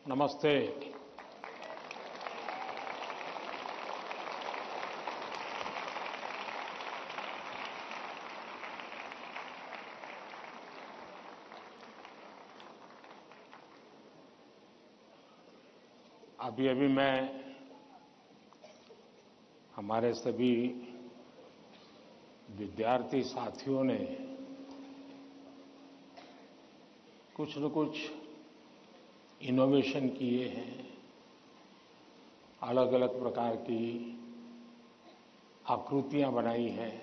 नमस्ते। अभी मैं हमारे सभी विद्यार्थी साथियों ने कुछ न कुछ इनोवेशन किए हैं, अलग अलग प्रकार की आकृतियां बनाई हैं,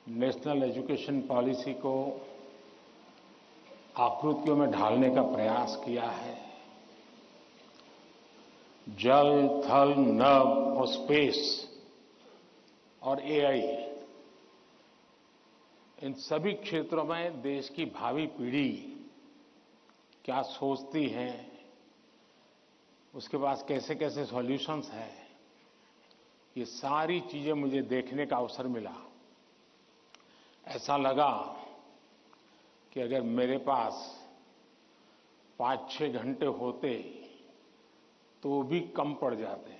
नेशनल एजुकेशन पॉलिसी को आकृतियों में ढालने का प्रयास किया है। जल, थल, नभ और स्पेस और एआई, इन सभी क्षेत्रों में देश की भावी पीढ़ी क्या सोचती है, उसके पास कैसे कैसे सॉल्यूशंस हैं, ये सारी चीजें मुझे देखने का अवसर मिला। ऐसा लगा कि अगर मेरे पास 5-6 घंटे होते तो भी कम पड़ जाते।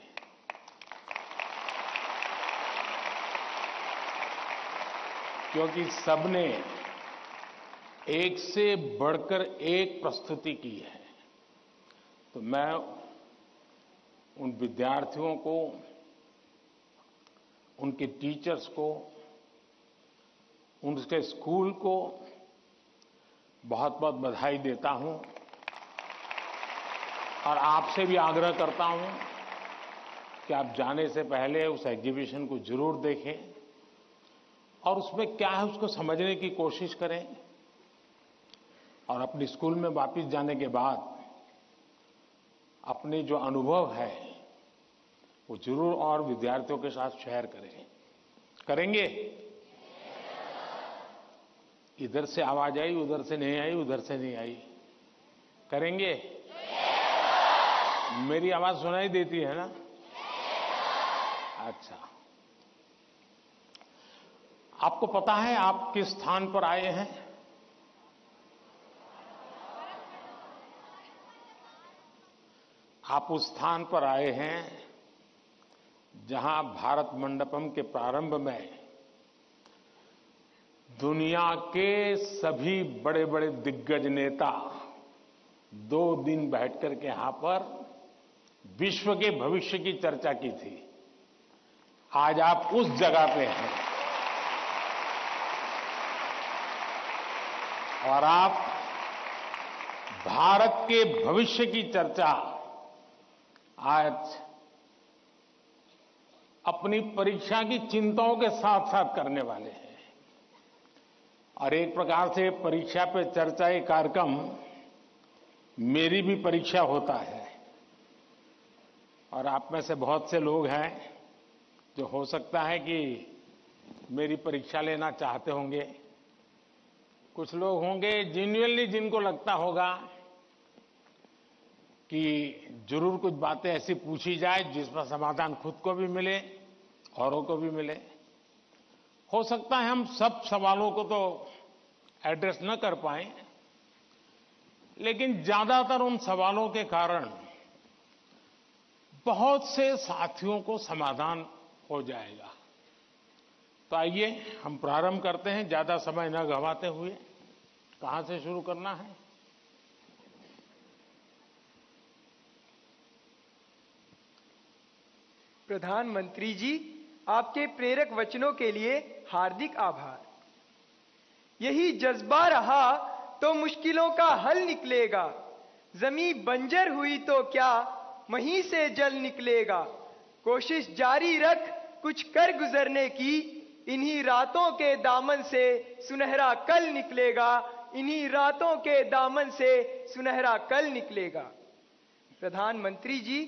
क्योंकि सबने एक से बढ़कर एक प्रस्तुति की है। तो मैं उन विद्यार्थियों को, उनके टीचर्स को, उनके स्कूल को बहुत बहुत बधाई देता हूं और आपसे भी आग्रह करता हूं कि आप जाने से पहले उस एग्जीबिशन को जरूर देखें और उसमें क्या है उसको समझने की कोशिश करें और अपने स्कूल में वापस जाने के बाद अपने जो अनुभव है वो जरूर और विद्यार्थियों के साथ शेयर करें। करेंगे? इधर से आवाज आई, उधर से नहीं आई, उधर से नहीं आई। करेंगे? मेरी आवाज सुनाई देती है ना? अच्छा, आपको पता है आप किस स्थान पर आए हैं? आप उस स्थान पर आए हैं जहां भारत मंडपम के प्रारंभ में दुनिया के सभी बड़े बड़े दिग्गज नेता 2 दिन बैठकर के यहां पर विश्व के भविष्य की चर्चा की थी। आज आप उस जगह पे हैं और आप भारत के भविष्य की चर्चा आज अपनी परीक्षा की चिंताओं के साथ साथ करने वाले हैं। और एक प्रकार से परीक्षा पे चर्चा ये कार्यक्रम मेरी भी परीक्षा होता है। और आप में से बहुत से लोग हैं जो हो सकता है कि मेरी परीक्षा लेना चाहते होंगे। कुछ लोग होंगे जेन्युइनली जिनको लगता होगा कि जरूर कुछ बातें ऐसी पूछी जाए जिसका समाधान खुद को भी मिले, औरों को भी मिले। हो सकता है हम सब सवालों को तो एड्रेस न कर पाएं, लेकिन ज्यादातर उन सवालों के कारण बहुत से साथियों को समाधान हो जाएगा। तो आइए हम प्रारंभ करते हैं, ज्यादा समय न गंवाते हुए। कहां से शुरू करना है? प्रधानमंत्री जी, आपके प्रेरक वचनों के लिए हार्दिक आभार। यही जज्बा रहा तो मुश्किलों का हल निकलेगा। जमीन बंजर हुई तो क्या वहीं से जल निकलेगा। कोशिश जारी रख कुछ कर गुजरने की, इन्हीं रातों के दामन से सुनहरा कल निकलेगा। इन्हीं रातों के दामन से सुनहरा कल निकलेगा। प्रधानमंत्री जी,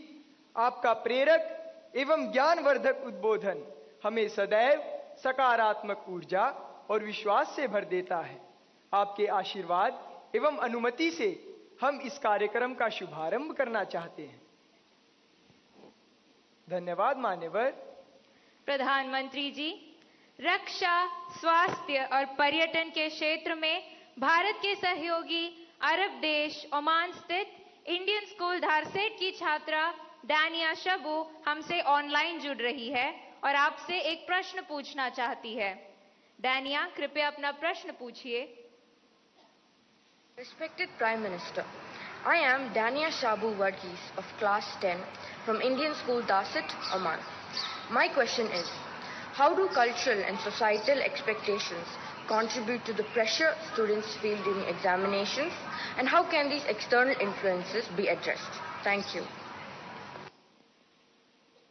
आपका प्रेरक एवं ज्ञानवर्धक उद्बोधन हमें सदैव सकारात्मक ऊर्जा और विश्वास से भर देता है। आपके आशीर्वाद एवं अनुमति से हम इस कार्यक्रम का शुभारंभ करना चाहते हैं। धन्यवाद मान्यवर। प्रधानमंत्री जी, रक्षा, स्वास्थ्य और पर्यटन के क्षेत्र में भारत के सहयोगी अरब देश ओमान स्थित इंडियन स्कूल धारसेट की छात्रा डानिया शबू हमसे ऑनलाइन जुड़ रही है और आपसे एक प्रश्न पूछना चाहती है। डानिया, कृपया अपना प्रश्न पूछिए। Respected Prime Minister, I am Dania Shabu Varghese of Class 10 from Indian School Darsit, Oman. My question is, how do cultural and societal expectations contribute to the pressure students feel during examinations, and how can these external influences be addressed? Thank you.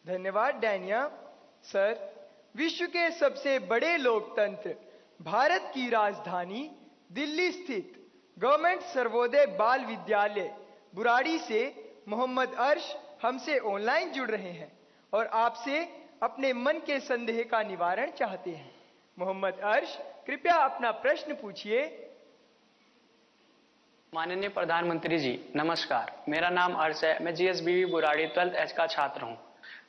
धन्यवाद Dania. Sir, विश्व के सबसे बड़े लोकतंत्र भारत की राजधानी दिल्ली स्थित government Sarvodaya बाल विद्यालय बुराड़ी से मोहम्मद अर्श हमसे ऑनलाइन जुड़ रहे हैं और आपसे अपने मन के संदेह का निवारण चाहते हैं। मोहम्मद अर्श, कृपया अपना प्रश्न पूछिए। माननीय प्रधानमंत्री जी, नमस्कार। मेरा नाम अर्श है। मैं जीएसबीवी बुराड़ी 12th H का छात्र हूं।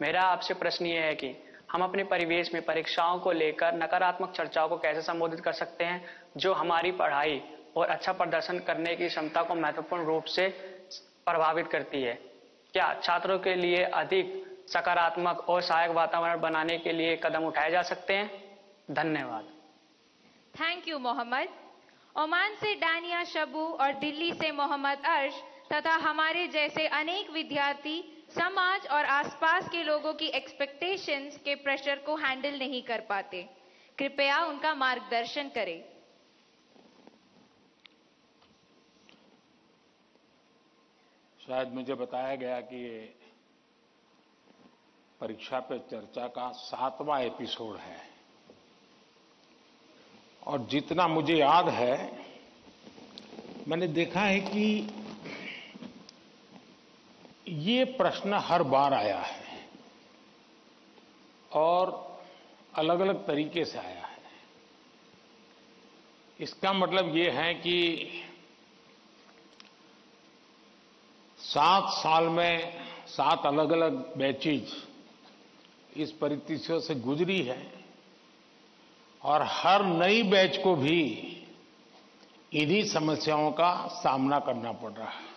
मेरा आपसे प्रश्न ये है कि हम अपने परिवेश में परीक्षाओं को लेकर नकारात्मक चर्चाओं को कैसे संबोधित कर सकते हैं, जो हमारी पढ़ाई और अच्छा प्रदर्शन करने की क्षमता को महत्वपूर्ण रूप से प्रभावित करती है। क्या छात्रों के लिए अधिक सकारात्मक और सहायक वातावरण बनाने के लिए कदम उठाए जा सकते हैं? धन्यवाद। Thank you Mohammad. ओमान से डानिया शबू और दिल्ली से मोहम्मद अर्श तथा हमारे जैसे अनेक विद्यार्थी समाज और आसपास के लोगों की एक्सपेक्टेशंस के प्रेशर को हैंडल नहीं कर पाते। कृपया उनका मार्गदर्शन करें। शायद मुझे बताया गया कि ये परीक्षा पे चर्चा का 7वां एपिसोड है और जितना मुझे याद है, मैंने देखा है कि ये प्रश्न हर बार आया है और अलग अलग तरीके से आया है। इसका मतलब ये है कि 7 साल में 7 अलग अलग बैचेज इस परिस्थितियों से गुजरी है और हर नई बैच को भी इन्हीं समस्याओं का सामना करना पड़ रहा है।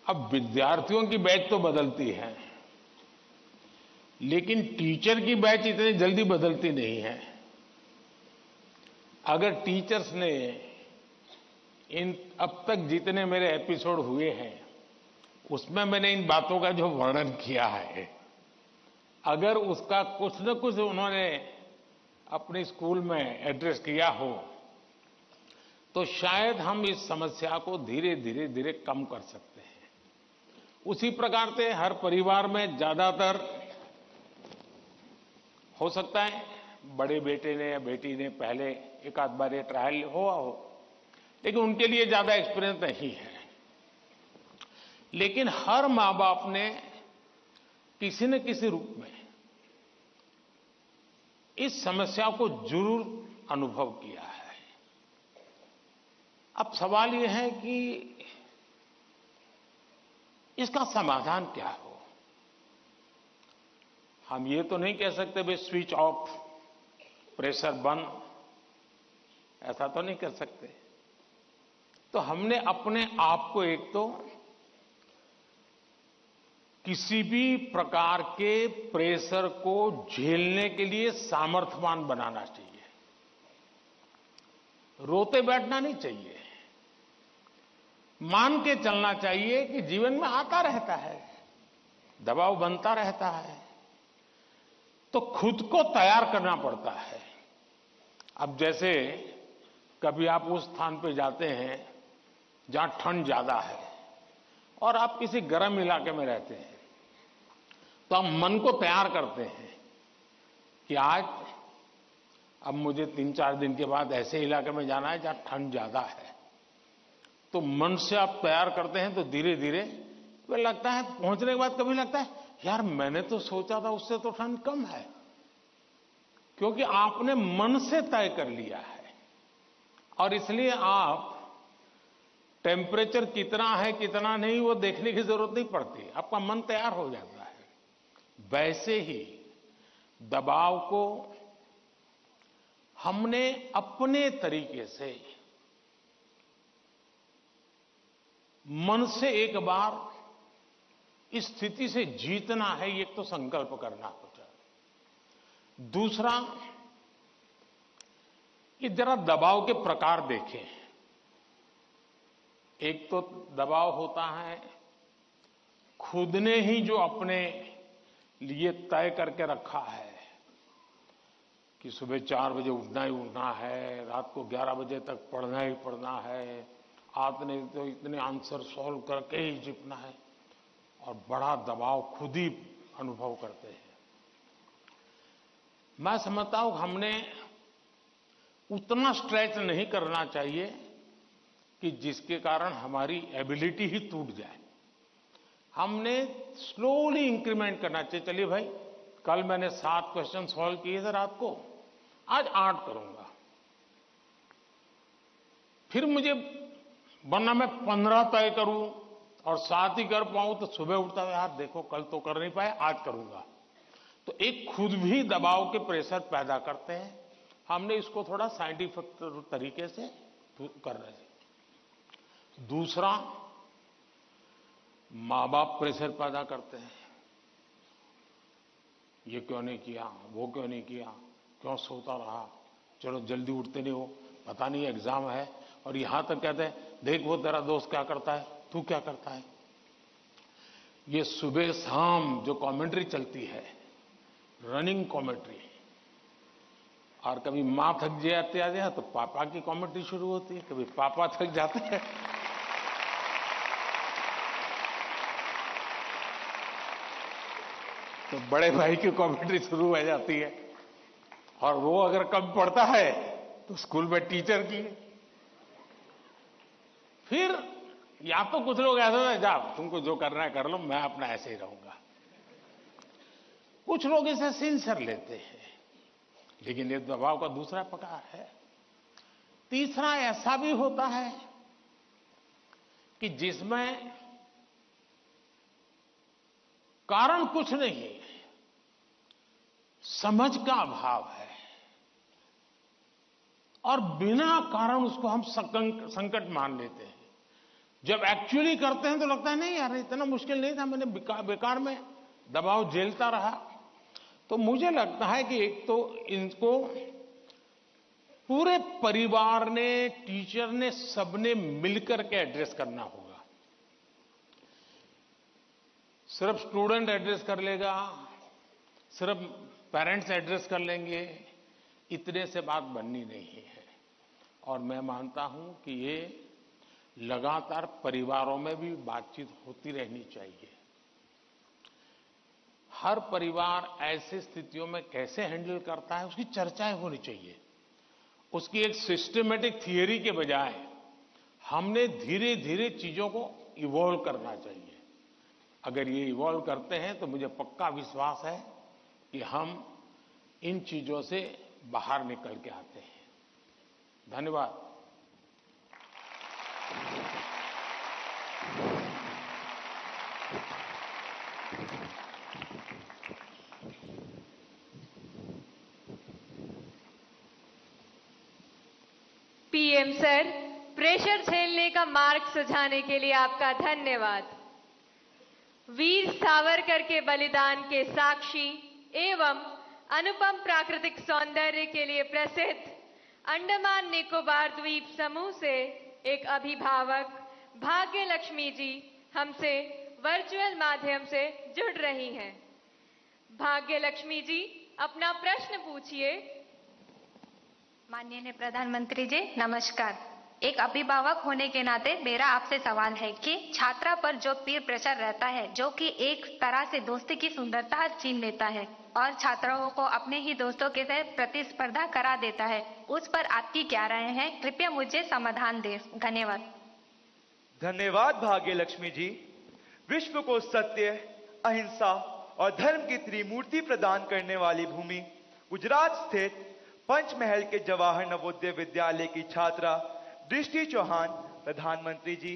अब विद्यार्थियों की बैच तो बदलती है, लेकिन टीचर की बैच इतनी जल्दी बदलती नहीं है। अगर टीचर्स ने इन अब तक जितने मेरे एपिसोड हुए हैं उसमें मैंने इन बातों का जो वर्णन किया है, अगर उसका कुछ न कुछ उन्होंने अपने स्कूल में एड्रेस किया हो तो शायद हम इस समस्या को धीरे धीरे कम कर सकते हैं। उसी प्रकार से हर परिवार में ज्यादातर हो सकता है बड़े बेटे ने या बेटी ने पहले एक आध बार ये ट्रायल हुआ हो, लेकिन उनके लिए ज्यादा एक्सपीरियंस नहीं है। लेकिन हर मां बाप ने किसी न किसी रूप में इस समस्या को जरूर अनुभव किया है। अब सवाल यह है कि इसका समाधान क्या हो। हम ये तो नहीं कह सकते भाई स्विच ऑफ, प्रेशर बंद, ऐसा तो नहीं कर सकते। तो हमने अपने आप को एक तो किसी भी प्रकार के प्रेशर को झेलने के लिए सामर्थ्यवान बनाना चाहिए। रोते बैठना नहीं चाहिए। मान के चलना चाहिए कि जीवन में आता रहता है, दबाव बनता रहता है, तो खुद को तैयार करना पड़ता है। अब जैसे कभी आप उस स्थान पे जाते हैं जहां ठंड ज्यादा है और आप किसी गर्म इलाके में रहते हैं, तो हम मन को तैयार करते हैं कि आज अब मुझे 3-4 दिन के बाद ऐसे इलाके में जाना है जहां ठंड ज्यादा है। तो मन से आप तैयार करते हैं तो धीरे धीरे तो लगता है, पहुंचने के बाद कभी लगता है यार मैंने तो सोचा था उससे तो ठंड कम है, क्योंकि आपने मन से तय कर लिया है। और इसलिए आप टेम्परेचर कितना है कितना नहीं वो देखने की जरूरत नहीं पड़ती, आपका मन तैयार हो जाता है। वैसे ही दबाव को हमने अपने तरीके से मन से एक बार इस स्थिति से जीतना है, ये तो संकल्प करना होता है। दूसरा, ये जरा दबाव के प्रकार देखें। एक तो दबाव होता है खुद ने ही जो अपने लिए तय करके रखा है कि सुबह 4 बजे उठना ही उठना है, रात को 11 बजे तक पढ़ना ही पढ़ना है, आपने तो इतने आंसर सॉल्व करके ही जीतना है, और बड़ा दबाव खुद ही अनुभव करते हैं। मैं समझता हूं हमने उतना स्ट्रेच नहीं करना चाहिए कि जिसके कारण हमारी एबिलिटी ही टूट जाए। हमने स्लोली इंक्रीमेंट करना चाहिए। चलिए भाई, कल मैंने 7 क्वेश्चन सॉल्व किए थे रात को, आज 8 करूंगा। फिर मुझे वरना मैं 15 तय करूं और 7 ही कर पाऊं तो सुबह उठता है, यार देखो कल तो कर नहीं पाए, आज करूंगा। तो एक खुद भी दबाव के प्रेशर पैदा करते हैं। हमने इसको थोड़ा साइंटिफिक तरीके से करना चाहिए। दूसरा, माँ बाप प्रेशर पैदा करते हैं, ये क्यों नहीं किया, वो क्यों नहीं किया, क्यों सोता रहा, चलो जल्दी उठते नहीं हो, पता नहीं एग्जाम है, और यहां तक कहते हैं देख वो तेरा दोस्त क्या करता है, तू क्या करता है। ये सुबह शाम जो कमेंट्री चलती है, रनिंग कमेंट्री, और कभी माँ थक जाती है तो पापा की कमेंट्री शुरू होती है, कभी पापा थक जाते हैं तो बड़े भाई की कमेंट्री शुरू हो जाती है, और वो अगर कम पढ़ता है तो स्कूल में टीचर की। फिर या तो कुछ लोग ऐसे हैं, जाओ तुमको जो करना है कर लो, मैं अपना ऐसे ही रहूंगा। कुछ लोग इसे सिंसियर लेते हैं, लेकिन ये दबाव का दूसरा प्रकार है। तीसरा ऐसा भी होता है कि जिसमें कारण कुछ नहीं, समझ का अभाव है, और बिना कारण उसको हम संकट मान लेते हैं। जब एक्चुअली करते हैं तो लगता है नहीं यार इतना मुश्किल नहीं था, मैंने बेकार में दबाव झेलता रहा। तो मुझे लगता है कि एक तो इनको पूरे परिवार ने, टीचर ने, सबने मिलकर के एड्रेस करना होगा। सिर्फ स्टूडेंट एड्रेस कर लेगा, सिर्फ पेरेंट्स एड्रेस कर लेंगे, इतने से बात बननी नहीं है। और मैं मानता हूं कि ये लगातार परिवारों में भी बातचीत होती रहनी चाहिए। हर परिवार ऐसी स्थितियों में कैसे हैंडल करता है उसकी चर्चाएं होनी चाहिए। उसकी एक सिस्टमेटिक थियरी के बजाय हमने धीरे धीरे चीजों को इवॉल्व करना चाहिए। अगर ये इवॉल्व करते हैं तो मुझे पक्का विश्वास है कि हम इन चीजों से बाहर निकल के आते हैं। धन्यवाद। पीएम सर, प्रेशर झेलने का मार्ग सुझाने के लिए आपका धन्यवाद। वीर सावरकर के बलिदान के साक्षी एवं अनुपम प्राकृतिक सौंदर्य के लिए प्रसिद्ध अंडमान निकोबार द्वीप समूह से एक अभिभावक भाग्य लक्ष्मी जी हमसे वर्चुअल माध्यम से जुड़ रही हैं। भाग्य लक्ष्मी जी, अपना प्रश्न पूछिए। माननीय प्रधानमंत्री जी नमस्कार। एक अभिभावक होने के नाते मेरा आपसे सवाल है कि छात्रा पर जो पीर प्रेशर रहता है, जो कि एक तरह से दोस्ती की सुंदरता छीन लेता है और छात्राओं को अपने ही दोस्तों के साथ प्रतिस्पर्धा करा देता है, उस पर आपकी क्या राय है? कृपया मुझे समाधान दें। धन्यवाद। धन्यवाद भाग्य लक्ष्मी जी। विश्व को सत्य, अहिंसा और धर्म की त्रिमूर्ति प्रदान करने वाली भूमि गुजरात स्थित पंचमहल के जवाहर नवोदय विद्यालय की छात्रा दृष्टि चौहान प्रधानमंत्री जी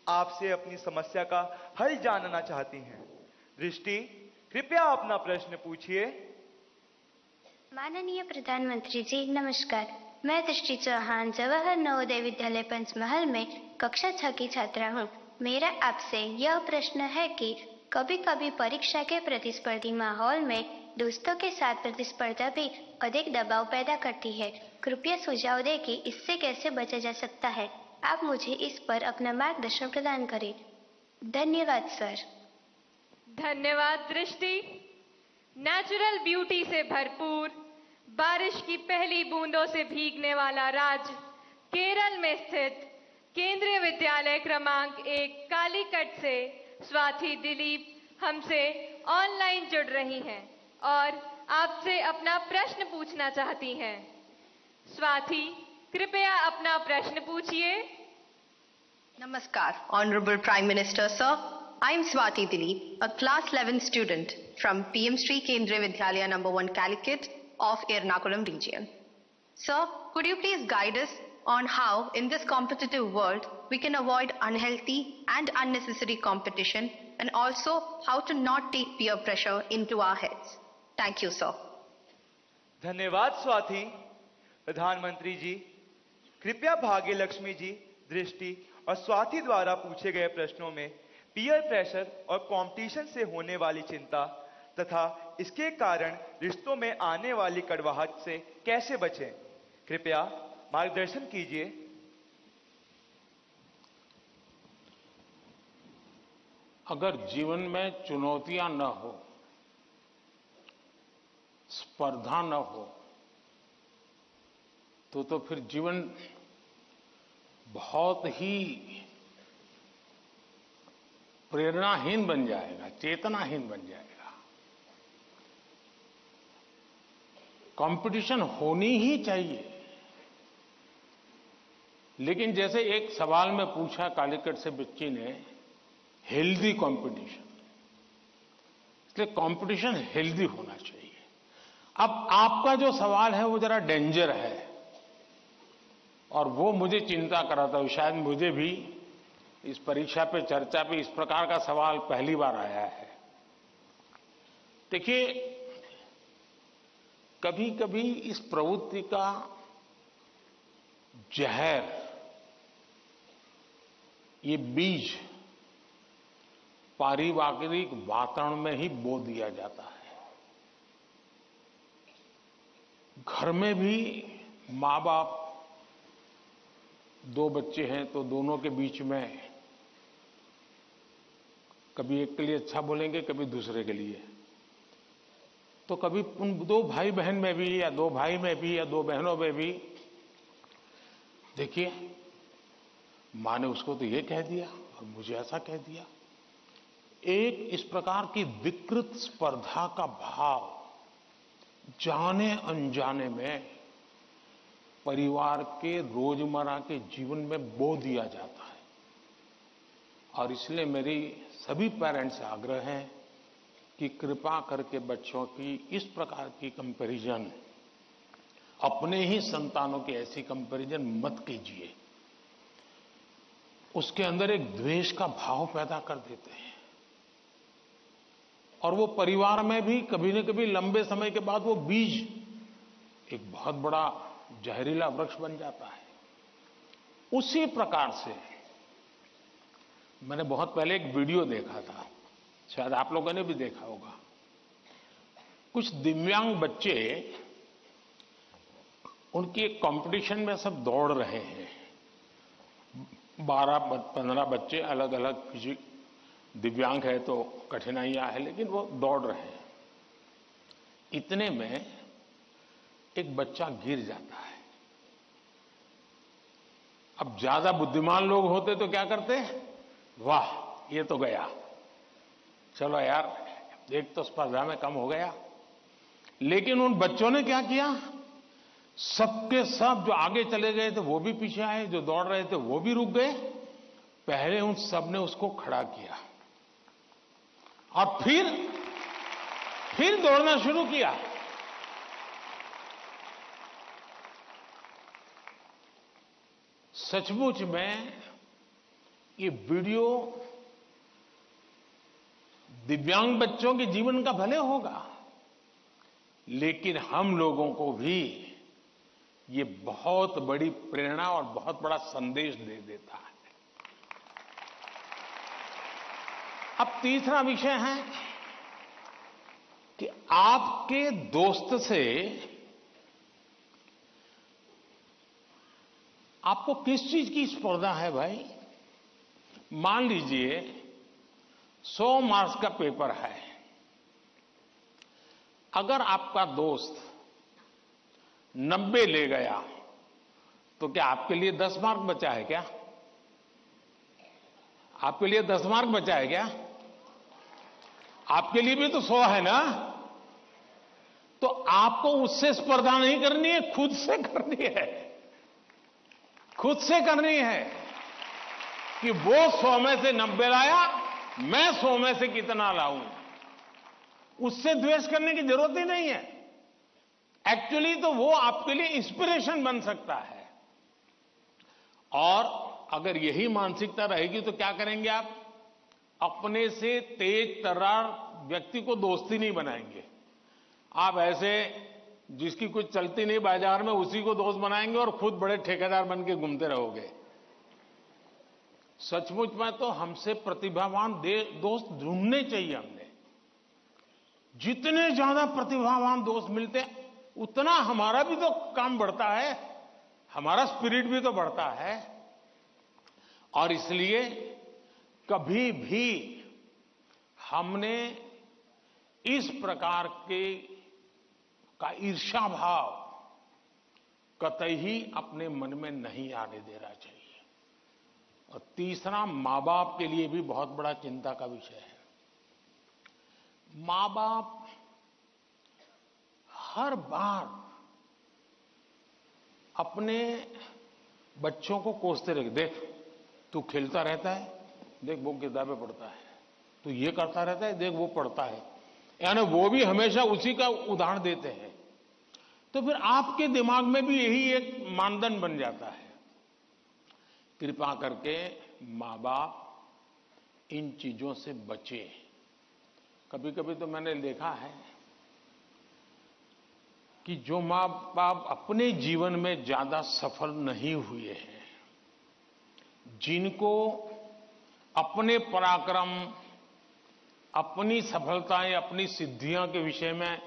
आपसे अपनी समस्या का हल जानना चाहती हैं। दृष्टि, कृपया अपना प्रश्न पूछिए। माननीय प्रधानमंत्री जी नमस्कार। मैं दृष्टि चौहान जवाहर नवोदय विद्यालय पंचमहल में कक्षा 6 की छात्रा हूँ। मेरा आपसे यह प्रश्न है कि कभी कभी परीक्षा के प्रतिस्पर्धी माहौल में दोस्तों के साथ प्रतिस्पर्धा भी अधिक दबाव पैदा करती है। कृपया सुझाव दें कि इससे कैसे बचा जा सकता है। आप मुझे इस पर अपना मार्गदर्शन प्रदान करें। धन्यवाद सर। धन्यवाद दृष्टि। नेचुरल ब्यूटी से भरपूर, बारिश की पहली बूंदों से भीगने वाला राज्य केरल में स्थित केंद्रीय विद्यालय क्रमांक 1 कालीकट से स्वाति दिलीप हमसे ऑनलाइन जुड़ रही हैं और आपसे अपना प्रश्न पूछना चाहती हैं। स्वाति, कृपया अपना प्रश्न पूछिए। Namaskar, Honorable Prime Minister, sir. I am Swati Dilip, a class 11 student from PM Sri Kendriya Vidyalaya number 1 Calicut of Ernakulam region. Sir, could you please guide us on how, in this competitive world, we can avoid unhealthy and unnecessary competition, and also how to not take peer pressure into our heads? Thank you, sir. धन्यवाद स्वाति। प्रधानमंत्री जी, कृपया भाग्य लक्ष्मी जी, दृष्टि और स्वाति द्वारा पूछे गए प्रश्नों में पीयर प्रेशर और कंपटीशन से होने वाली चिंता तथा इसके कारण रिश्तों में आने वाली कड़वाहट से कैसे बचें, कृपया मार्गदर्शन कीजिए। अगर जीवन में चुनौतियां न हो, स्पर्धा न हो, तो फिर जीवन बहुत ही प्रेरणाहीन बन जाएगा, चेतनाहीन बन जाएगा। कंपटीशन होनी ही चाहिए, लेकिन जैसे एक सवाल में पूछा कालीकट से बच्ची ने, हेल्दी कंपटीशन, इसलिए कंपटीशन हेल्दी होना चाहिए। अब आपका जो सवाल है वो जरा डेंजर है और वो मुझे चिंता कराता है। शायद मुझे भी इस परीक्षा पे चर्चा पे इस प्रकार का सवाल पहली बार आया है। देखिए, कभी कभी इस प्रवृत्ति का जहर, ये बीज पारिवारिक वातावरण में ही बो दिया जाता है। घर में भी माँ बाप, दो बच्चे हैं तो दोनों के बीच में कभी एक के लिए अच्छा बोलेंगे, कभी दूसरे के लिए, तो कभी उन दो भाई बहन में भी या दो भाई में भी या दो बहनों में भी, देखिए माँ ने उसको तो ये कह दिया और मुझे ऐसा कह दिया। एक इस प्रकार की विकृत स्पर्धा का भाव जाने अनजाने में परिवार के रोजमर्रा के जीवन में बो दिया जाता है। और इसलिए मेरी सभी पेरेंट्स से आग्रह है कि कृपा करके बच्चों की इस प्रकार की कंपैरिजन, अपने ही संतानों की ऐसी कंपैरिजन मत कीजिए। उसके अंदर एक द्वेष का भाव पैदा कर देते हैं और वो परिवार में भी कभी न कभी लंबे समय के बाद वो बीज एक बहुत बड़ा जहरीला वृक्ष बन जाता है। उसी प्रकार से मैंने बहुत पहले एक वीडियो देखा था, शायद आप लोगों ने भी देखा होगा। कुछ दिव्यांग बच्चे, उनकी एक कंपटीशन में सब दौड़ रहे हैं। 12-15 बच्चे अलग अलग, किसी दिव्यांग है तो कठिनाइयां है, लेकिन वो दौड़ रहे हैं। इतने में एक बच्चा गिर जाता है। अब ज्यादा बुद्धिमान लोग होते तो क्या करते, वाह ये तो गया, चलो यार एक तो स्पर्धा में कम हो गया। लेकिन उन बच्चों ने क्या किया, सबके सब जो आगे चले गए थे वो भी पीछे आए, जो दौड़ रहे थे वो भी रुक गए। पहले उन सब ने उसको खड़ा किया और फिर दौड़ना शुरू किया। सचमुच में ये वीडियो दिव्यांग बच्चों के जीवन का भले होगा, लेकिन हम लोगों को भी ये बहुत बड़ी प्रेरणा और बहुत बड़ा संदेश दे देता है। अब तीसरा विषय है कि आपके दोस्त से आपको किस चीज की स्पर्धा है भाई? मान लीजिए 100 मार्क्स का पेपर है। अगर आपका दोस्त 90 ले गया तो क्या आपके लिए 10 मार्क बचा है क्या? आपके लिए 10 मार्क बचा है क्या? आपके लिए भी तो 100 है ना? तो आपको उससे स्पर्धा नहीं करनी है, खुद से करनी है। खुद से करनी है कि वो 100 में से 90 लाया, मैं 100 में से कितना लाऊं। उससे द्वेष करने की जरूरत ही नहीं है। एक्चुअली तो वो आपके लिए इंस्पिरेशन बन सकता है। और अगर यही मानसिकता रहेगी तो क्या करेंगे आप? अपने से तेज तर्रार व्यक्ति को दोस्ती नहीं बनाएंगे। आप ऐसे जिसकी कुछ चलती नहीं बाजार में उसी को दोस्त बनाएंगे और खुद बड़े ठेकेदार बन के घूमते रहोगे। सचमुच में तो हमसे प्रतिभावान दोस्त ढूंढने चाहिए। हमने जितने ज्यादा प्रतिभावान दोस्त मिलते उतना हमारा भी तो काम बढ़ता है, हमारा स्पिरिट भी तो बढ़ता है। और इसलिए कभी भी हमने इस प्रकार का ईर्ष्या भाव कतई ही अपने मन में नहीं आने देना चाहिए। और तीसरा, मां बाप के लिए भी बहुत बड़ा चिंता का विषय है। मां बाप हर बार अपने बच्चों को कोसते रहे, देख तू खेलता रहता है, देख वो किताबें पढ़ता है, तू ये करता रहता है, देख वो पढ़ता है। यानी वो भी हमेशा उसी का उदाहरण देते हैं। तो फिर आपके दिमाग में भी यही एक मानदंड बन जाता है। कृपा करके मां बाप इन चीजों से बचे। कभी कभी तो मैंने देखा है कि जो मां बाप अपने जीवन में ज्यादा सफल नहीं हुए हैं, जिनको अपने पराक्रम, अपनी सफलताएं, अपनी सिद्धियों के विषय में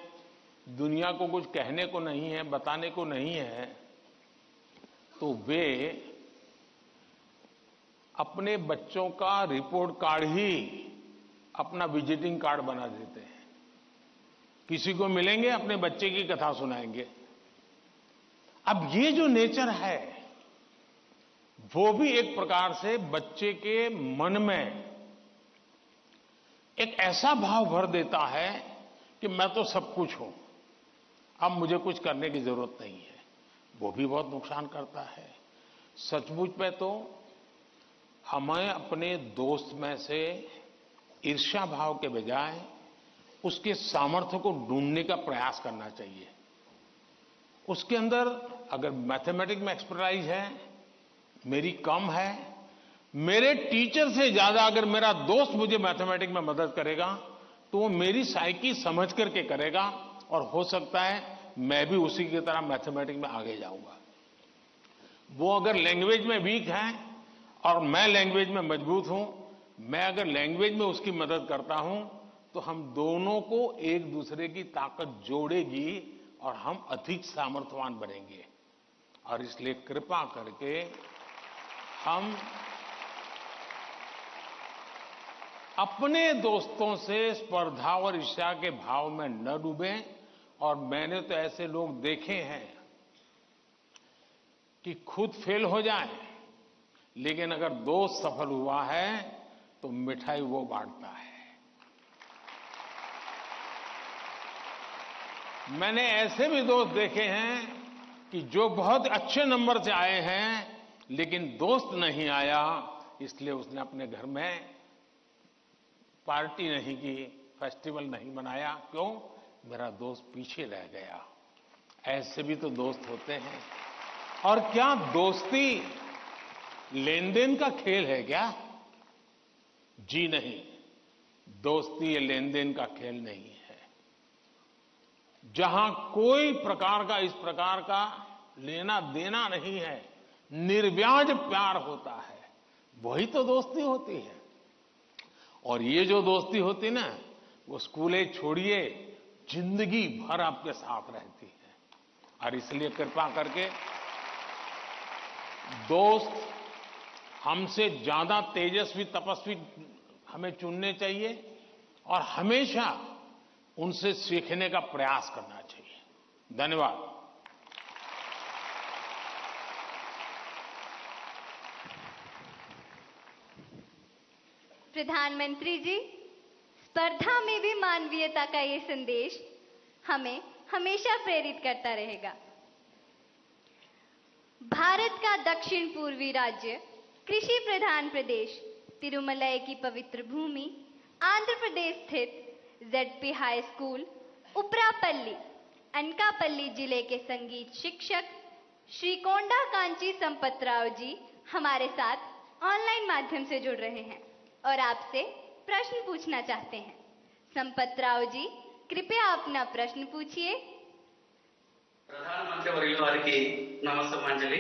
दुनिया को कुछ कहने को नहीं है, बताने को नहीं है, तो वे अपने बच्चों का रिपोर्ट कार्ड ही अपना विजिटिंग कार्ड बना देते हैं। किसी को मिलेंगे, अपने बच्चे की कथा सुनाएंगे। अब ये जो नेचर है वो भी एक प्रकार से बच्चे के मन में एक ऐसा भाव भर देता है कि मैं तो सब कुछ हूं, अब मुझे कुछ करने की जरूरत नहीं है। वो भी बहुत नुकसान करता है। सचमुच में तो हमें अपने दोस्त में से ईर्ष्या भाव के बजाय उसके सामर्थ्य को ढूंढने का प्रयास करना चाहिए। उसके अंदर अगर मैथमेटिक्स में एक्सपर्टाइज है, मेरी कम है, मेरे टीचर से ज्यादा अगर मेरा दोस्त मुझे मैथमेटिक्स में मदद करेगा तो वो मेरी साइकी समझ करके करेगा और हो सकता है मैं भी उसी की तरह मैथमेटिक्स में आगे जाऊंगा। वो अगर लैंग्वेज में वीक है और मैं लैंग्वेज में मजबूत हूं, मैं अगर लैंग्वेज में उसकी मदद करता हूं तो हम दोनों को एक दूसरे की ताकत जोड़ेगी और हम अधिक सामर्थ्यवान बनेंगे। और इसलिए कृपा करके हम अपने दोस्तों से स्पर्धा और ईर्ष्या के भाव में न डूबें। और मैंने तो ऐसे लोग देखे हैं कि खुद फेल हो जाए, लेकिन अगर दोस्त सफल हुआ है तो मिठाई वो बांटता है। मैंने ऐसे भी दोस्त देखे हैं कि जो बहुत अच्छे नंबर से आए हैं लेकिन दोस्त नहीं आया, इसलिए उसने अपने घर में पार्टी नहीं की, फेस्टिवल नहीं मनाया। क्यों? मेरा दोस्त पीछे रह गया। ऐसे भी तो दोस्त होते हैं। और क्या दोस्ती लेन देन का खेल है क्या? जी नहीं, दोस्ती ये लेन देन का खेल नहीं है। जहां कोई प्रकार का इस प्रकार का लेना देना नहीं है, निर्व्याज प्यार होता है, वही तो दोस्ती होती है। और ये जो दोस्ती होती ना, वो स्कूल छोड़िए जिंदगी भर आपके साथ रहती है। और इसलिए कृपा करके दोस्त हमसे ज्यादा तेजस्वी तपस्वी हमें चुनने चाहिए और हमेशा उनसे सीखने का प्रयास करना चाहिए। धन्यवाद। प्रधानमंत्री जी, स्पर्धा में भी मानवीयता का ये संदेश हमें हमेशा प्रेरित करता रहेगा। भारत का दक्षिण पूर्वी राज्य, कृषि प्रधान प्रदेश तिरुमलई की पवित्र भूमि आंध्र प्रदेश स्थित ZP high school Uparapalli Anakapalli जिले के संगीत शिक्षक श्री कोंडा कांची संपतराव जी हमारे साथ ऑनलाइन माध्यम से जुड़ रहे हैं और आपसे प्रश्न पूछना चाहते हैं। संपतराव जी, कृपया अपना प्रश्न पूछिए। प्रधानमंत्री वर्युल वारिकी नमस्कारांजलि।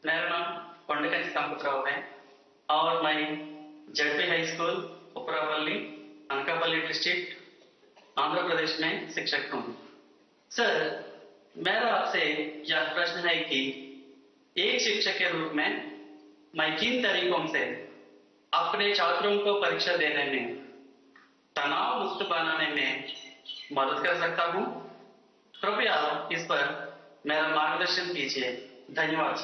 मेरा नाम कोंडकांची संपतराव है और मैं ZP high school Uparapalli Anakapalli district Andhra Pradesh में शिक्षक हूँ। सर, मेरा आपसे यह प्रश्न है कि एक शिक्षक के रूप में मैं किन तरीकों से अपने छात्रों को परीक्षा देने में तनाव मुक्त बनाने में मदद कर सकता हूँ? कृपया इस पर मेरा मार्गदर्शन कीजिए। धन्यवाद।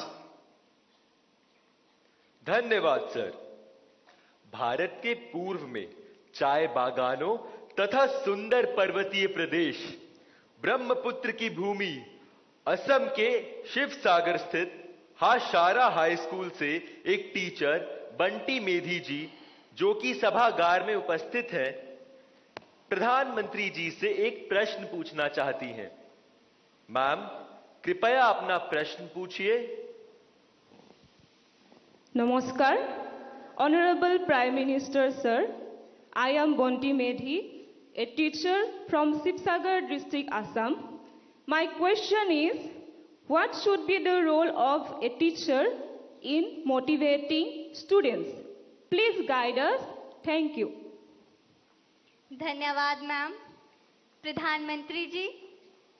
धन्यवाद सर। भारत के पूर्व में चाय बागानों तथा सुंदर पर्वतीय प्रदेश ब्रह्मपुत्र की भूमि असम के शिवसागर स्थित हाशारा हाई स्कूल से एक टीचर बंटी मेधी जी, जो कि सभागार में उपस्थित है, प्रधानमंत्री जी से एक प्रश्न पूछना चाहती हैं। मैम, कृपया अपना प्रश्न पूछिए। Namaskar, Honorable Prime Minister Sir, I am Bonti Medhi, a teacher from Sibsagar district, Assam. My question is, what should be the role of a teacher in motivating students? Please guide us. Thank you. धन्यवाद ma'am. प्रधानमंत्री जी,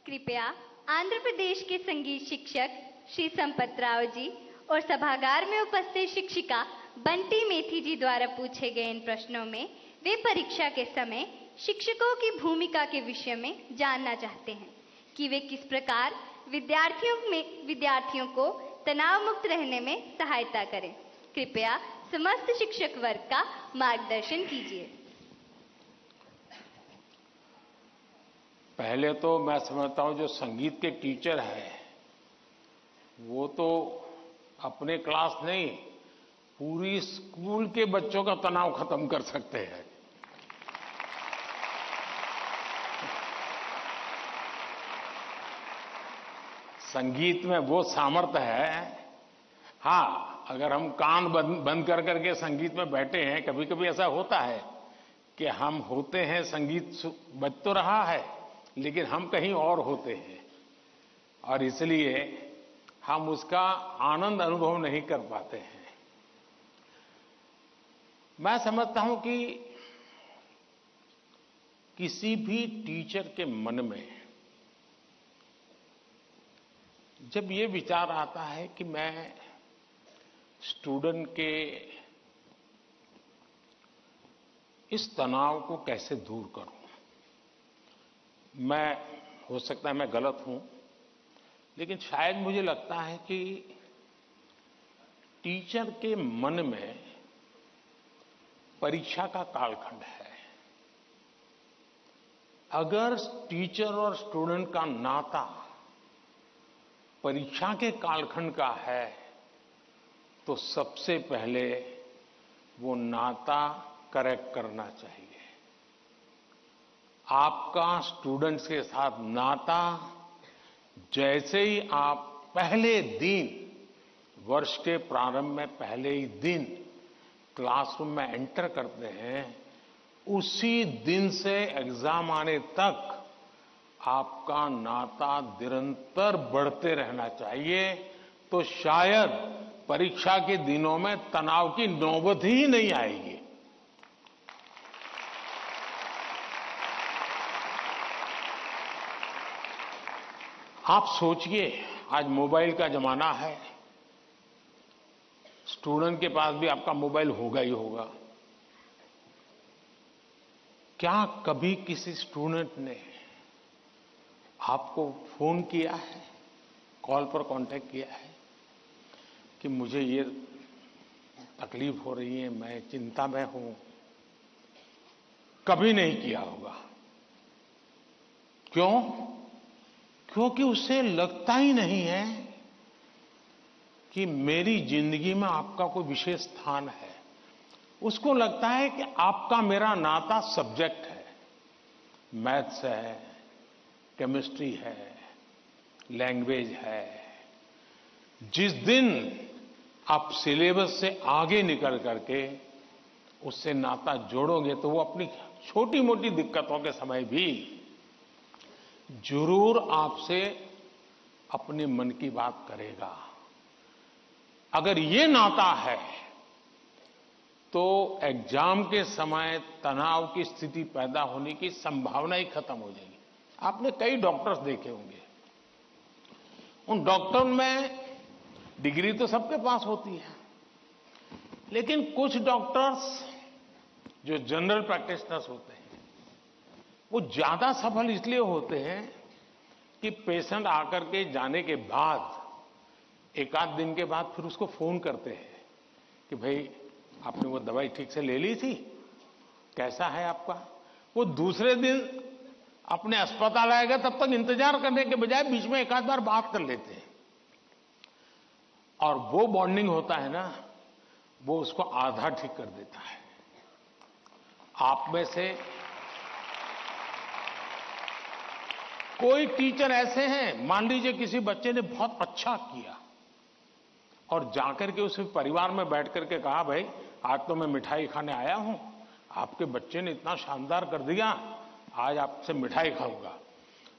कृपया आंध्र प्रदेश के संगीत शिक्षक श्री संपतराव जी और सभागार में उपस्थित शिक्षिका बंटी मेथी जी द्वारा पूछे गए इन प्रश्नों में वे परीक्षा के समय शिक्षकों की भूमिका के विषय में जानना चाहते हैं कि वे किस प्रकार विद्यार्थियों को तनाव मुक्त रहने में सहायता करें। कृपया समस्त शिक्षक वर्ग का मार्गदर्शन कीजिए। पहले तो मैं समझता हूं जो संगीत के टीचर हैं वो तो अपने क्लास नहीं, पूरी स्कूल के बच्चों का तनाव खत्म कर सकते हैं। संगीत में वो सामर्थ्य है। हाँ, अगर हम कान बंद कर करके संगीत में बैठे हैं, कभी कभी ऐसा होता है कि हम होते हैं, संगीत बज तो रहा है लेकिन हम कहीं और होते हैं और इसलिए हम उसका आनंद अनुभव नहीं कर पाते हैं। मैं समझता हूं कि किसी भी टीचर के मन में जब ये विचार आता है कि मैं स्टूडेंट के इस तनाव को कैसे दूर करूं, मैं हो सकता है मैं गलत हूं, लेकिन शायद मुझे लगता है कि टीचर के मन में परीक्षा का कालखंड है। अगर टीचर और स्टूडेंट का नाता परीक्षा के कालखंड का है तो सबसे पहले वो नाता करेक्ट करना चाहिए। आपका स्टूडेंट्स के साथ नाता जैसे ही आप पहले दिन, वर्ष के प्रारंभ में पहले ही दिन क्लासरूम में एंटर करते हैं, उसी दिन से एग्जाम आने तक आपका नाता निरंतर बढ़ते रहना चाहिए। तो शायद परीक्षा के दिनों में तनाव की नौबत ही नहीं आएगी। आप सोचिए, आज मोबाइल का जमाना है, स्टूडेंट के पास भी आपका मोबाइल होगा ही होगा। क्या कभी किसी स्टूडेंट ने आपको फोन किया है, कॉल पर कांटेक्ट किया है कि मुझे ये तकलीफ हो रही है, मैं चिंता में हूं? कभी नहीं किया होगा। क्यों? क्योंकि उसे लगता ही नहीं है कि मेरी जिंदगी में आपका कोई विशेष स्थान है। उसको लगता है कि आपका मेरा नाता सब्जेक्ट है, मैथ्स है, केमिस्ट्री है, लैंग्वेज है। जिस दिन आप सिलेबस से आगे निकल करके उससे नाता जोड़ोगे तो वो अपनी छोटी मोटी दिक्कतों के समय भी जरूर आपसे अपने मन की बात करेगा। अगर ये नाता है तो एग्जाम के समय तनाव की स्थिति पैदा होने की संभावना ही खत्म हो जाएगी। आपने कई डॉक्टर्स देखे होंगे, उन डॉक्टर में डिग्री तो सबके पास होती है, लेकिन कुछ डॉक्टर्स जो जनरल प्रैक्टिशनर्स होते हैं वो ज्यादा सफल इसलिए होते हैं कि पेशेंट आकर के जाने के बाद एक आध दिन के बाद फिर उसको फोन करते हैं कि भाई आपने वो दवाई ठीक से ले ली थी, कैसा है आपका? वो दूसरे दिन अपने अस्पताल आएगा तब तक इंतजार करने के बजाय बीच में एक आध बार बात कर लेते हैं, और वो बॉन्डिंग होता है ना, वो उसको आधा ठीक कर देता है। आप में से कोई टीचर ऐसे हैं, मान लीजिए किसी बच्चे ने बहुत अच्छा किया और जाकर के उसे परिवार में बैठ करके कहा, भाई आज तो मैं मिठाई खाने आया हूं, आपके बच्चे ने इतना शानदार कर दिया, आज आपसे मिठाई खाऊंगा।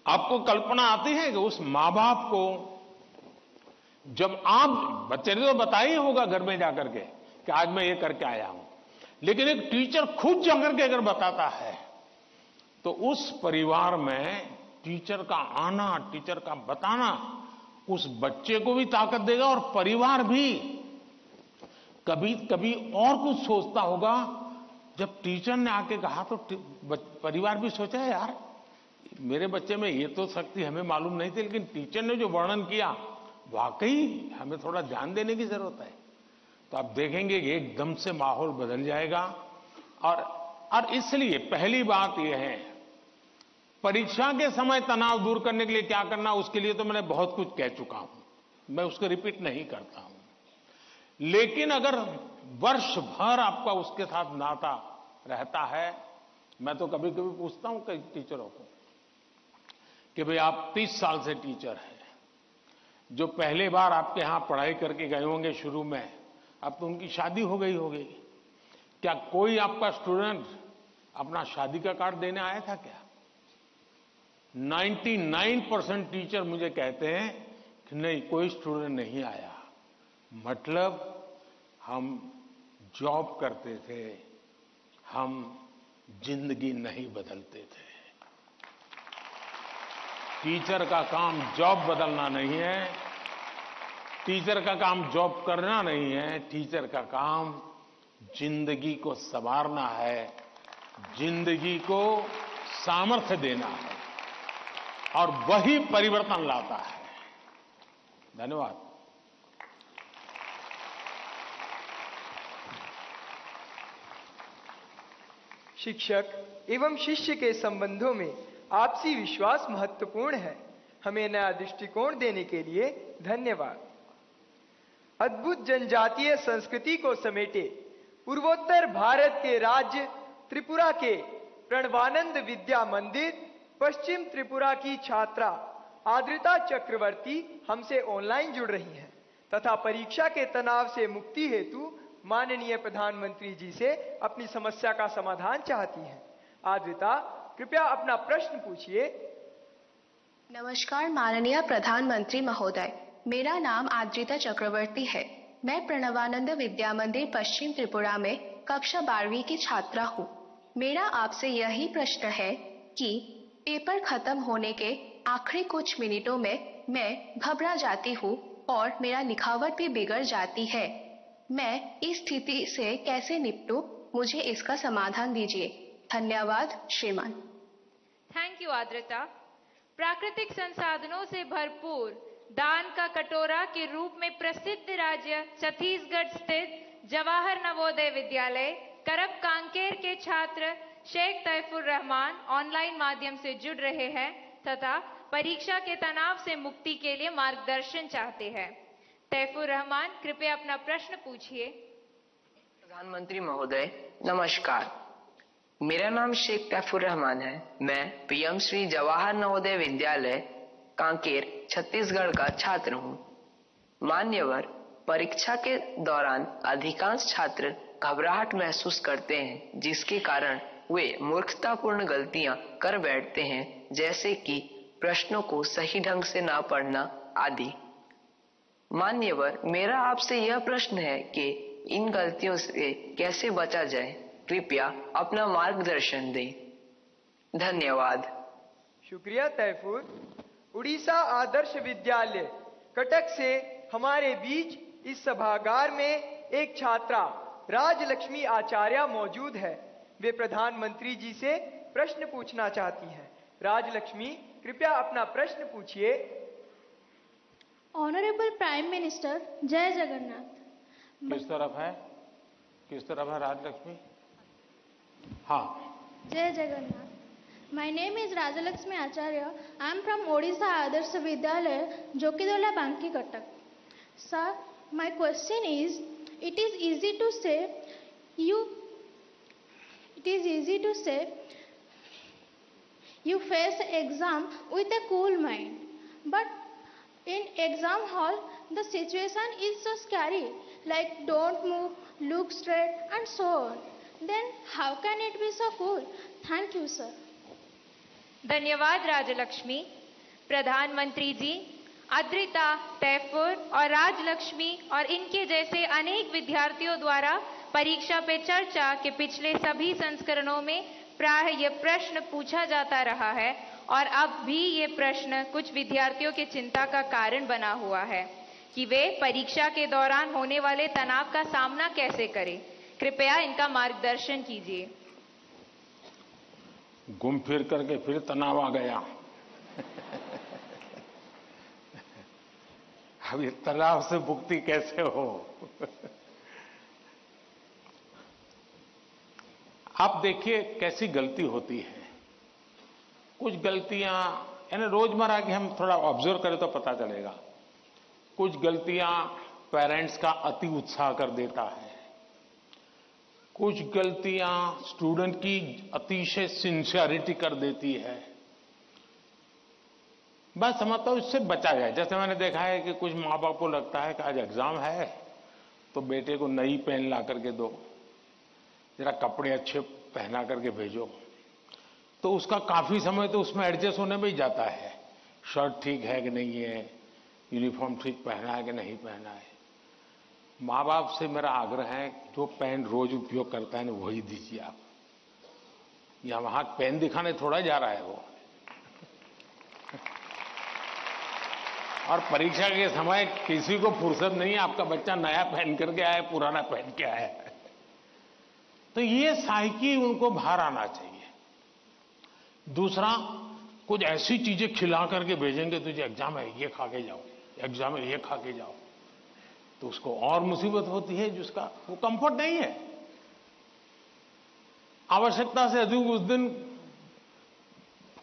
आपको कल्पना आती है कि उस मां बाप को, जब आप, बच्चे ने तो बताया ही होगा घर में जाकर के कि आज मैं ये करके आया हूं, लेकिन एक टीचर खुद जाकर के अगर बताता है तो उस परिवार में टीचर का आना, टीचर का बताना उस बच्चे को भी ताकत देगा और परिवार भी कभी कभी और कुछ सोचता होगा। जब टीचर ने आके कहा तो परिवार भी सोचा, यार मेरे बच्चे में ये तो शक्ति हमें मालूम नहीं थी, लेकिन टीचर ने जो वर्णन किया वाकई हमें थोड़ा ध्यान देने की जरूरत है। तो आप देखेंगे कि एकदम से माहौल बदल जाएगा। और इसलिए पहली बात यह है, परीक्षा के समय तनाव दूर करने के लिए क्या करना, उसके लिए तो मैंने बहुत कुछ कह चुका हूं, मैं उसको रिपीट नहीं करता हूं। लेकिन अगर वर्ष भर आपका उसके साथ नाता रहता है, मैं तो कभी कभी पूछता हूं कई टीचरों को कि भाई आप 30 साल से टीचर हैं, जो पहले बार आपके यहां पढ़ाई करके गए होंगे शुरू में, अब तो उनकी शादी हो गई होगी, क्या कोई आपका स्टूडेंट अपना शादी का कार्ड देने आया था क्या? 99% टीचर मुझे कहते हैं कि नहीं, कोई स्टूडेंट नहीं आया। मतलब हम जॉब करते थे, हम जिंदगी नहीं बदलते थे। टीचर का काम जॉब बदलना नहीं है, टीचर का काम जॉब करना नहीं है, टीचर का काम जिंदगी को संवारना है, जिंदगी को सामर्थ्य देना है, और वही परिवर्तन लाता है। धन्यवाद। शिक्षक एवं शिष्य के संबंधों में आपसी विश्वास महत्वपूर्ण है। हमें नया दृष्टिकोण देने के लिए धन्यवाद। अद्भुत जनजातीय संस्कृति को समेटे पूर्वोत्तर भारत के राज्य त्रिपुरा के प्रणवानंद विद्या मंदिर पश्चिम त्रिपुरा की छात्रा आद्रिता चक्रवर्ती हमसे ऑनलाइन जुड़ रही हैं तथा परीक्षा के तनाव से मुक्ति हेतु माननीय प्रधानमंत्री जी से अपनी समस्या का समाधान चाहती हैं। आद्रिता, कृपया अपना प्रश्न पूछिए। नमस्कार माननीय प्रधानमंत्री महोदय, मेरा नाम आद्रिता चक्रवर्ती है। मैं प्रणवानंद विद्या मंदिर पश्चिम त्रिपुरा में कक्षा 12वीं की छात्रा हूँ। मेरा आपसे यही प्रश्न है कि पेपर खत्म होने के आखिरी कुछ मिनटों में मैं घबरा जाती हूँ और मेरा लिखावट भी बिगड़ जाती है। मैं इस स्थिति से कैसे निपटूं? मुझे इसका समाधान दीजिए। धन्यवाद श्रीमान। थैंक यू आद्रता। प्राकृतिक संसाधनों से भरपूर दान का कटोरा के रूप में प्रसिद्ध राज्य छत्तीसगढ़ स्थित जवाहर नवोदय विद्यालय करब कांकेर के छात्र शेख तैफुर रहमान ऑनलाइन माध्यम से जुड़ रहे हैं तथा परीक्षा के तनाव से मुक्ति के लिए मार्गदर्शन चाहते हैं। तैफुर रहमान, कृपया अपना प्रश्न पूछिए। प्रधानमंत्री महोदय नमस्कार, मेरा नाम शेख तैफुर रहमान है। मैं पीएम श्री जवाहर नवोदय विद्यालय कांकेर छत्तीसगढ़ का छात्र हूँ। मान्यवर, परीक्षा के दौरान अधिकांश छात्र घबराहट महसूस करते हैं, जिसके कारण वे मूर्खतापूर्ण गलतियां कर बैठते हैं, जैसे कि प्रश्नों को सही ढंग से ना पढ़ना आदि। मान्यवर, मेरा आपसे यह प्रश्न है कि इन गलतियों से कैसे बचा जाए। कृपया अपना मार्गदर्शन दें। धन्यवाद। शुक्रिया तैफूर। उड़ीसा आदर्श विद्यालय कटक से हमारे बीच इस सभागार में एक छात्रा राजलक्ष्मी आचार्य मौजूद है। वे प्रधानमंत्री जी से प्रश्न पूछना चाहती हैं। राजलक्ष्मी, कृपया अपना प्रश्न पूछिए। ऑनरेबल प्राइम मिनिस्टर, जय जगन्नाथ। किस तरफ है राजलक्ष्मी? हाँ, जय Jagannath. My name is Rajalakshmi Acharya. I am from Odisha Adarsh Vidyalaya, Jokidola, Banki, Cuttack. Sir, my question is, it is easy to say you face exam with a cool mind, but in exam hall the situation is so scary, like don't move, look straight and so on. Then how can it be so cool? Thank you sir. धन्यवाद राजलक्ष्मी। प्रधानमंत्री जी, अद्रिता, तैफुर और राजलक्ष्मी और इनके जैसे अनेक विद्यार्थियों द्वारा परीक्षा पे चर्चा के पिछले सभी संस्करणों में प्राय ये प्रश्न पूछा जाता रहा है और अब भी ये प्रश्न कुछ विद्यार्थियों के चिंता का कारण बना हुआ है कि वे परीक्षा के दौरान होने वाले तनाव का सामना कैसे करें। कृपया इनका मार्गदर्शन कीजिए। घूम फिर करके फिर तनाव आ गया। अब ये तनाव से मुक्ति कैसे हो? आप देखिए कैसी गलती होती है। कुछ गलतियां यानी रोजमर्रा की हम थोड़ा ऑब्जर्व करें तो पता चलेगा। कुछ गलतियां पेरेंट्स का अति उत्साह कर देता है, कुछ गलतियां स्टूडेंट की अतिशय सिंसियरिटी कर देती है। बस समझता हूं इससे बचा जाए। जैसे मैंने देखा है कि कुछ माँ बाप को लगता है कि आज एग्जाम है तो बेटे को नई पेन ला करके दो, जरा कपड़े अच्छे पहना करके भेजो, तो उसका काफी समय तो उसमें एडजस्ट होने में ही जाता है। शर्ट ठीक है कि नहीं है, यूनिफॉर्म ठीक पहना है कि नहीं पहना है। माँ बाप से मेरा आग्रह है जो पेन रोज उपयोग करता है ना वही दीजिए आप। या वहां पेन दिखाने थोड़ा जा रहा है वो। और परीक्षा के समय किसी को फुर्सत नहीं है, आपका बच्चा नया पहन करके आया, पुराना पहन के आया। तो ये साइकी उनको बाहर आना चाहिए। दूसरा, कुछ ऐसी चीजें खिला करके भेजेंगे, तुझे एग्जाम है ये खा के जाओ, एग्जाम है ये खा के जाओ, तो उसको और मुसीबत होती है जिसका वो कंफर्ट नहीं है। आवश्यकता से अधिक उस दिन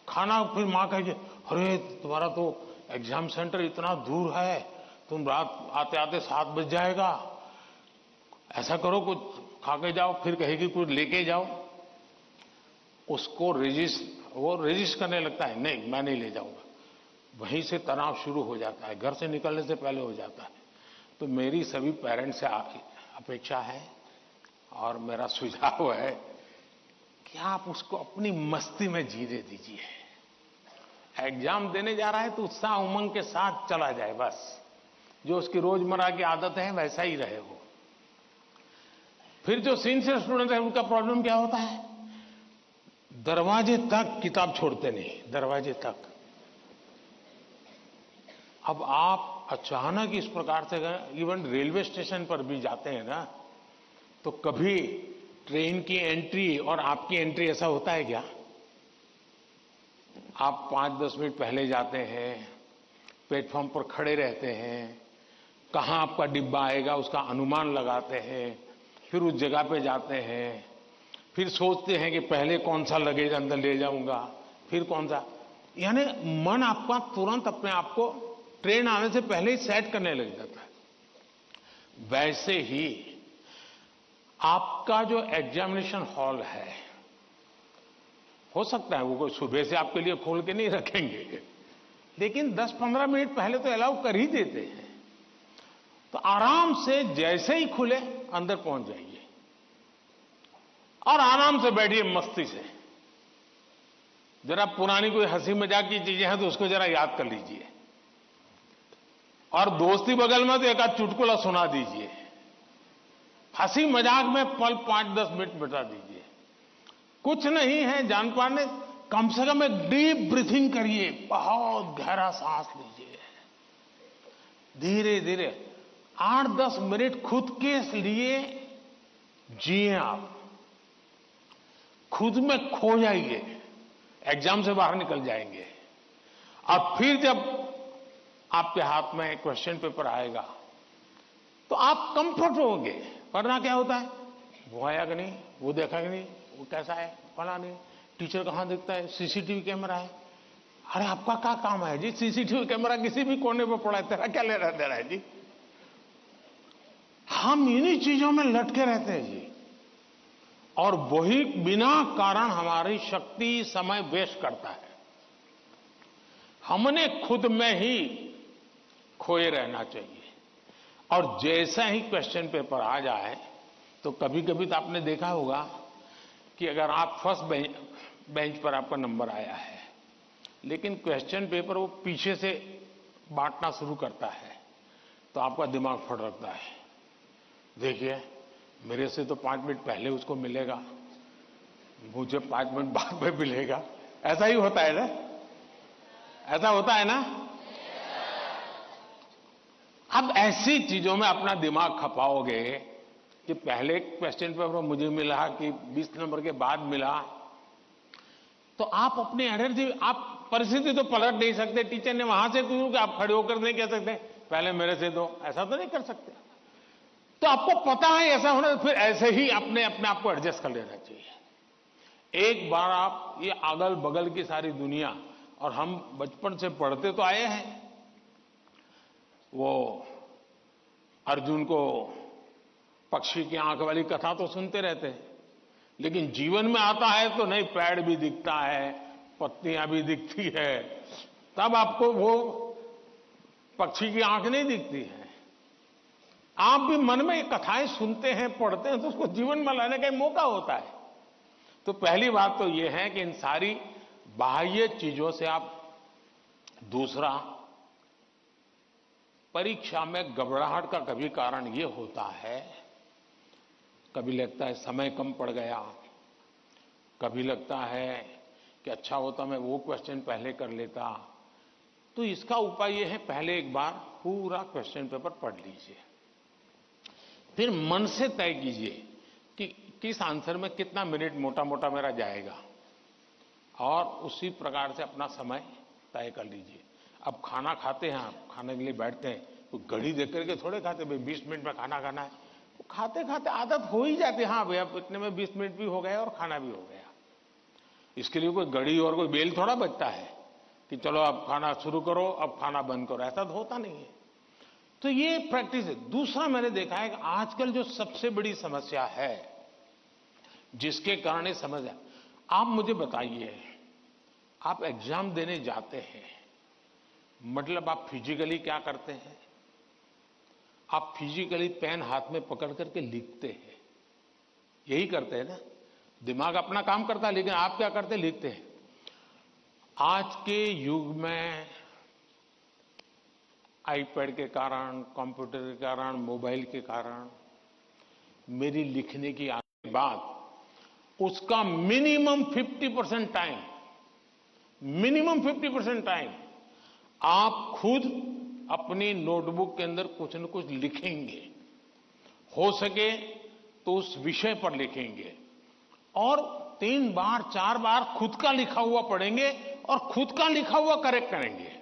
खाना, फिर मां कहेगी अरे तुम्हारा तो एग्जाम सेंटर इतना दूर है, तुम रात आते आते 7 बज जाएगा, ऐसा करो कुछ खा के जाओ, फिर कहेगी कुछ लेके जाओ। उसको वो रेजिस्ट करने लगता है, नहीं मैं नहीं ले जाऊंगा। वहीं से तनाव शुरू हो जाता है, घर से निकलने से पहले हो जाता है। तो मेरी सभी पेरेंट्स से अपेक्षा है और मेरा सुझाव है कि आप उसको अपनी मस्ती में जीने दीजिए। एग्जाम देने जा रहा है तो उत्साह उमंग के साथ चला जाए, बस जो उसकी रोजमर्रा की आदत है वैसा ही रहे वो। फिर जो सिंसियर स्टूडेंट है उनका प्रॉब्लम क्या होता है, दरवाजे तक किताब छोड़ते नहीं, दरवाजे तक। अब आप अचानक इस प्रकार से इवन रेलवे स्टेशन पर भी जाते हैं ना, तो कभी ट्रेन की एंट्री और आपकी एंट्री ऐसा होता है क्या? आप 5-10 मिनट पहले जाते हैं, प्लेटफॉर्म पर खड़े रहते हैं, कहाँ आपका डिब्बा आएगा उसका अनुमान लगाते हैं, फिर उस जगह पे जाते हैं, फिर सोचते हैं कि पहले कौन सा लगेज अंदर ले जाऊंगा, फिर कौन सा, यानी मन आपका तुरंत अपने आप को ट्रेन आने से पहले ही सेट करने लग जाता है। वैसे ही आपका जो एग्जामिनेशन हॉल है, हो सकता है वो कोई सुबह से आपके लिए खोल के नहीं रखेंगे, लेकिन 10-15 मिनट पहले तो अलाउ कर ही देते हैं। तो आराम से जैसे ही खुले अंदर पहुंच जाइए और आराम से बैठिए मस्ती से। जरा पुरानी कोई हंसी मजाक की चीजें हैं तो उसको जरा याद कर लीजिए, और दोस्ती बगल में तो एक आध चुटकुला सुना दीजिए, हंसी मजाक में पल 5-10 मिनट बिता दीजिए। कुछ नहीं है जान पाने, कम से कम एक डीप ब्रीथिंग करिए, बहुत गहरा सांस लीजिए, धीरे धीरे 8-10 मिनट खुद के लिए जिए, आप खुद में खो जाइए, एग्जाम से बाहर निकल जाएंगे। और फिर जब आपके हाथ में क्वेश्चन पेपर आएगा तो आप कंफर्ट होंगे। वरना क्या होता है, वो आया कि नहीं, वो देखा कि नहीं, वो कैसा है, फला नहीं, टीचर कहां दिखता है, सीसीटीवी कैमरा है। अरे आपका क्या काम है जी, सीसीटीवी कैमरा किसी भी कोने पर पड़ा है, तेरा क्या ले रहा है जी। हम इन्हीं चीजों में लटके रहते हैं जी, और वही बिना कारण हमारी शक्ति समय वेस्ट करता है। हमने खुद में ही खोए रहना चाहिए, और जैसा ही क्वेश्चन पेपर आ जाए तो कभी कभी तो आपने देखा होगा कि अगर आप फर्स्ट बेंच पर आपका नंबर आया है, लेकिन क्वेश्चन पेपर वो पीछे से बांटना शुरू करता है, तो आपका दिमाग फड़कता है, देखिए मेरे से तो 5 मिनट पहले उसको मिलेगा, मुझे 5 मिनट बाद में मिलेगा। ऐसा ही होता है ना, ऐसा होता है ना। अब ऐसी चीजों में अपना दिमाग खपाओगे कि पहले क्वेश्चन पेपर मुझे मिला कि 20 नंबर के बाद मिला, तो आप अपनी एनर्जी, आप परिस्थिति तो पलट नहीं सकते। टीचर ने वहां से क्यों कि आप खड़े होकर नहीं कह सकते पहले मेरे से दो, ऐसा तो नहीं कर सकते। तो आपको पता है ऐसा होना, तो फिर ऐसे ही अपने आप को एडजस्ट कर लेना चाहिए। एक बार आप ये अगल बगल की सारी दुनिया, और हम बचपन से पढ़ते तो आए हैं, वो अर्जुन को पक्षी की आंख वाली कथा तो सुनते रहते हैं, लेकिन जीवन में आता है तो नहीं, पेड़ भी दिखता है, पत्तियां भी दिखती है, तब आपको वो पक्षी की आंख नहीं दिखती है। आप भी मन में कथाएं सुनते हैं, पढ़ते हैं, तो उसको जीवन में लाने का मौका होता है। तो पहली बात तो यह है कि इन सारी बाह्य चीजों से आप, दूसरा, परीक्षा में घबराहट का कभी कारण यह होता है, कभी लगता है समय कम पड़ गया, कभी लगता है कि अच्छा होता मैं वो क्वेश्चन पहले कर लेता। तो इसका उपाय यह है, पहले एक बार पूरा क्वेश्चन पेपर पढ़ लीजिए, फिर मन से तय कीजिए कि किस आंसर में कितना मिनट मोटा मोटा मेरा जाएगा, और उसी प्रकार से अपना समय तय कर लीजिए। अब खाना खाते हैं, आप खाने के लिए बैठते हैं तो घड़ी देख करके थोड़े खाते, भाई 20 मिनट में खाना खाना है, तो खाते खाते आदत हो ही जाती है, हाँ भैया इतने में 20 मिनट भी हो गया और खाना भी हो गया। इसके लिए कोई घड़ी और कोई बेल थोड़ा बचता है कि चलो अब खाना शुरू करो, अब खाना बंद करो, ऐसा तो होता नहीं है। तो ये प्रैक्टिस है। दूसरा मैंने देखा है कि आजकल जो सबसे बड़ी समस्या है, जिसके कारण ये समस्या, आप मुझे बताइए, आप एग्जाम देने जाते हैं, मतलब आप फिजिकली क्या करते हैं? आप फिजिकली पेन हाथ में पकड़ करके लिखते हैं, यही करते हैं ना। दिमाग अपना काम करता है, लेकिन आप क्या करते हैं? लिखते हैं। आज के युग में आईपैड के कारण, कंप्यूटर के कारण, मोबाइल के कारण मेरी लिखने की आने के बाद उसका मिनिमम 50% टाइम आप खुद अपनी नोटबुक के अंदर कुछ न कुछ लिखेंगे, हो सके तो उस विषय पर लिखेंगे और 3 बार 4 बार खुद का लिखा हुआ पढ़ेंगे और खुद का लिखा हुआ करेक्ट करेंगे।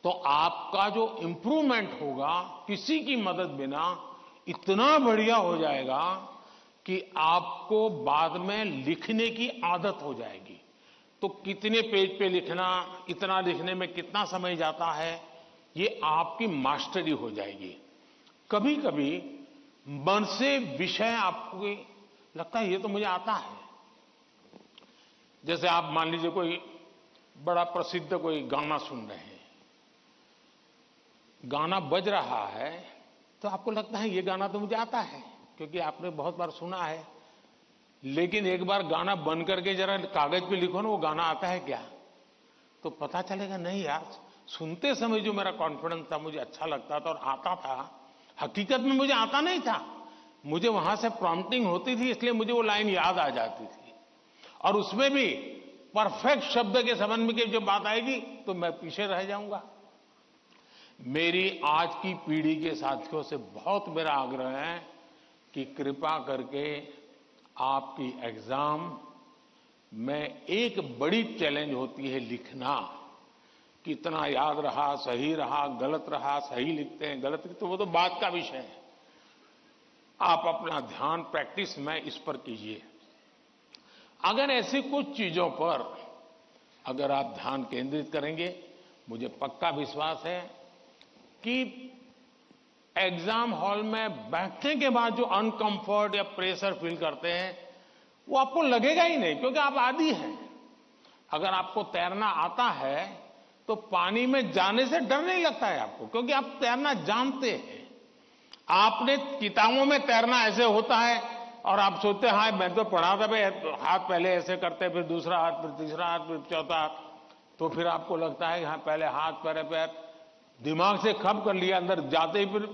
तो आपका जो इंप्रूवमेंट होगा किसी की मदद बिना इतना बढ़िया हो जाएगा कि आपको बाद में लिखने की आदत हो जाएगी। तो कितने पेज पे लिखना, इतना लिखने में कितना समय जाता है, ये आपकी मास्टरी हो जाएगी। कभी कभी मन से विषय आपको लगता है ये तो मुझे आता है। जैसे आप मान लीजिए कोई बड़ा प्रसिद्ध कोई गाना सुन रहे हैं, गाना बज रहा है तो आपको लगता है ये गाना तो मुझे आता है क्योंकि आपने बहुत बार सुना है। लेकिन एक बार गाना बंद करके जरा कागज पे लिखो ना वो गाना आता है क्या, तो पता चलेगा नहीं यार, सुनते समय जो मेरा कॉन्फिडेंस था, मुझे अच्छा लगता था और आता था, हकीकत में मुझे आता नहीं था। मुझे वहां से प्रॉम्प्टिंग होती थी, इसलिए मुझे वो लाइन याद आ जाती थी और उसमें भी परफेक्ट शब्द के संबंध में जब बात आएगी तो मैं पीछे रह जाऊंगा। मेरी आज की पीढ़ी के साथियों से बहुत मेरा आग्रह है कि कृपा करके आपकी एग्जाम में एक बड़ी चैलेंज होती है लिखना। कितना याद रहा, सही रहा, गलत रहा, सही लिखते हैं, गलत लिखते हैं, वो तो बात का विषय है। आप अपना ध्यान प्रैक्टिस में इस पर कीजिए। अगर ऐसी कुछ चीजों पर अगर आप ध्यान केंद्रित करेंगे, मुझे पक्का विश्वास है कि एग्जाम हॉल में बैठने के बाद जो अनकंफर्ट या प्रेशर फील करते हैं वो आपको लगेगा ही नहीं, क्योंकि आप आदी हैं। अगर आपको तैरना आता है तो पानी में जाने से डर नहीं लगता है आपको, क्योंकि आप तैरना जानते हैं। आपने किताबों में तैरना ऐसे होता है और आप सोचते हैं हाँ मैं तो पढ़ा था भाई, हाथ पहले ऐसे करते, फिर दूसरा हाथ, फिर तीसरा हाथ, फिर चौथा हाथ, तो फिर आपको लगता है हाँ पहले हाथ पैर पैर दिमाग से खप कर लिया, अंदर जाते ही फिर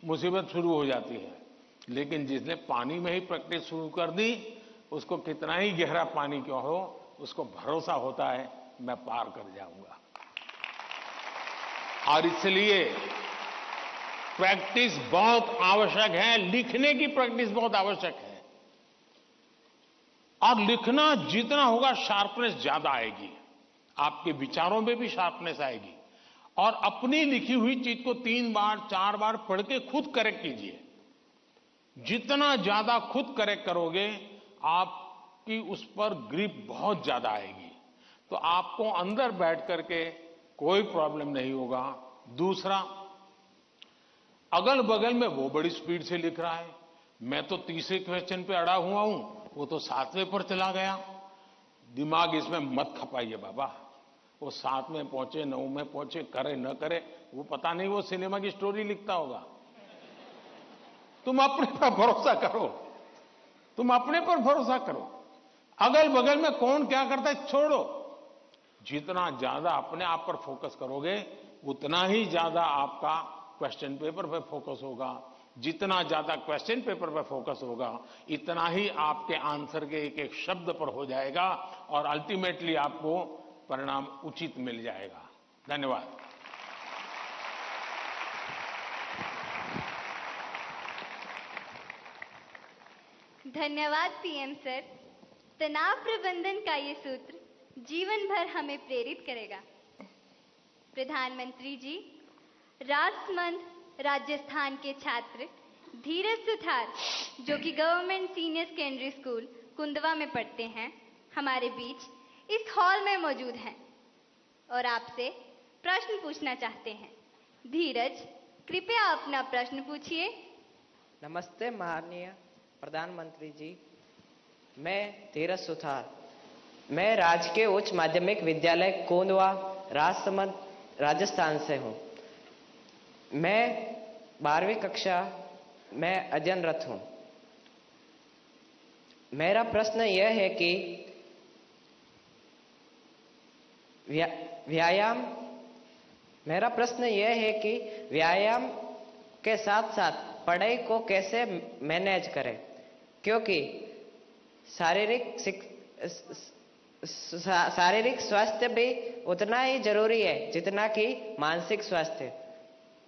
मुसीबत शुरू हो जाती है। लेकिन जिसने पानी में ही प्रैक्टिस शुरू कर दी, उसको कितना ही गहरा पानी क्यों हो, उसको भरोसा होता है मैं पार कर जाऊंगा। और इसलिए प्रैक्टिस बहुत आवश्यक है, लिखने की प्रैक्टिस बहुत आवश्यक है। और लिखना जितना होगा शार्पनेस ज्यादा आएगी, आपके विचारों में भी शार्पनेस आएगी। और अपनी लिखी हुई चीज को 3 बार 4 बार पढ़ के खुद करेक्ट कीजिए। जितना ज्यादा खुद करेक्ट करोगे, आपकी उस पर ग्रिप बहुत ज्यादा आएगी, तो आपको अंदर बैठ करके कोई प्रॉब्लम नहीं होगा। दूसरा, अगल बगल में वो बड़ी स्पीड से लिख रहा है, मैं तो तीसरे क्वेश्चन पे अड़ा हुआ हूं, वो तो 7वें पर चला गया। दिमाग इसमें मत खपाइए बाबा, वो 7 में पहुंचे, 9 में पहुंचे, करे न करे, वो पता नहीं वो सिनेमा की स्टोरी लिखता होगा। तुम अपने पर भरोसा करो, तुम अपने पर भरोसा करो। अगल बगल में कौन क्या करता है छोड़ो। जितना ज्यादा अपने आप पर फोकस करोगे, उतना ही ज्यादा आपका क्वेश्चन पेपर पर फोकस होगा। जितना ज्यादा क्वेश्चन पेपर पर फोकस होगा, इतना ही आपके आंसर के एक एक शब्द पर हो जाएगा और अल्टीमेटली आपको परिणाम उचित मिल जाएगा। धन्यवाद। धन्यवाद पीएम सर। तनाव प्रबंधन का ये सूत्र जीवन भर हमें प्रेरित करेगा। प्रधानमंत्री जी, राजमंद राजस्थान के छात्र धीरज सुथार, जो कि government senior secondary school Kundwa में पढ़ते हैं, हमारे बीच इस हॉल में मौजूद हैं और आपसे प्रश्न पूछना चाहते हैं। धीरज, कृपया अपना प्रश्न पूछिए। नमस्ते माननीय प्रधानमंत्री जी, मैं धीरज सुथार, मैं राजकीय उच्च माध्यमिक विद्यालय कोंदवा राजसमंद राजस्थान से हूँ। मैं 12वीं कक्षा में अध्ययनरत हूँ। मेरा प्रश्न यह है कि व्यायाम के साथ साथ पढ़ाई को कैसे मैनेज करें, क्योंकि शारीरिक स्वास्थ्य भी उतना ही जरूरी है जितना कि मानसिक स्वास्थ्य।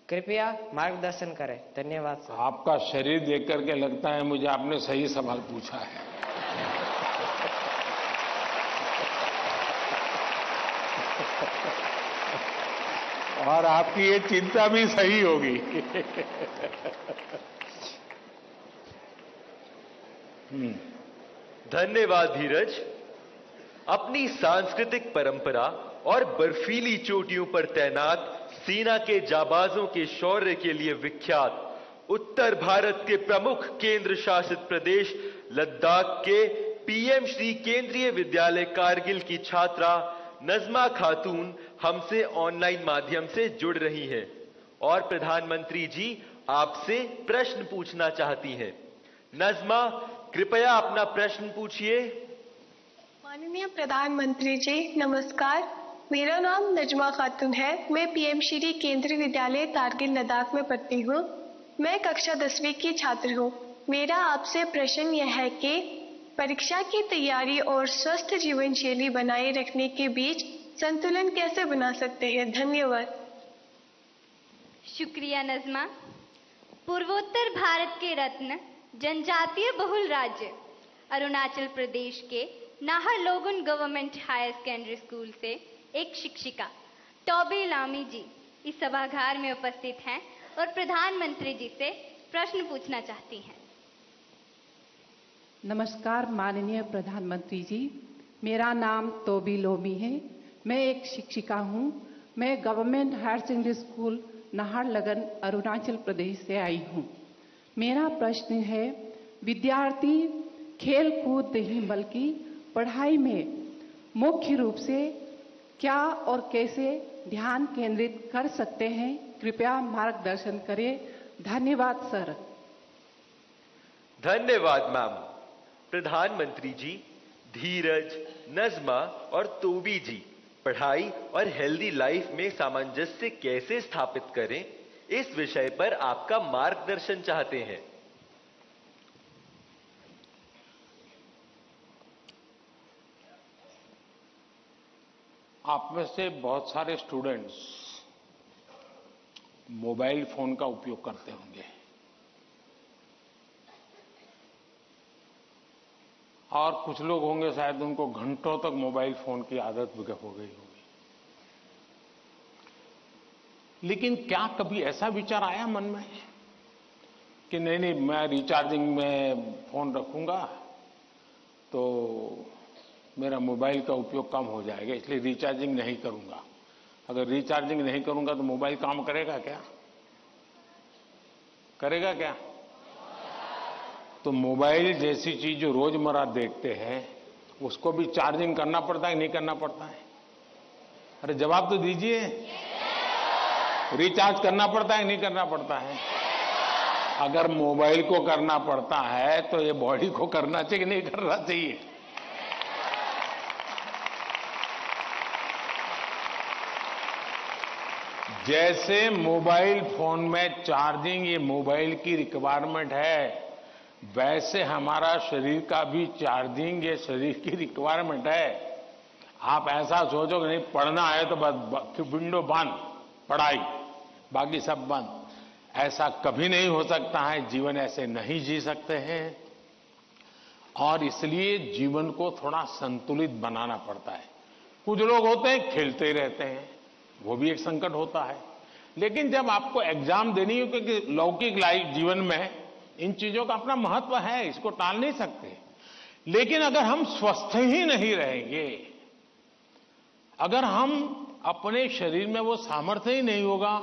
कृपया मार्गदर्शन करें। धन्यवाद सर। आपका शरीर देख करके लगता है मुझे आपने सही सवाल पूछा है। और आपकी ये चिंता भी सही होगी। धन्यवाद धीरज। अपनी सांस्कृतिक परंपरा और बर्फीली चोटियों पर तैनात सेना के जाबाजों के शौर्य के लिए विख्यात उत्तर भारत के प्रमुख केंद्र शासित प्रदेश लद्दाख के पीएम श्री केंद्रीय विद्यालय कारगिल की छात्रा नजमा खातून हमसे ऑनलाइन माध्यम से जुड़ रही हैं और प्रधानमंत्री जी आपसे प्रश्न पूछना चाहती हैं। नजमा, कृपया अपना प्रश्न पूछिए। माननीय प्रधानमंत्री जी नमस्कार। मेरा नाम नजमा खातून है। मैं पीएम श्री केंद्रीय विद्यालय कारगिल लद्दाख में पढ़ती हूँ। मैं कक्षा 10वीं की छात्र हूँ। मेरा आपसे प्रश्न यह है कि परीक्षा की तैयारी और स्वस्थ जीवन शैली बनाए रखने के बीच संतुलन कैसे बना सकते हैं? धन्यवाद। शुक्रिया नजमा। पूर्वोत्तर भारत के रत्न जनजातीय बहुल राज्य अरुणाचल प्रदेश के नाहरलोगुन गवर्नमेंट हायर सेकेंडरी स्कूल से एक शिक्षिका टॉबी लामी जी इस सभागार में उपस्थित हैं और प्रधानमंत्री जी से प्रश्न पूछना चाहती हैं। नमस्कार माननीय प्रधानमंत्री जी, मेरा नाम तोबी लोमी है। मैं एक शिक्षिका हूँ। मैं government higher secondary school Naharlagun Arunachal Pradesh से आई हूँ। मेरा प्रश्न है, विद्यार्थी खेल कूद नहीं बल्कि पढ़ाई में मुख्य रूप से क्या और कैसे ध्यान केंद्रित कर सकते हैं? कृपया मार्गदर्शन करें। धन्यवाद सर। धन्यवाद मैम। प्रधानमंत्री जी, धीरज, नजमा और तोबी जी पढ़ाई और हेल्दी लाइफ में सामंजस्य कैसे स्थापित करें, इस विषय पर आपका मार्गदर्शन चाहते हैं। आप में से बहुत सारे स्टूडेंट्स मोबाइल फोन का उपयोग करते होंगे और कुछ लोग होंगे शायद उनको घंटों तक मोबाइल फोन की आदत भी हो गई होगी। लेकिन क्या कभी ऐसा विचार आया मन में कि नहीं मैं रिचार्जिंग में फोन रखूंगा तो मेरा मोबाइल का उपयोग कम हो जाएगा, इसलिए रिचार्जिंग नहीं करूंगा। अगर रिचार्जिंग नहीं करूंगा तो मोबाइल काम करेगा क्या? करेगा क्या? तो मोबाइल जैसी चीज जो रोजमर्रा देखते हैं उसको भी चार्जिंग करना पड़ता है नहीं करना पड़ता है? अरे जवाब तो दीजिए। रिचार्ज करना पड़ता है नहीं करना पड़ता है? अगर मोबाइल को करना पड़ता है तो ये बॉडी को करना चाहिए कि नहीं करना चाहिए? जैसे मोबाइल फोन में चार्जिंग ये मोबाइल की रिक्वायरमेंट है, वैसे हमारा शरीर का भी चार्जिंग ये शरीर की रिक्वायरमेंट है। आप ऐसा सोचो कि नहीं पढ़ना है तो बस विंडो बंद, पढ़ाई बाकी सब बंद, ऐसा कभी नहीं हो सकता है। जीवन ऐसे नहीं जी सकते हैं और इसलिए जीवन को थोड़ा संतुलित बनाना पड़ता है। कुछ लोग होते हैं खेलते ही रहते हैं, वो भी एक संकट होता है। लेकिन जब आपको एग्जाम देनी हो, क्योंकि लौकिक लाइफ जीवन में इन चीजों का अपना महत्व है, इसको टाल नहीं सकते। लेकिन अगर हम स्वस्थ ही नहीं रहेंगे, अगर हम अपने शरीर में वो सामर्थ्य ही नहीं होगा,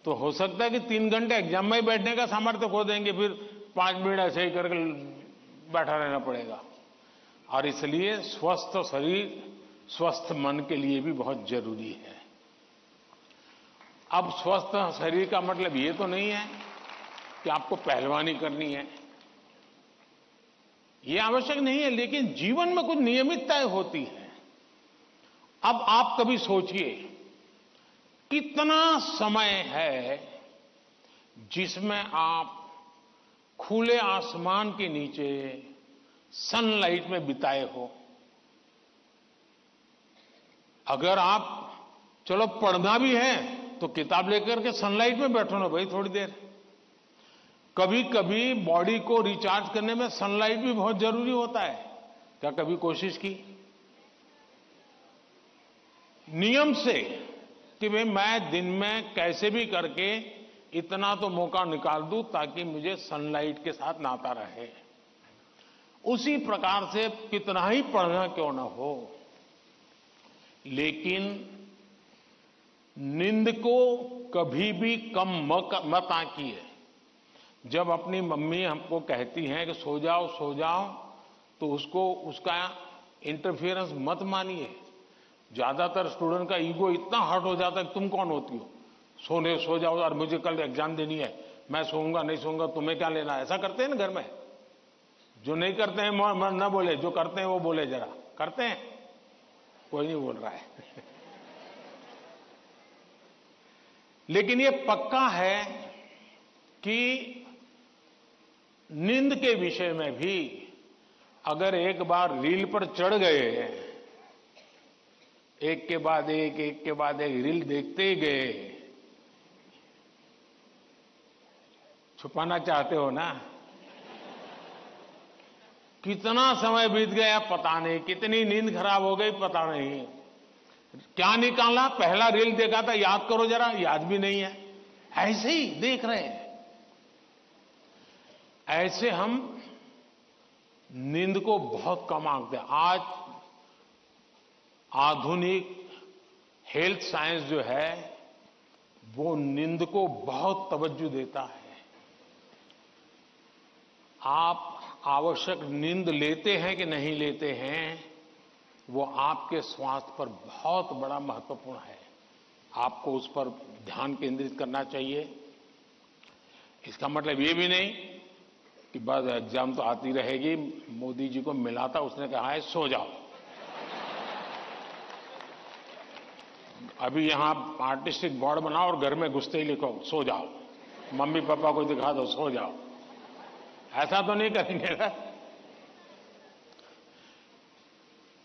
तो हो सकता है कि 3 घंटे एग्जाम में बैठने का सामर्थ्य खो देंगे, फिर 5 मिनट ऐसे ही करके बैठा रहना पड़ेगा। और इसलिए स्वस्थ शरीर स्वस्थ मन के लिए भी बहुत जरूरी है। अब स्वस्थ शरीर का मतलब ये तो नहीं है कि आपको पहलवानी करनी है, ये आवश्यक नहीं है, लेकिन जीवन में कुछ नियमितताएं होती है। अब आप कभी सोचिए कितना समय है जिसमें आप खुले आसमान के नीचे सनलाइट में बिताए हो। अगर आप चलो पढ़ना भी है तो किताब लेकर के सनलाइट में बैठो ना भाई थोड़ी देर। कभी कभी बॉडी को रिचार्ज करने में सनलाइट भी बहुत जरूरी होता है। क्या कभी कोशिश की नियम से कि भाई मैं दिन में कैसे भी करके इतना तो मौका निकाल दूं ताकि मुझे सनलाइट के साथ नाता रहे। उसी प्रकार से कितना ही पढ़ना क्यों ना हो, लेकिन नींद को कभी भी कम मत आंकिए। जब अपनी मम्मी हमको कहती हैं कि सो जाओ तो उसका इंटरफेरेंस मत मानिए। ज्यादातर स्टूडेंट का ईगो इतना हर्ट हो जाता है कि तुम कौन होती हो, सो जाओ और मुझे कल एग्जाम देनी है, मैं सोऊंगा नहीं सोऊंगा तुम्हें क्या लेना। ऐसा करते हैं ना घर में। जो नहीं करते हैं मन न बोले, जो करते हैं वो बोले। जरा करते हैं, कोई नहीं बोल रहा है। लेकिन ये पक्का है कि नींद के विषय में भी अगर एक बार रील पर चढ़ गए, एक के बाद एक रील देखते ही गए, छुपाना चाहते हो ना। कितना समय बीत गया पता नहीं, कितनी नींद खराब हो गई पता नहीं। क्या निकाला, पहला रील देखा था याद करो जरा, याद भी नहीं है। ऐसे ही देख रहे हैं। ऐसे हम नींद को बहुत कम आंकते हैं। आज आधुनिक हेल्थ साइंस जो है वो नींद को बहुत तवज्जो देता है। आप आवश्यक नींद लेते हैं कि नहीं लेते हैं, वो आपके स्वास्थ्य पर बहुत बड़ा महत्वपूर्ण है। आपको उस पर ध्यान केंद्रित करना चाहिए। इसका मतलब ये भी नहीं कि बस एग्जाम तो आती रहेगी। मोदी जी को मिला था, उसने कहा है सो जाओ। अभी यहां आर्टिस्टिक बोर्ड बनाओ और घर में घुसते ही लिखो सो जाओ, मम्मी पापा को दिखा दो सो जाओ। ऐसा तो नहीं करेंगे ना।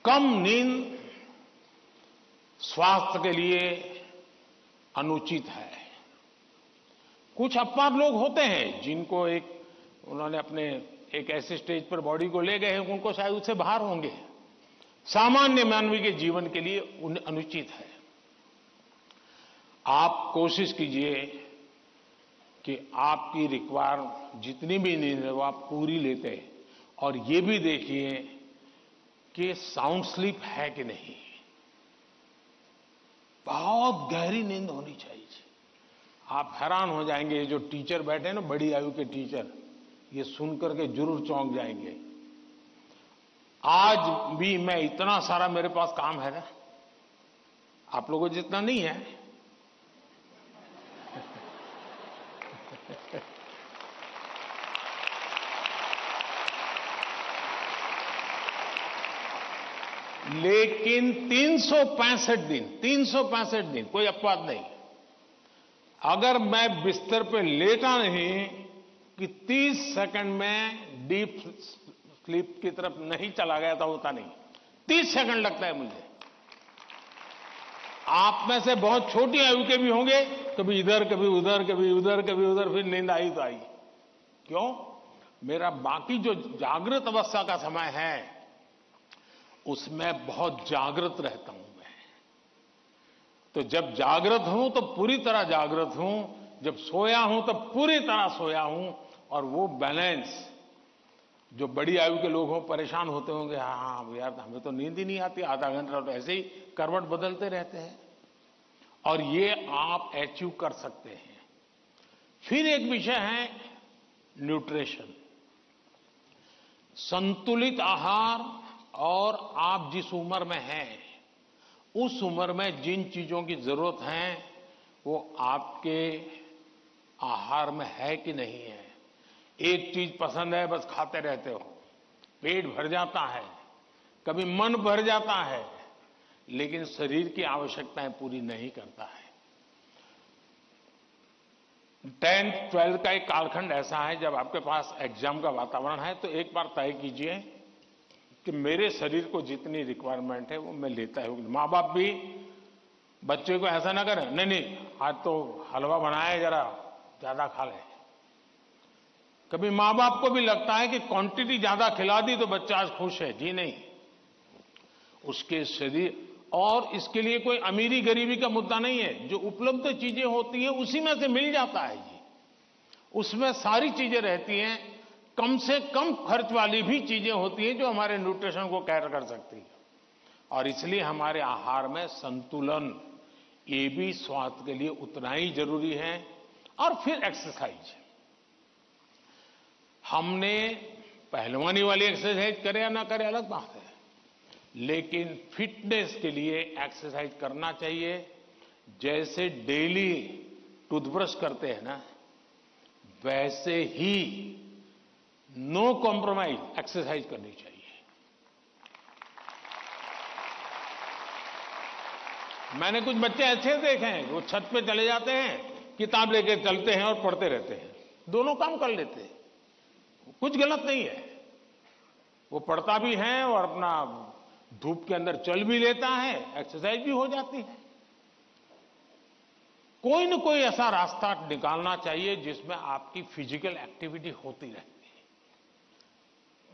कम नींद स्वास्थ्य के लिए अनुचित है। कुछ अपवाद लोग होते हैं जिनको उन्होंने अपने एक ऐसे स्टेज पर बॉडी को ले गए हैं, उनको शायद उससे बाहर होंगे। सामान्य मानवीय के जीवन के लिए अनुचित है। आप कोशिश कीजिए कि आपकी रिक्वायर जितनी भी नींद है वो आप पूरी लेते हैं। और ये भी देखिए कि साउंड स्लीप है कि नहीं। बहुत गहरी नींद होनी चाहिए। आप हैरान हो जाएंगे, ये जो टीचर बैठे हैं ना, बड़ी आयु के टीचर, ये सुनकर के जरूर चौंक जाएंगे। आज भी मैं इतना सारा मेरे पास काम है ना, आप लोगों जितना नहीं है। लेकिन 365 दिन कोई अपवाद नहीं। अगर मैं बिस्तर पे लेटा नहीं कि 30 सेकंड में डीप स्लीप की तरफ नहीं चला गया था, होता नहीं। 30 सेकंड लगता है मुझे। आप में से बहुत छोटी आयु के भी होंगे, कभी इधर कभी उधर, कभी उधर कभी उधर, फिर नींद आई तो आई। क्यों? मेरा बाकी जो जागृत अवस्था का समय है उसमें बहुत जागृत रहता हूं मैं। तो जब जागृत हूं तो पूरी तरह जागृत हूं, जब सोया हूं तो पूरी तरह सोया हूं। और वो बैलेंस, जो बड़ी आयु के लोग हों परेशान होते होंगे, हाँ यार हमें तो नींद ही नहीं आती, आधा घंटा तो ऐसे ही करवट बदलते रहते हैं। और ये आप अचीव कर सकते हैं। फिर एक विषय है न्यूट्रिशन, संतुलित आहार। और आप जिस उम्र में हैं उस उम्र में जिन चीजों की जरूरत है वो आपके आहार में है कि नहीं है। एक चीज पसंद है बस खाते रहते हो, पेट भर जाता है, कभी मन भर जाता है, लेकिन शरीर की आवश्यकताएं पूरी नहीं करता है। 10th 12th का एक कालखंड ऐसा है जब आपके पास एग्जाम का वातावरण है, तो एक बार तय कीजिए कि मेरे शरीर को जितनी रिक्वायरमेंट है वो मैं लेता हूं। माँ बाप भी बच्चे को ऐसा ना करें, नहीं नहीं आज तो हलवा बनाया है, जरा ज्यादा खा ले। कभी माँ बाप को भी लगता है कि क्वांटिटी ज्यादा खिला दी तो बच्चा आज खुश है। जी नहीं, उसके शरीर, और इसके लिए कोई अमीरी गरीबी का मुद्दा नहीं है। जो उपलब्ध चीजें होती हैं उसी में से मिल जाता है जी, उसमें सारी चीजें रहती हैं। कम से कम खर्च वाली भी चीजें होती हैं जो हमारे न्यूट्रिशन को कैर कर सकती है। और इसलिए हमारे आहार में संतुलन, ये भी स्वास्थ्य के लिए उतना ही जरूरी है। और फिर एक्सरसाइज, हमने पहलवानी वाली एक्सरसाइज करे या ना करे अलग बात है, लेकिन फिटनेस के लिए एक्सरसाइज करना चाहिए। जैसे डेली टूथब्रश करते हैं ना, वैसे ही नो कॉम्प्रोमाइज एक्सरसाइज करनी चाहिए। मैंने कुछ बच्चे ऐसे देखे हैं, वो छत पे चले जाते हैं, किताब लेके चलते हैं और पढ़ते रहते हैं, दोनों काम कर लेते हैं। कुछ गलत नहीं है, वो पढ़ता भी है और अपना धूप के अंदर चल भी लेता है, एक्सरसाइज भी हो जाती है। कोई न कोई ऐसा रास्ता निकालना चाहिए जिसमें आपकी फिजिकल एक्टिविटी होती रहती है।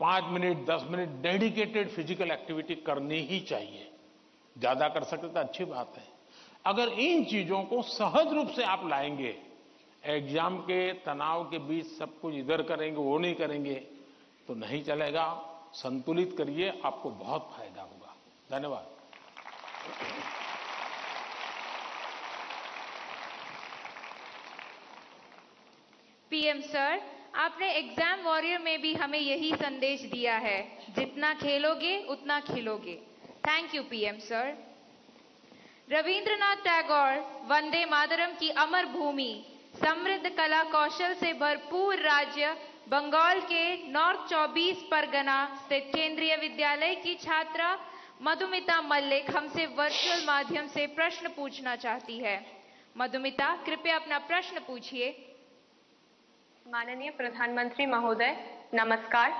5 minute 10 minute dedicated physical activity करनी ही चाहिए। ज्यादा कर सकते तो अच्छी बात है। अगर इन चीजों को सहज रूप से आप लाएंगे, एग्जाम के तनाव के बीच सब कुछ इधर करेंगे वो नहीं करेंगे तो नहीं चलेगा। संतुलित करिए, आपको बहुत फायदा होगा। धन्यवाद। पीएम सर, आपने एग्जाम वॉरियर में भी हमें यही संदेश दिया है, जितना खेलोगे उतना खिलोगे। Thank you PM sir. Rabindranath Tagore Vande Mataram की अमर भूमि, समृद्ध कला कौशल से भरपूर राज्य बंगाल के नॉर्थ 24 परगना स्थित केंद्रीय विद्यालय की छात्रा मधुमिता मल्लिक हमसे वर्चुअल माध्यम से प्रश्न पूछना चाहती है। मधुमिता, कृपया अपना प्रश्न पूछिए। माननीय प्रधानमंत्री महोदय, नमस्कार।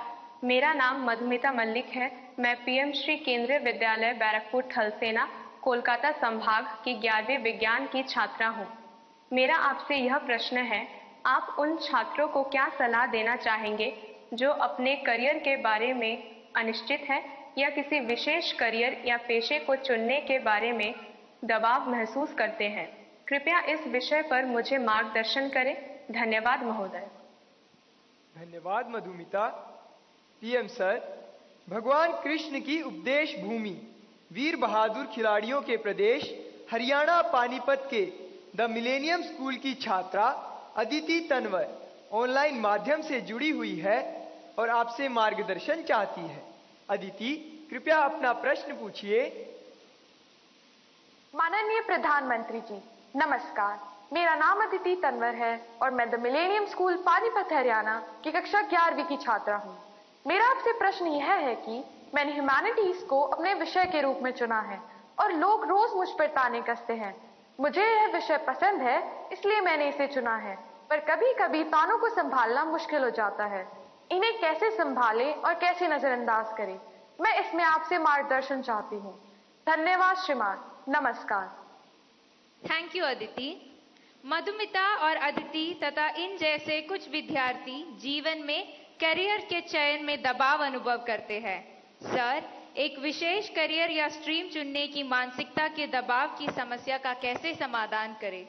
मेरा नाम मधुमिता मल्लिक है। मैं पीएम श्री केंद्रीय विद्यालय बैरकपुर थलसेना, कोलकाता संभाग की 11वीं विज्ञान की छात्रा हूँ। मेरा आपसे यह प्रश्न है, आप उन छात्रों को क्या सलाह देना चाहेंगे जो अपने करियर के बारे में अनिश्चित हैं या किसी विशेष करियर या पेशे को चुनने के बारे में दबाव महसूस करते हैं? कृपया इस विषय पर मुझे मार्गदर्शन करें। धन्यवाद महोदय। धन्यवाद मधुमिता। पीएम सर, भगवान कृष्ण की उपदेश भूमि, वीर बहादुर खिलाड़ियों के प्रदेश हरियाणा पानीपत के द मिलेनियम स्कूल की छात्रा अदिति तनवर ऑनलाइन माध्यम से जुड़ी हुई है और आपसे मार्गदर्शन चाहती है। अदिति, कृपया अपना प्रश्न पूछिए। माननीय प्रधानमंत्री जी, नमस्कार। मेरा नाम अदिति तनवर है और मैं the millennium school Panipat Haryana की कक्षा 11वीं की छात्रा हूँ। मेरा आपसे प्रश्न यह है कि मैंने ह्यूमैनिटीज को अपने विषय के रूप में चुना है और लोग रोज मुझ पर ताने कसते हैं। मुझे यह विषय पसंद है इसलिए मैंने इसे चुना है, पर कभी कभी तानों को संभालना मुश्किल हो जाता है। इन्हें कैसे संभालें और कैसे नजरअंदाज करें, मैं इसमें आपसे मार्गदर्शन चाहती हूँ। धन्यवाद श्रीमान, नमस्कार। Thank you Aditi. मधुमिता और अदिति तथा इन जैसे कुछ विद्यार्थी जीवन में करियर के चयन में दबाव अनुभव करते हैं। सर, एक विशेष करियर या स्ट्रीम चुनने की मानसिकता के दबाव की समस्या का कैसे समाधान करें?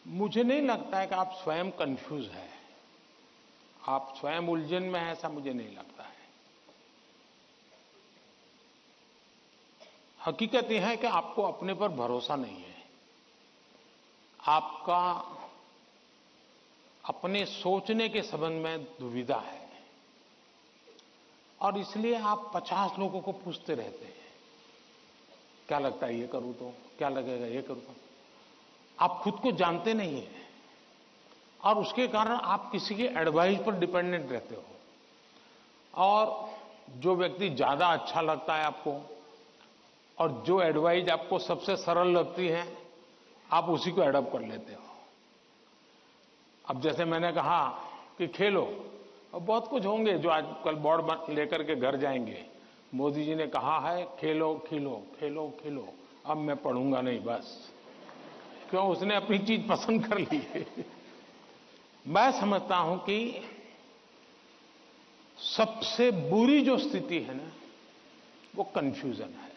मुझे नहीं लगता है कि आप स्वयं कंफ्यूज हैं, आप स्वयं उलझन में हैं, ऐसा मुझे नहीं लगता है। हकीकत यह है कि आपको अपने पर भरोसा नहीं है, आपका अपने सोचने के संबंध में दुविधा है और इसलिए आप 50 लोगों को पूछते रहते हैं, क्या लगता है ये करूं तो, क्या लगेगा ये करूं तो। आप खुद को जानते नहीं हैं और उसके कारण आप किसी के एडवाइस पर डिपेंडेंट रहते हो और जो व्यक्ति ज्यादा अच्छा लगता है आपको और जो एडवाइस आपको सबसे सरल लगती है आप उसी को एडॉप्ट कर लेते हो। अब जैसे मैंने कहा कि खेलो, और बहुत कुछ होंगे जो आज कल बोर्ड लेकर के घर जाएंगे। मोदी जी ने कहा है खेलो खिलो, खेलो खिलो, अब मैं पढ़ूंगा नहीं बस। क्यों? उसने अपनी चीज पसंद कर ली है। मैं समझता हूं कि सबसे बुरी जो स्थिति है ना, वो कंफ्यूजन है।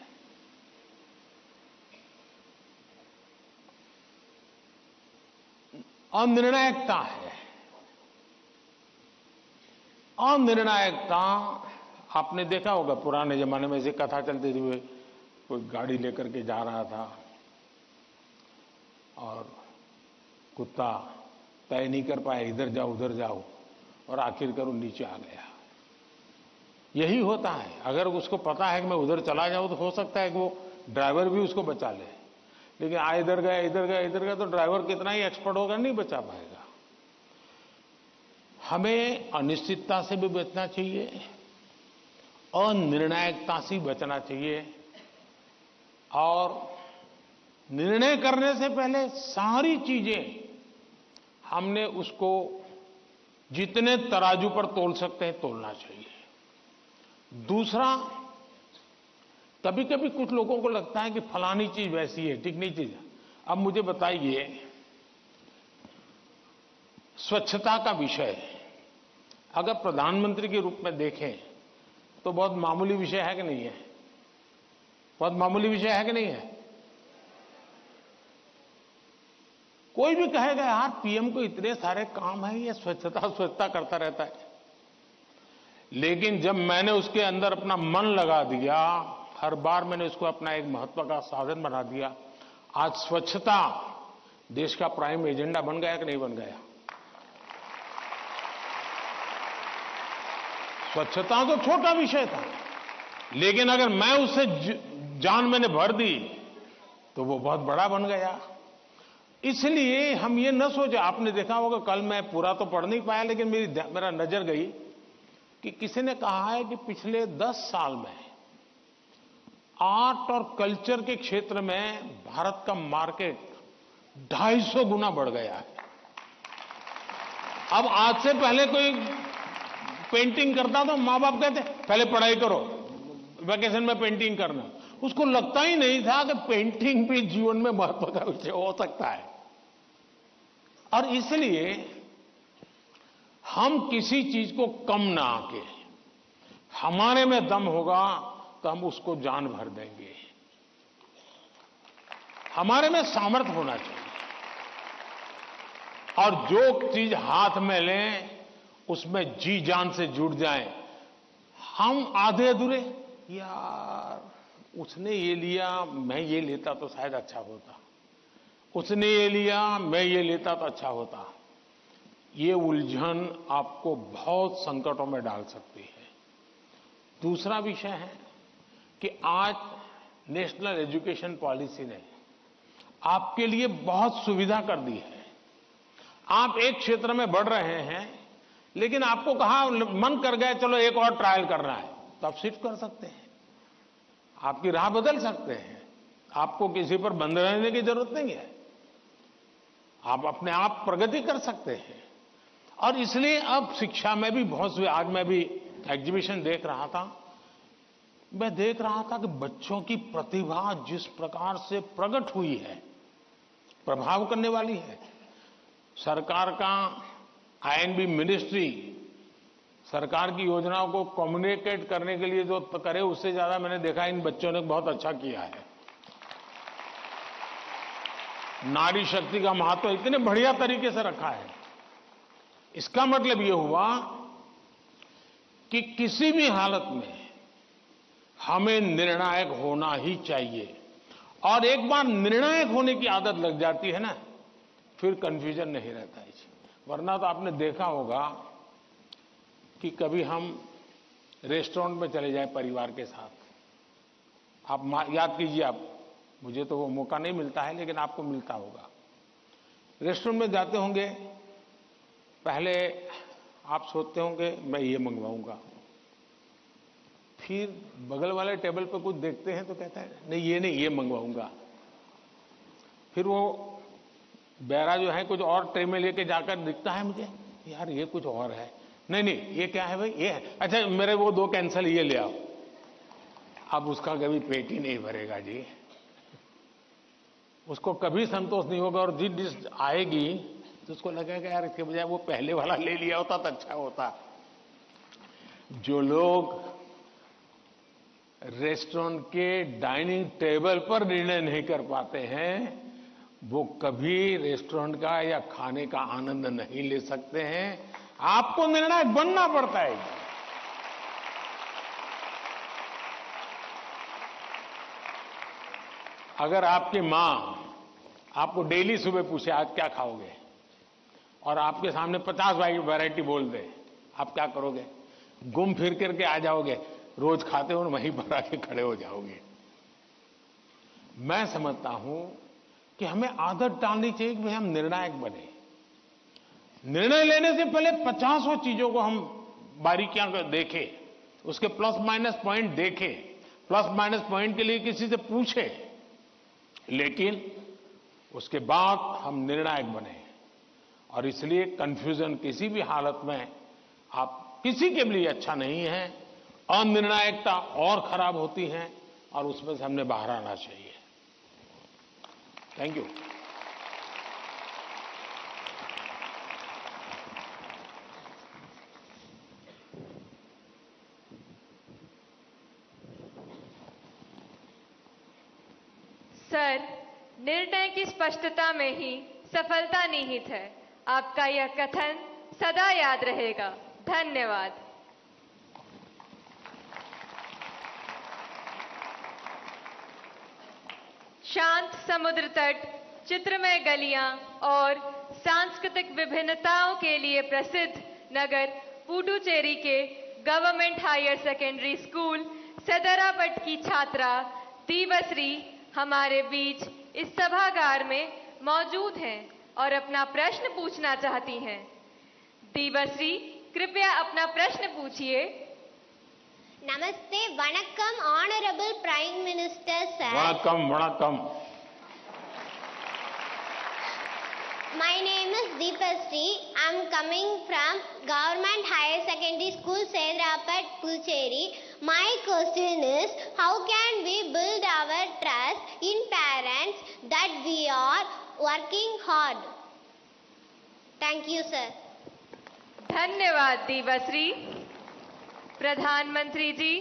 अनिर्णायकता है। अनिर्णायकता आपने देखा होगा, पुराने जमाने में ऐसी कथा चलती थी, कोई गाड़ी लेकर के जा रहा था और कुत्ता तय नहीं कर पाया, इधर जाओ उधर जाओ, और आखिरकार वो नीचे आ गया। यही होता है, अगर उसको पता है कि मैं उधर चला जाऊं तो हो सकता है कि वो ड्राइवर भी उसको बचा ले, लेकिन इधर गया इधर गया इधर गया तो ड्राइवर कितना ही एक्सपर्ट होगा, नहीं बचा पाएगा। हमें अनिश्चितता से भी बचना चाहिए, अनिर्णायकता से बचना चाहिए, और निर्णय करने से पहले सारी चीजें हमने उसको जितने तराजू पर तोल सकते हैं तोलना चाहिए। दूसरा, कभी कभी कुछ लोगों को लगता है कि फलानी चीज वैसी है, ठीक नहीं चीज। अब मुझे बताइए, स्वच्छता का विषय अगर प्रधानमंत्री के रूप में देखें तो बहुत मामूली विषय है कि नहीं है? बहुत मामूली विषय है कि नहीं है? कोई भी कहेगा यार पीएम को इतने सारे काम है, ये स्वच्छता स्वच्छता करता रहता है। लेकिन जब मैंने उसके अंदर अपना मन लगा दिया, हर बार मैंने उसको अपना एक महत्व का साधन बना दिया, आज स्वच्छता देश का प्राइम एजेंडा बन गया कि नहीं बन गया? स्वच्छता तो छोटा विषय था, लेकिन अगर मैं उससे जान मैंने भर दी तो वो बहुत बड़ा बन गया। इसलिए हम ये न सोचे, आपने देखा होगा, कल मैं पूरा तो पढ़ नहीं पाया लेकिन मेरा नजर गई कि किसी ने कहा है कि पिछले 10 साल में आर्ट और कल्चर के क्षेत्र में भारत का मार्केट 250 गुना बढ़ गया है। अब आज से पहले कोई पेंटिंग करता तो माँ बाप कहते पहले पढ़ाई करो, वैकेशन में पेंटिंग करना। उसको लगता ही नहीं था कि पेंटिंग भी जीवन में महत्व का विषय हो सकता है। और इसलिए हम किसी चीज को कम ना आके, हमारे में दम होगा तो हम उसको जान भर देंगे। हमारे में सामर्थ्य होना चाहिए, और जो चीज हाथ में लें उसमें जी जान से जुड़ जाएं। हम आधे अधूरे, यार उसने ये लिया मैं ये लेता तो शायद अच्छा होता, उसने ये लिया मैं ये लेता तो अच्छा होता, ये उलझन आपको बहुत संकटों में डाल सकती है। दूसरा विषय है कि आज नेशनल एजुकेशन पॉलिसी ने आपके लिए बहुत सुविधा कर दी है। आप एक क्षेत्र में बढ़ रहे हैं, लेकिन आपको कहा मन कर गया चलो एक और ट्रायल करना है, तो आप शिफ्ट कर सकते हैं, आपकी राह बदल सकते हैं। आपको किसी पर बंधे रहने की जरूरत नहीं है, आप अपने आप प्रगति कर सकते हैं। और इसलिए अब शिक्षा में भी बहुत, आज मैं भी एग्जीबिशन देख रहा था, मैं देख रहा था कि बच्चों की प्रतिभा जिस प्रकार से प्रकट हुई है, प्रभाव करने वाली है। सरकार का आईएनबी मिनिस्ट्री सरकार की योजनाओं को कम्युनिकेट करने के लिए जो करे, उससे ज्यादा मैंने देखा इन बच्चों ने बहुत अच्छा किया है। नारी शक्ति का महत्व इतने बढ़िया तरीके से रखा है। इसका मतलब यह हुआ कि किसी भी हालत में हमें निर्णायक होना ही चाहिए, और एक बार निर्णायक होने की आदत लग जाती है ना, फिर कंफ्यूजन नहीं रहता है। वरना तो आपने देखा होगा कि कभी हम रेस्टोरेंट में चले जाएं परिवार के साथ, आप याद कीजिए, आप, मुझे तो वो मौका नहीं मिलता है लेकिन आपको मिलता होगा। रेस्टोरेंट में जाते होंगे, पहले आप सोचते होंगे मैं ये मंगवाऊंगा, फिर बगल वाले टेबल पे कुछ देखते हैं तो कहता है नहीं ये नहीं, ये मंगवाऊंगा। फिर वो बैरा जो है कुछ और ट्रे में लेके जाकर दिखता है मुझे, यार ये कुछ और है, नहीं नहीं, ये क्या है भाई, ये है। अच्छा मेरे वो 2 कैंसल ये ले आओ। अब उसका कभी पेट ही नहीं भरेगा जी, उसको कभी संतोष नहीं होगा, और जिस डिश आएगी तो उसको लगेगा यार इसके बजाय वो पहले वाला ले लिया होता तो अच्छा होता। जो लोग रेस्टोरेंट के डाइनिंग टेबल पर निर्णय नहीं कर पाते हैं, वो कभी रेस्टोरेंट का या खाने का आनंद नहीं ले सकते हैं। आपको निर्णायक बनना पड़ता है। अगर आपकी मां आपको डेली सुबह पूछे आज क्या खाओगे, और आपके सामने 50 वैरायटी बोल दे, आप क्या करोगे? घूम फिर करके आ जाओगे, रोज खाते हो वहीं पर आके खड़े हो जाओगे। मैं समझता हूं कि हमें आदत डालनी चाहिए कि हम निर्णायक बने। निर्णय लेने से पहले 50 चीजों को हम बारीकियां देखें, उसके प्लस माइनस पॉइंट देखें, प्लस माइनस पॉइंट के लिए किसी से पूछे, लेकिन उसके बाद हम निर्णायक बने। और इसलिए कंफ्यूजन किसी भी हालत में आप किसी के लिए अच्छा नहीं है। अनिर्णायकता और खराब होती है, और उसमें से हमने बाहर आना चाहिए। Thank you. सर, निर्णय की स्पष्टता में ही सफलता निहित है। आपका यह कथन सदा याद रहेगा। धन्यवाद। शांत समुद्र तट, चित्रमय गलियां और सांस्कृतिक विभिन्नताओं के लिए प्रसिद्ध नगर पुडुचेरी के गवर्नमेंट हायर सेकेंडरी स्कूल सदरापट की छात्रा दीवश्री हमारे बीच इस सभागार में मौजूद हैं और अपना प्रश्न पूछना चाहती हैं। दीवश्री, कृपया अपना प्रश्न पूछिए। नमस्ते, वणक्कम, ऑनरेबल प्राइम मिनिस्टर सर। वणक्कम वणक्कम। My name is Deepasri. I'm coming from Government Higher Secondary School, Sedrapat, Puducherry. My question is, how can we build our trust in parents that we are working hard? Thank you, sir. धन्यवाद दीवश्री। प्रधानमंत्री जी,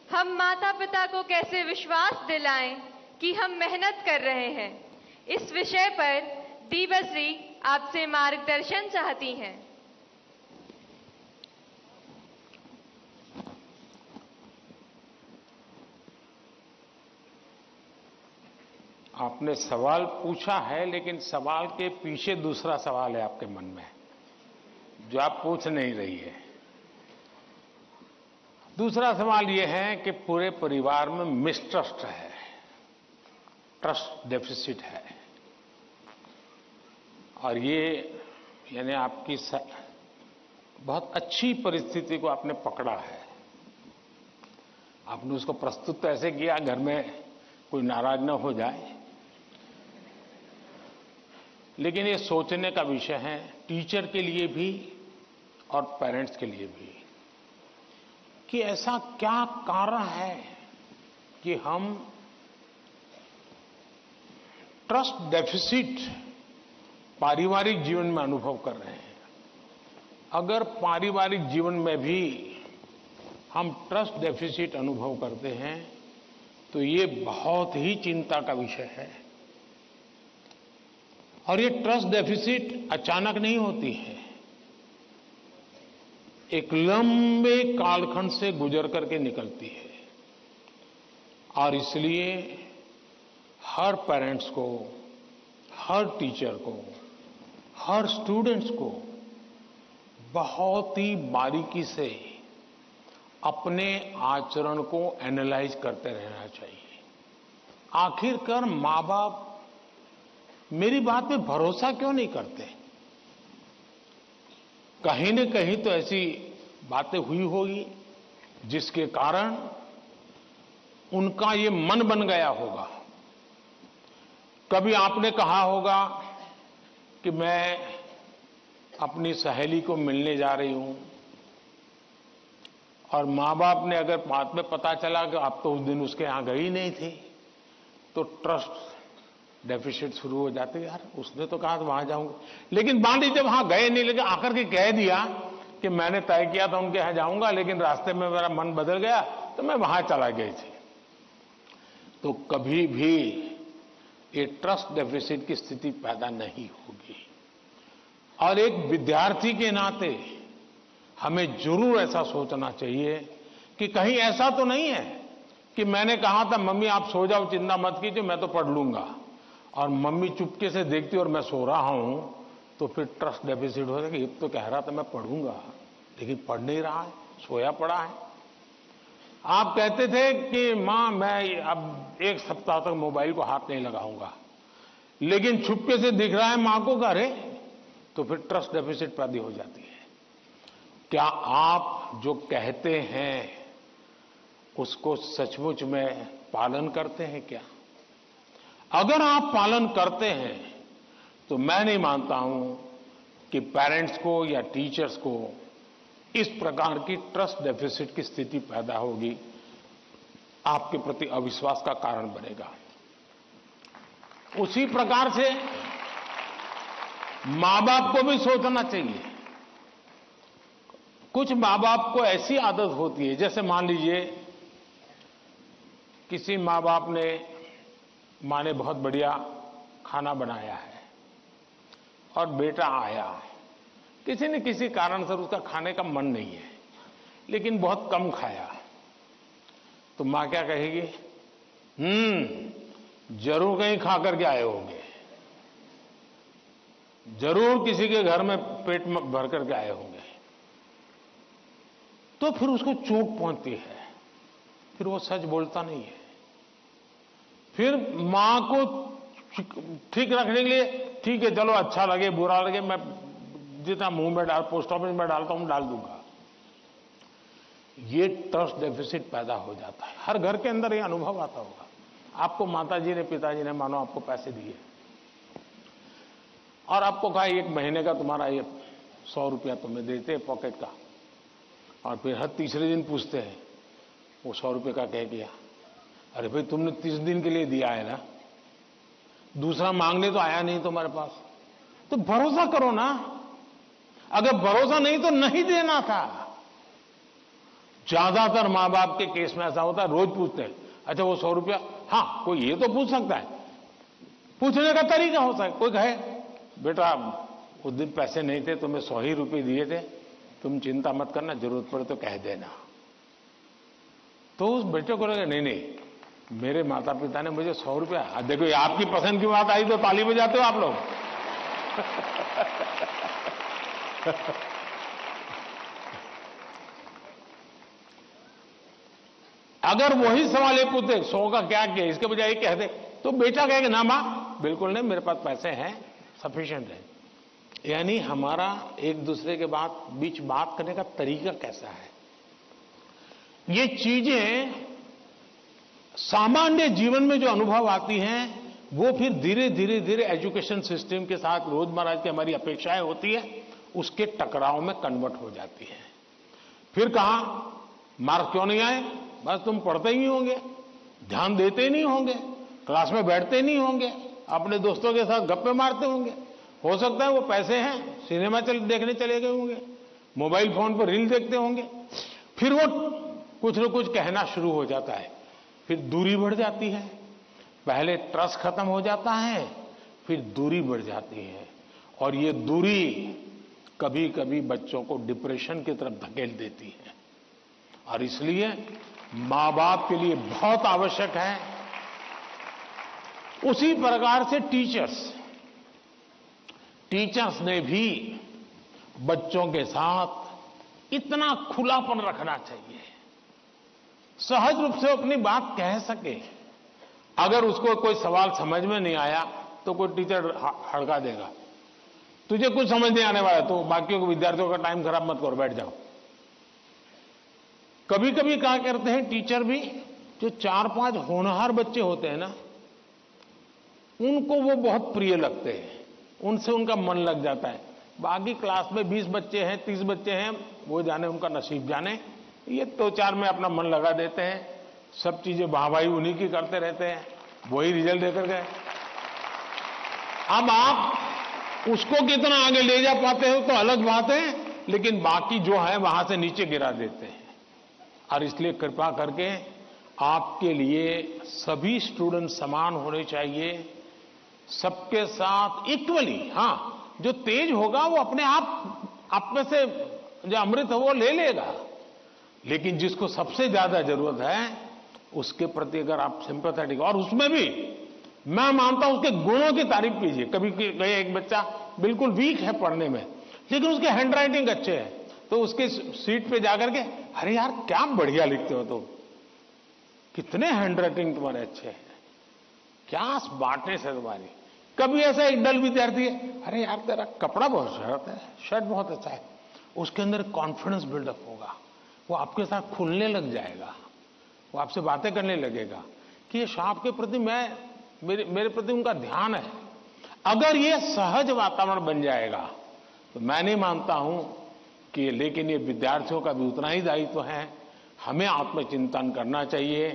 हम माता पिता को कैसे विश्वास दिलाएं कि हम मेहनत कर रहे हैं, इस विषय पर दीवश्री आपसे मार्गदर्शन चाहती हैं। आपने सवाल पूछा है, लेकिन सवाल के पीछे दूसरा सवाल है आपके मन में, जो आप पूछ नहीं रही है। दूसरा सवाल यह है कि पूरे परिवार में मिसट्रस्ट है, ट्रस्ट डेफिसिट है, और ये यानी आपकी बहुत अच्छी परिस्थिति को आपने पकड़ा है। आपने उसको प्रस्तुत तो ऐसे किया घर में कोई नाराज न हो जाए, लेकिन ये सोचने का विषय है टीचर के लिए भी और पेरेंट्स के लिए भी, कि ऐसा क्या कारण है कि हम ट्रस्ट डेफिसिट पारिवारिक जीवन में अनुभव कर रहे हैं। अगर पारिवारिक जीवन में भी हम ट्रस्ट डेफिसिट अनुभव करते हैं तो ये बहुत ही चिंता का विषय है। और ये ट्रस्ट डेफिसिट अचानक नहीं होती है, एक लंबे कालखंड से गुजर करके निकलती है। और इसलिए हर पेरेंट्स को, हर टीचर को, हर स्टूडेंट्स को बहुत ही बारीकी से अपने आचरण को एनालाइज करते रहना चाहिए। आखिरकार माँ बाप मेरी बात पे भरोसा क्यों नहीं करते? कहीं न कहीं तो ऐसी बातें हुई होगी जिसके कारण उनका ये मन बन गया होगा। कभी आपने कहा होगा कि मैं अपनी सहेली को मिलने जा रही हूं, और माँ बाप ने अगर बाद में पता चला कि आप तो उस दिन उसके यहां गई नहीं थी, तो ट्रस्ट डेफिसिट शुरू हो जाते। यार उसने तो कहा था वहां जाऊंगा, लेकिन मान लीजिए वहां गए नहीं, लेकिन आकर के कह दिया कि मैंने तय किया था उनके यहां जाऊंगा, लेकिन रास्ते में मेरा मन बदल गया तो मैं वहां चला गई थी। तो कभी भी ये ट्रस्ट डेफिसिट की स्थिति पैदा नहीं होगी। और एक विद्यार्थी के नाते हमें जरूर ऐसा सोचना चाहिए कि कहीं ऐसा तो नहीं है कि मैंने कहा था मम्मी आप सो जाओ, चिंता मत कीजिए, मैं तो पढ़ लूंगा, और मम्मी चुपके से देखती और मैं सो रहा हूं, तो फिर ट्रस्ट डेफिसिट हो जाएगा। ये तो कह रहा था मैं पढ़ूंगा, लेकिन पढ़ नहीं रहा है, सोया पड़ा है। आप कहते थे कि मां मैं अब 1 सप्ताह तक मोबाइल को हाथ नहीं लगाऊंगा, लेकिन छुपके से दिख रहा है मां को, अरे तो फिर ट्रस्ट डेफिसिट पैदा हो जाती है। क्या आप जो कहते हैं उसको सचमुच में पालन करते हैं क्या? अगर आप पालन करते हैं तो मैं नहीं मानता हूं कि पेरेंट्स को या टीचर्स को इस प्रकार की ट्रस्ट डेफिसिट की स्थिति पैदा होगी, आपके प्रति अविश्वास का कारण बनेगा। उसी प्रकार से मां बाप को भी सोचना चाहिए। कुछ मां बाप को ऐसी आदत होती है, जैसे मान लीजिए किसी मां बाप ने, मां ने बहुत बढ़िया खाना बनाया है और बेटा आया, किसी न किसी कारण से उसका खाने का मन नहीं है, लेकिन बहुत कम खाया, तो मां क्या कहेगी? जरूर कहीं खा करके आए होंगे, जरूर किसी के घर में पेट में भर करके आए होंगे। तो फिर उसको चोट पहुंचती है, फिर वो सच बोलता नहीं है। फिर मां को ठीक रखने के लिए, ठीक है चलो अच्छा लगे बुरा लगे, मैं जितना मुंह में डाल, पोस्ट ऑफिस में डालता हूं डाल दूंगा। ये ट्रस्ट डेफिसिट पैदा हो जाता है। हर घर के अंदर ये अनुभव आता होगा। आपको माताजी ने, पिताजी ने मानो आपको पैसे दिए और आपको कहा 1 महीने का तुम्हारा ये 100 रुपया तुम्हें देते पॉकेट का, और फिर हर तीसरे दिन पूछते हैं वो 100 रुपये का कह दिया। अरे भाई तुमने 30 दिन के लिए दिया है ना, दूसरा मांगने तो आया नहीं तुम्हारे पास, तो भरोसा करो ना। अगर भरोसा नहीं तो नहीं देना था। ज्यादातर मां बाप के केस में ऐसा होता है, रोज पूछते हैं अच्छा वो 100 रुपया, हाँ कोई ये तो पूछ सकता है, पूछने का तरीका होता है। कोई कहे बेटा उस दिन पैसे नहीं थे, तुम्हें 100 ही रुपये दिए थे, तुम चिंता मत करना, जरूरत पड़े तो कह देना। तो उस बेटे को लगे नहीं मेरे माता पिता ने मुझे 100 रुपया, देखो ये आपकी पसंद की बात आई तो ताली बजाते हो आप लोग। अगर वही सवाल ये पूछते 100 का क्या किया, इसके बजाय ये कह दे, तो बेटा कहेगा ना मां बिल्कुल नहीं, मेरे पास पैसे हैं, सफिशिएंट है। यानी हमारा एक दूसरे के बीच बात करने का तरीका कैसा है, ये चीजें सामान्य जीवन में जो अनुभव आती हैं वो फिर धीरे धीरे एजुकेशन सिस्टम के साथ रोजमर्रा की हमारी अपेक्षाएं होती है, उसके टकराव में कन्वर्ट हो जाती है। फिर कहा मार्क क्यों नहीं आए, बस तुम पढ़ते ही नहीं होंगे, ध्यान देते ही नहीं होंगे, क्लास में बैठते नहीं होंगे, अपने दोस्तों के साथ गप्पे मारते होंगे, हो सकता है वो पैसे हैं सिनेमा देखने चले गए होंगे, मोबाइल फोन पर रील देखते होंगे। फिर वो कुछ न कुछ कहना शुरू हो जाता है, फिर दूरी बढ़ जाती है। पहले ट्रस्ट खत्म हो जाता है, फिर दूरी बढ़ जाती है, और ये दूरी कभी कभी बच्चों को डिप्रेशन की तरफ धकेल देती है। और इसलिए मां बाप के लिए बहुत आवश्यक है, उसी प्रकार से टीचर्स ने भी बच्चों के साथ इतना खुलापन रखना चाहिए, सहज रूप से अपनी बात कह सके। अगर उसको कोई सवाल समझ में नहीं आया तो कोई टीचर हड़का देगा, तुझे कुछ समझ नहीं आने वाला तो बाकियों को विद्यार्थियों का टाइम खराब मत करो, बैठ जाओ। कभी कभी क्या करते हैं टीचर भी, जो 4-5 होनहार बच्चे होते हैं ना, उनको वो बहुत प्रिय लगते हैं, उनसे उनका मन लग जाता है। बाकी क्लास में 20 बच्चे हैं, 30 बच्चे हैं, वो जाने उनका नसीब जाने, ये 2-4 में अपना मन लगा देते हैं, सब चीजें वाहवाही उन्हीं की करते रहते हैं, वही रिजल्ट देकर गए। अब आप उसको कितना आगे ले जा पाते हो तो अलग बात है, लेकिन बाकी जो है वहां से नीचे गिरा देते हैं। और इसलिए कृपा करके आपके लिए सभी स्टूडेंट समान होने चाहिए, सबके साथ इक्वली। हाँ, जो तेज होगा वो अपने आप में से जो अमृत है वो ले लेगा, लेकिन जिसको सबसे ज्यादा जरूरत है उसके प्रति अगर आप सिंपैथेटिक, और उसमें भी मैं मानता हूं उसके गुणों की तारीफ कीजिए। कभी कभी एक बच्चा बिल्कुल वीक है पढ़ने में, लेकिन उसके हैंड राइटिंग अच्छे है, तो उसके सीट पे जाकर के, अरे यार क्या बढ़िया लिखते हो तुम, कितने हैंड राइटिंग तुम्हारे अच्छे हैं, क्या स्मार्टनेस है तुम्हारी। कभी ऐसा एक डल विद्यार्थी है, अरे यार तेरा कपड़ा बहुत शर्ट है, शर्ट बहुत अच्छा है, उसके अंदर कॉन्फिडेंस बिल्डअप होगा, वो आपके साथ खुलने लग जाएगा, वो आपसे बातें करने लगेगा कि ये साहब के प्रति मेरे प्रति उनका ध्यान है। अगर ये सहज वातावरण बन जाएगा तो मैं नहीं मानता हूं कि, लेकिन ये विद्यार्थियों का भी उतना ही दायित्व है। हमें आत्मचिंतन करना चाहिए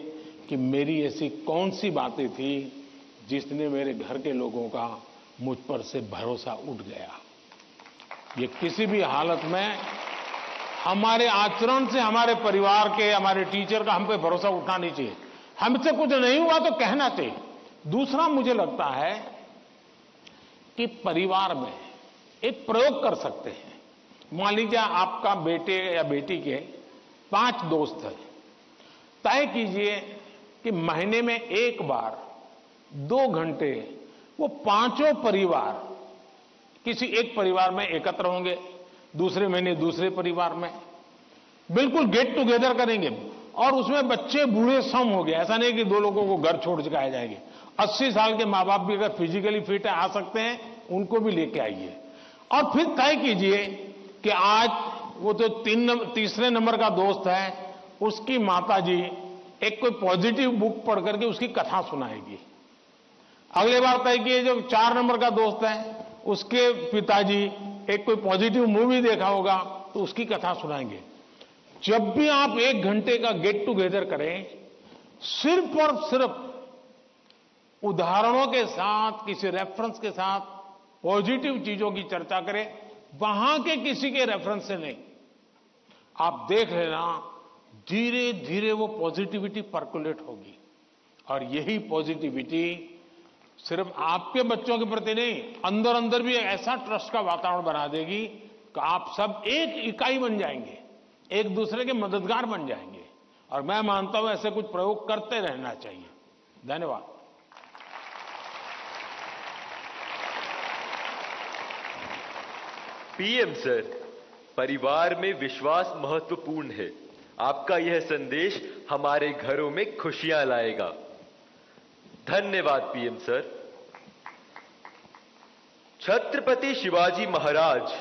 कि मेरी ऐसी कौन सी बातें थी जिसने मेरे घर के लोगों का मुझ पर से भरोसा उठ गया। ये किसी भी हालत में हमारे आचरण से हमारे परिवार के, हमारे टीचर का हम पे भरोसा उठना नहीं चाहिए। हमसे कुछ नहीं हुआ तो कहना चाहिए। दूसरा, मुझे लगता है कि परिवार में एक प्रयोग कर सकते हैं। मान लीजिए आपका बेटे या बेटी के 5 दोस्त हैं, तय कीजिए कि महीने में एक बार 2 घंटे वो 5 परिवार किसी एक परिवार में एकत्र होंगे, दूसरे महीने दूसरे परिवार में, बिल्कुल गेट टुगेदर करेंगे। और उसमें बच्चे बूढ़े सम हो गए, ऐसा नहीं कि 2 लोगों को घर छोड़ के आए जाएंगे। 80 साल के माँ बाप भी अगर फिजिकली फिट आ सकते हैं, उनको भी लेके आइए। और फिर तय कीजिए कि आज वो तो 3 नंबर का दोस्त है, उसकी माताजी एक कोई पॉजिटिव बुक पढ़ करके उसकी कथा सुनाएगी। अगले बार तय किए जो 4 नंबर का दोस्त है, उसके पिताजी एक कोई पॉजिटिव मूवी देखा होगा तो उसकी कथा सुनाएंगे। जब भी आप 1 घंटे का गेट टुगेदर करें, सिर्फ और सिर्फ उदाहरणों के साथ, किसी रेफरेंस के साथ पॉजिटिव चीजों की चर्चा करें, वहां के किसी के रेफरेंस से नहीं। आप देख लेना, धीरे धीरे वो पॉजिटिविटी पर्कुलेट होगी। और यही पॉजिटिविटी सिर्फ आपके बच्चों के प्रति नहीं, अंदर अंदर भी ऐसा ट्रस्ट का वातावरण बना देगी कि आप सब एक इकाई बन जाएंगे, एक दूसरे के मददगार बन जाएंगे। और मैं मानता हूं ऐसे कुछ प्रयोग करते रहना चाहिए। धन्यवाद। पीएम सर, परिवार में विश्वास महत्वपूर्ण है। आपका यह संदेश हमारे घरों में खुशियां लाएगा। धन्यवाद पीएम सर। छत्रपति शिवाजी महाराज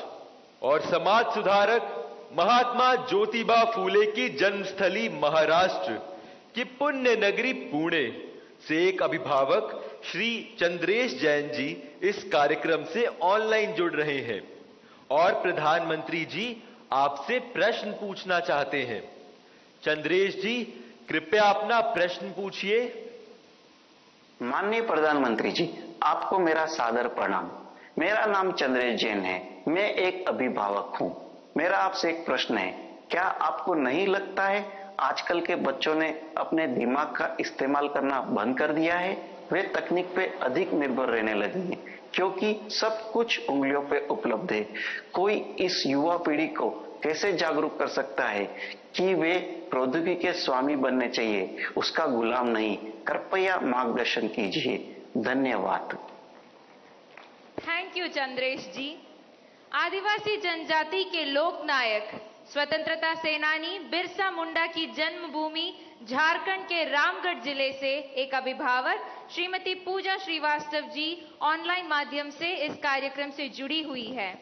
और समाज सुधारक महात्मा ज्योतिबा फूले की जन्मस्थली महाराष्ट्र की पुण्य नगरी पुणे से एक अभिभावक श्री चंद्रेश जैन जी इस कार्यक्रम से ऑनलाइन जुड़ रहे हैं और प्रधानमंत्री जी आपसे प्रश्न पूछना चाहते हैं। चंद्रेश जी, कृपया अपना प्रश्न पूछिए। माननीय प्रधानमंत्री जी, आपको मेरा सादर प्रणाम। मेरा नाम चंद्रेश जैन है, मैं एक अभिभावक हूं। मेरा आपसे एक प्रश्न है, क्या आपको नहीं लगता है आजकल के बच्चों ने अपने दिमाग का इस्तेमाल करना बंद कर दिया है? वे तकनीक पे अधिक निर्भर रहने लगे हैं क्योंकि सब कुछ उंगलियों पे उपलब्ध है। कोई इस युवा पीढ़ी को कैसे जागरूक कर सकता है कि वे प्रौद्योगिकी के स्वामी बनने चाहिए, उसका गुलाम नहीं? कृपया मार्गदर्शन कीजिए। धन्यवाद। थैंक यू चंद्रेश जी। आदिवासी जनजाति के लोक नायक, स्वतंत्रता सेनानी बिरसा मुंडा की जन्मभूमि झारखंड के रामगढ़ जिले से एक अभिभावक श्रीमती पूजा श्रीवास्तव जी ऑनलाइन माध्यम से इस कार्यक्रम से जुड़ी हुई है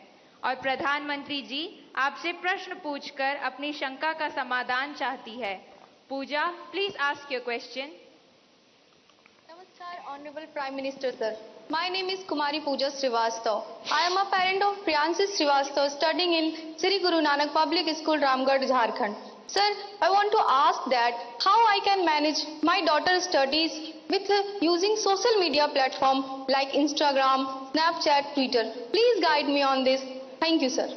और प्रधानमंत्री जी आपसे प्रश्न पूछकर अपनी शंका का समाधान चाहती है। Pooja, please ask your question. Namaskar, Honorable Prime Minister Sir. My name is Kumari Pooja Srivastav. I am a parent of Priyanshi Srivastav studying in Sri Guru Nanak Public School, Ramgarh, Jharkhand. Sir, I want to ask that how I can manage my daughter's studies with using social media platform like Instagram, Snapchat, Twitter. Please guide me on this. Thank you, sir.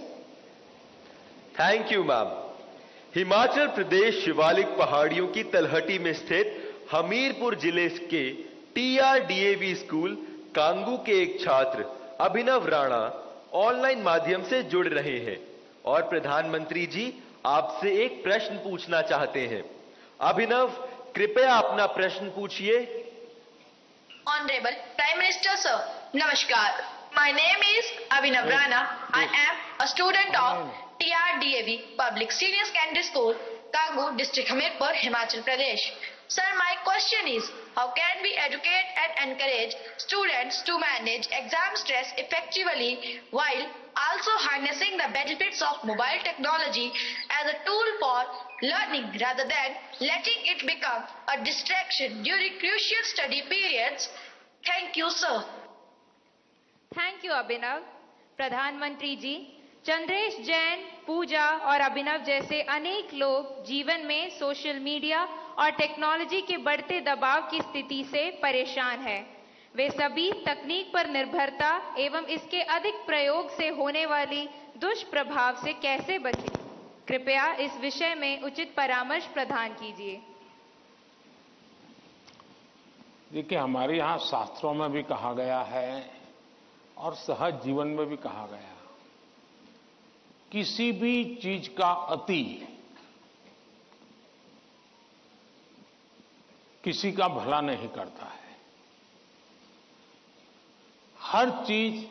Thank you ma'am. Himachal Pradesh Shivalik पहाड़ियों की तलहटी में स्थित हमीरपुर जिले के TRDAV school Kangu के एक छात्र अभिनव राणा ऑनलाइन माध्यम से जुड़ रहे हैं और प्रधानमंत्री जी आपसे एक प्रश्न पूछना चाहते हैं। अभिनव, कृपया अपना प्रश्न पूछिए। Honorable Prime Minister Sir, Namaskar. My name is Abhinav Rana. I am a student of TRDAV Public Senior Secondary School, Kangu, District Hamirpur, Himachal Pradesh. Sir, my question is, how can we educate and encourage students to manage exam stress effectively while also harnessing the benefits of mobile technology as a tool for learning rather than letting it become a distraction during crucial study periods? Thank you, sir. Thank you Abhinav. प्रधानमंत्री जी, चंद्रेश जैन, पूजा और अभिनव जैसे अनेक लोग जीवन में social media और technology के बढ़ते दबाव की स्थिति से परेशान हैं। वे सभी तकनीक पर निर्भरता एवं इसके अधिक प्रयोग से होने वाली दुष्प्रभाव से कैसे बचें? कृपया इस विषय में उचित परामर्श प्रदान कीजिए। देखिए, हमारे यहाँ शास्त्रों में भी कहा गया है और सहज जीवन में भी कहा गया, किसी भी चीज का अति किसी का भला नहीं करता है। हर चीज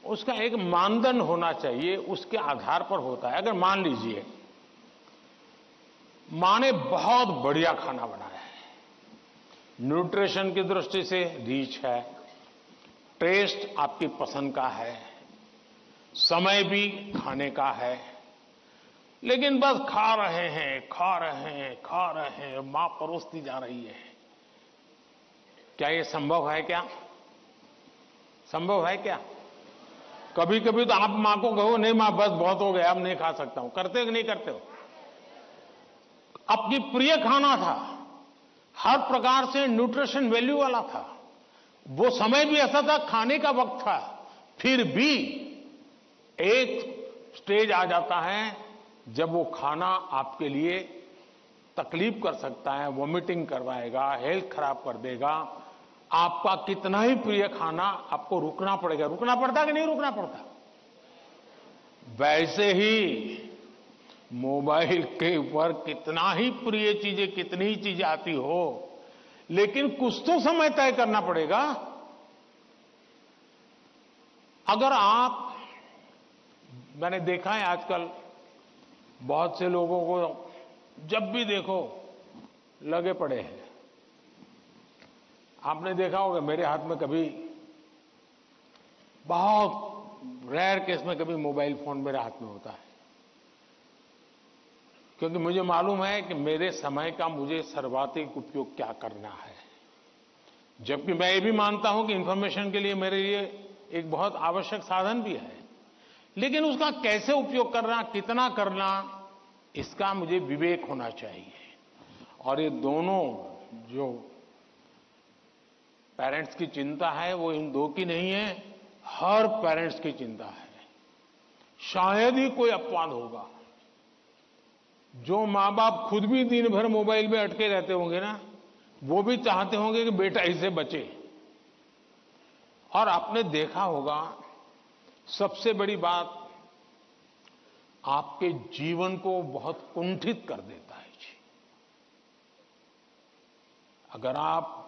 उसका एक मानदंड होना चाहिए, उसके आधार पर होता है। अगर मान लीजिए मां ने बहुत बढ़िया खाना बनाया है, न्यूट्रिशन की दृष्टि से रिच है, टेस्ट आपकी पसंद का है, समय भी खाने का है, लेकिन बस खा रहे हैं, मां परोसती जा रही है। क्या ये संभव है? क्या संभव है? क्या कभी कभी तो आप मां को कहो, नहीं मां बस बहुत हो गया, अब नहीं खा सकता हूं। करते हो कि नहीं करते हो? अपनी प्रिय खाना था, हर प्रकार से न्यूट्रिशन वैल्यू वाला था, वो समय भी ऐसा था, खाने का वक्त था, फिर भी एक स्टेज आ जाता है जब वो खाना आपके लिए तकलीफ कर सकता है, वॉमिटिंग करवाएगा, हेल्थ खराब कर देगा। आपका कितना ही प्रिय खाना आपको रुकना पड़ेगा। रुकना पड़ता कि नहीं रुकना पड़ता? वैसे ही मोबाइल के ऊपर कितना ही प्रिय चीजें, कितनी ही चीजें आती हो, लेकिन कुछ तो समय तय करना पड़ेगा। अगर आप, मैंने देखा है आजकल बहुत से लोगों को जब भी देखो लगे पड़े हैं। आपने देखा होगा, मेरे हाथ में कभी, बहुत रेयर केस में कभी मोबाइल फोन मेरे हाथ में होता है, क्योंकि मुझे मालूम है कि मेरे समय का मुझे सर्वाधिक उपयोग क्या करना है। जबकि मैं ये भी मानता हूं कि इंफॉर्मेशन के लिए मेरे लिए एक बहुत आवश्यक साधन भी है, लेकिन उसका कैसे उपयोग करना, कितना करना, इसका मुझे विवेक होना चाहिए। और ये दोनों जो पेरेंट्स की चिंता है वो इन दो की नहीं है, हर पेरेंट्स की चिंता है। शायद ही कोई अपवाद होगा। जो मां बाप खुद भी दिन भर मोबाइल में अटके रहते होंगे ना, वो भी चाहते होंगे कि बेटा इससे बचे। और आपने देखा होगा, सबसे बड़ी बात, आपके जीवन को बहुत कुंठित कर देता है जी। अगर आप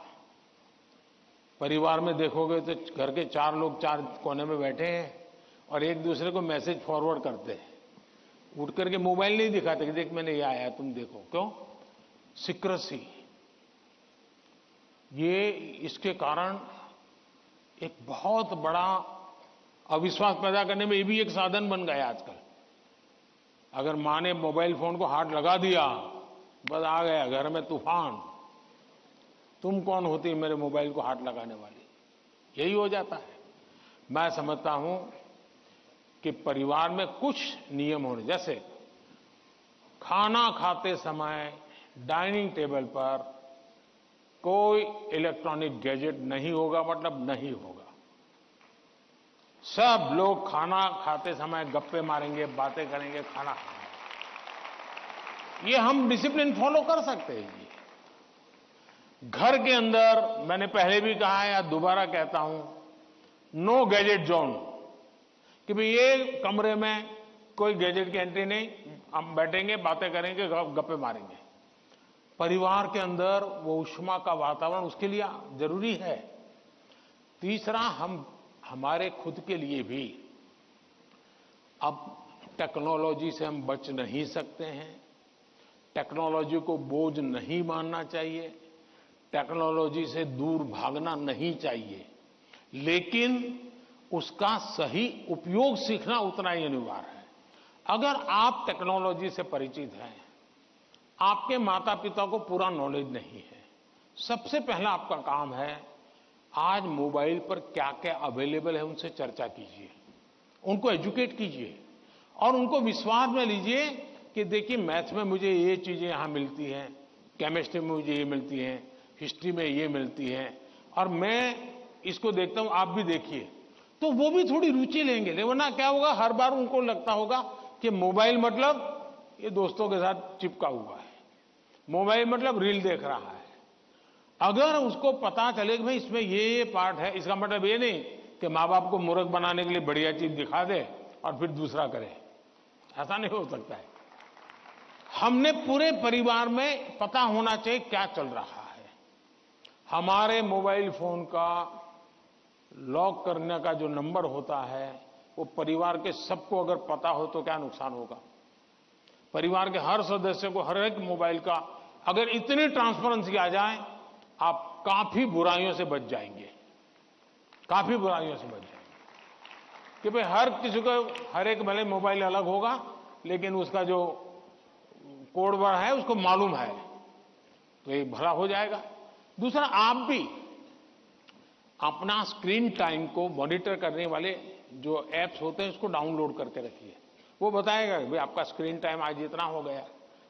परिवार में देखोगे तो घर के 4 लोग 4 कोने में बैठे हैं और एक दूसरे को मैसेज फॉरवर्ड करते हैं, उठ करके मोबाइल नहीं दिखाते कि देख मैंने ये आया तुम देखो। क्यों? सीक्रेसी। ये इसके कारण एक बहुत बड़ा अविश्वास पैदा करने में ये भी एक साधन बन गया आजकल। अगर मां ने मोबाइल फोन को हाथ लगा दिया, बस आ गया घर में तूफान। तुम कौन होती है मेरे मोबाइल को हाथ लगाने वाली? यही हो जाता है। मैं समझता हूं कि परिवार में कुछ नियम होने, जैसे खाना खाते समय डाइनिंग टेबल पर कोई इलेक्ट्रॉनिक गैजेट नहीं होगा, मतलब नहीं होगा। सब लोग खाना खाते समय गप्पे मारेंगे, बातें करेंगे, खाना खाएंगे। ये हम डिसिप्लिन फॉलो कर सकते हैं जी। घर के अंदर मैंने पहले भी कहा है या दोबारा कहता हूं, नो गैजेट जोन, कि भाई ये कमरे में कोई गैजेट की एंट्री नहीं, हम बैठेंगे, बातें करेंगे, गप्पे मारेंगे। परिवार के अंदर वो ऊष्मा का वातावरण उसके लिए जरूरी है। तीसरा, हम हमारे खुद के लिए भी अब टेक्नोलॉजी से हम बच नहीं सकते हैं। टेक्नोलॉजी को बोझ नहीं मानना चाहिए, टेक्नोलॉजी से दूर भागना नहीं चाहिए, लेकिन उसका सही उपयोग सीखना उतना ही अनिवार्य है। अगर आप टेक्नोलॉजी से परिचित हैं, आपके माता पिता को पूरा नॉलेज नहीं है, सबसे पहला आपका काम है आज मोबाइल पर क्या क्या अवेलेबल है उनसे चर्चा कीजिए, उनको एजुकेट कीजिए और उनको विश्वास में लीजिए कि देखिए मैथ्स में मुझे ये चीजें यहां मिलती हैं, केमिस्ट्री में मुझे ये मिलती हैं, हिस्ट्री में ये मिलती है और मैं इसको देखता हूं, आप भी देखिए। तो वो भी थोड़ी रुचि लेंगे, वरना क्या होगा, हर बार उनको लगता होगा कि मोबाइल मतलब ये दोस्तों के साथ चिपका हुआ है, मोबाइल मतलब रील देख रहा है। अगर उसको पता चले कि भाई इसमें ये पार्ट है, इसका मतलब ये नहीं कि माँ बाप को मूर्ख बनाने के लिए बढ़िया चीज दिखा दे और फिर दूसरा करे, ऐसा नहीं हो सकता है। हमने पूरे परिवार में पता होना चाहिए क्या चल रहा है। हमारे मोबाइल फोन का लॉक करने का जो नंबर होता है वो परिवार के सबको अगर पता हो तो क्या नुकसान होगा। परिवार के हर सदस्य को हर एक मोबाइल का अगर इतनी ट्रांसपेरेंसी आ जाए, आप काफी बुराइयों से बच जाएंगे, काफी बुराइयों से बच जाएंगे। कि भाई हर किसी को हर एक भले मोबाइल अलग होगा, लेकिन उसका जो कोड वर्ड है उसको मालूम है, तो ये भला हो जाएगा। दूसरा, आप भी अपना स्क्रीन टाइम को मॉनिटर करने वाले जो एप्स होते हैं उसको डाउनलोड करके रखिए। वो बताएगा कि भाई आपका स्क्रीन टाइम आज इतना हो गया,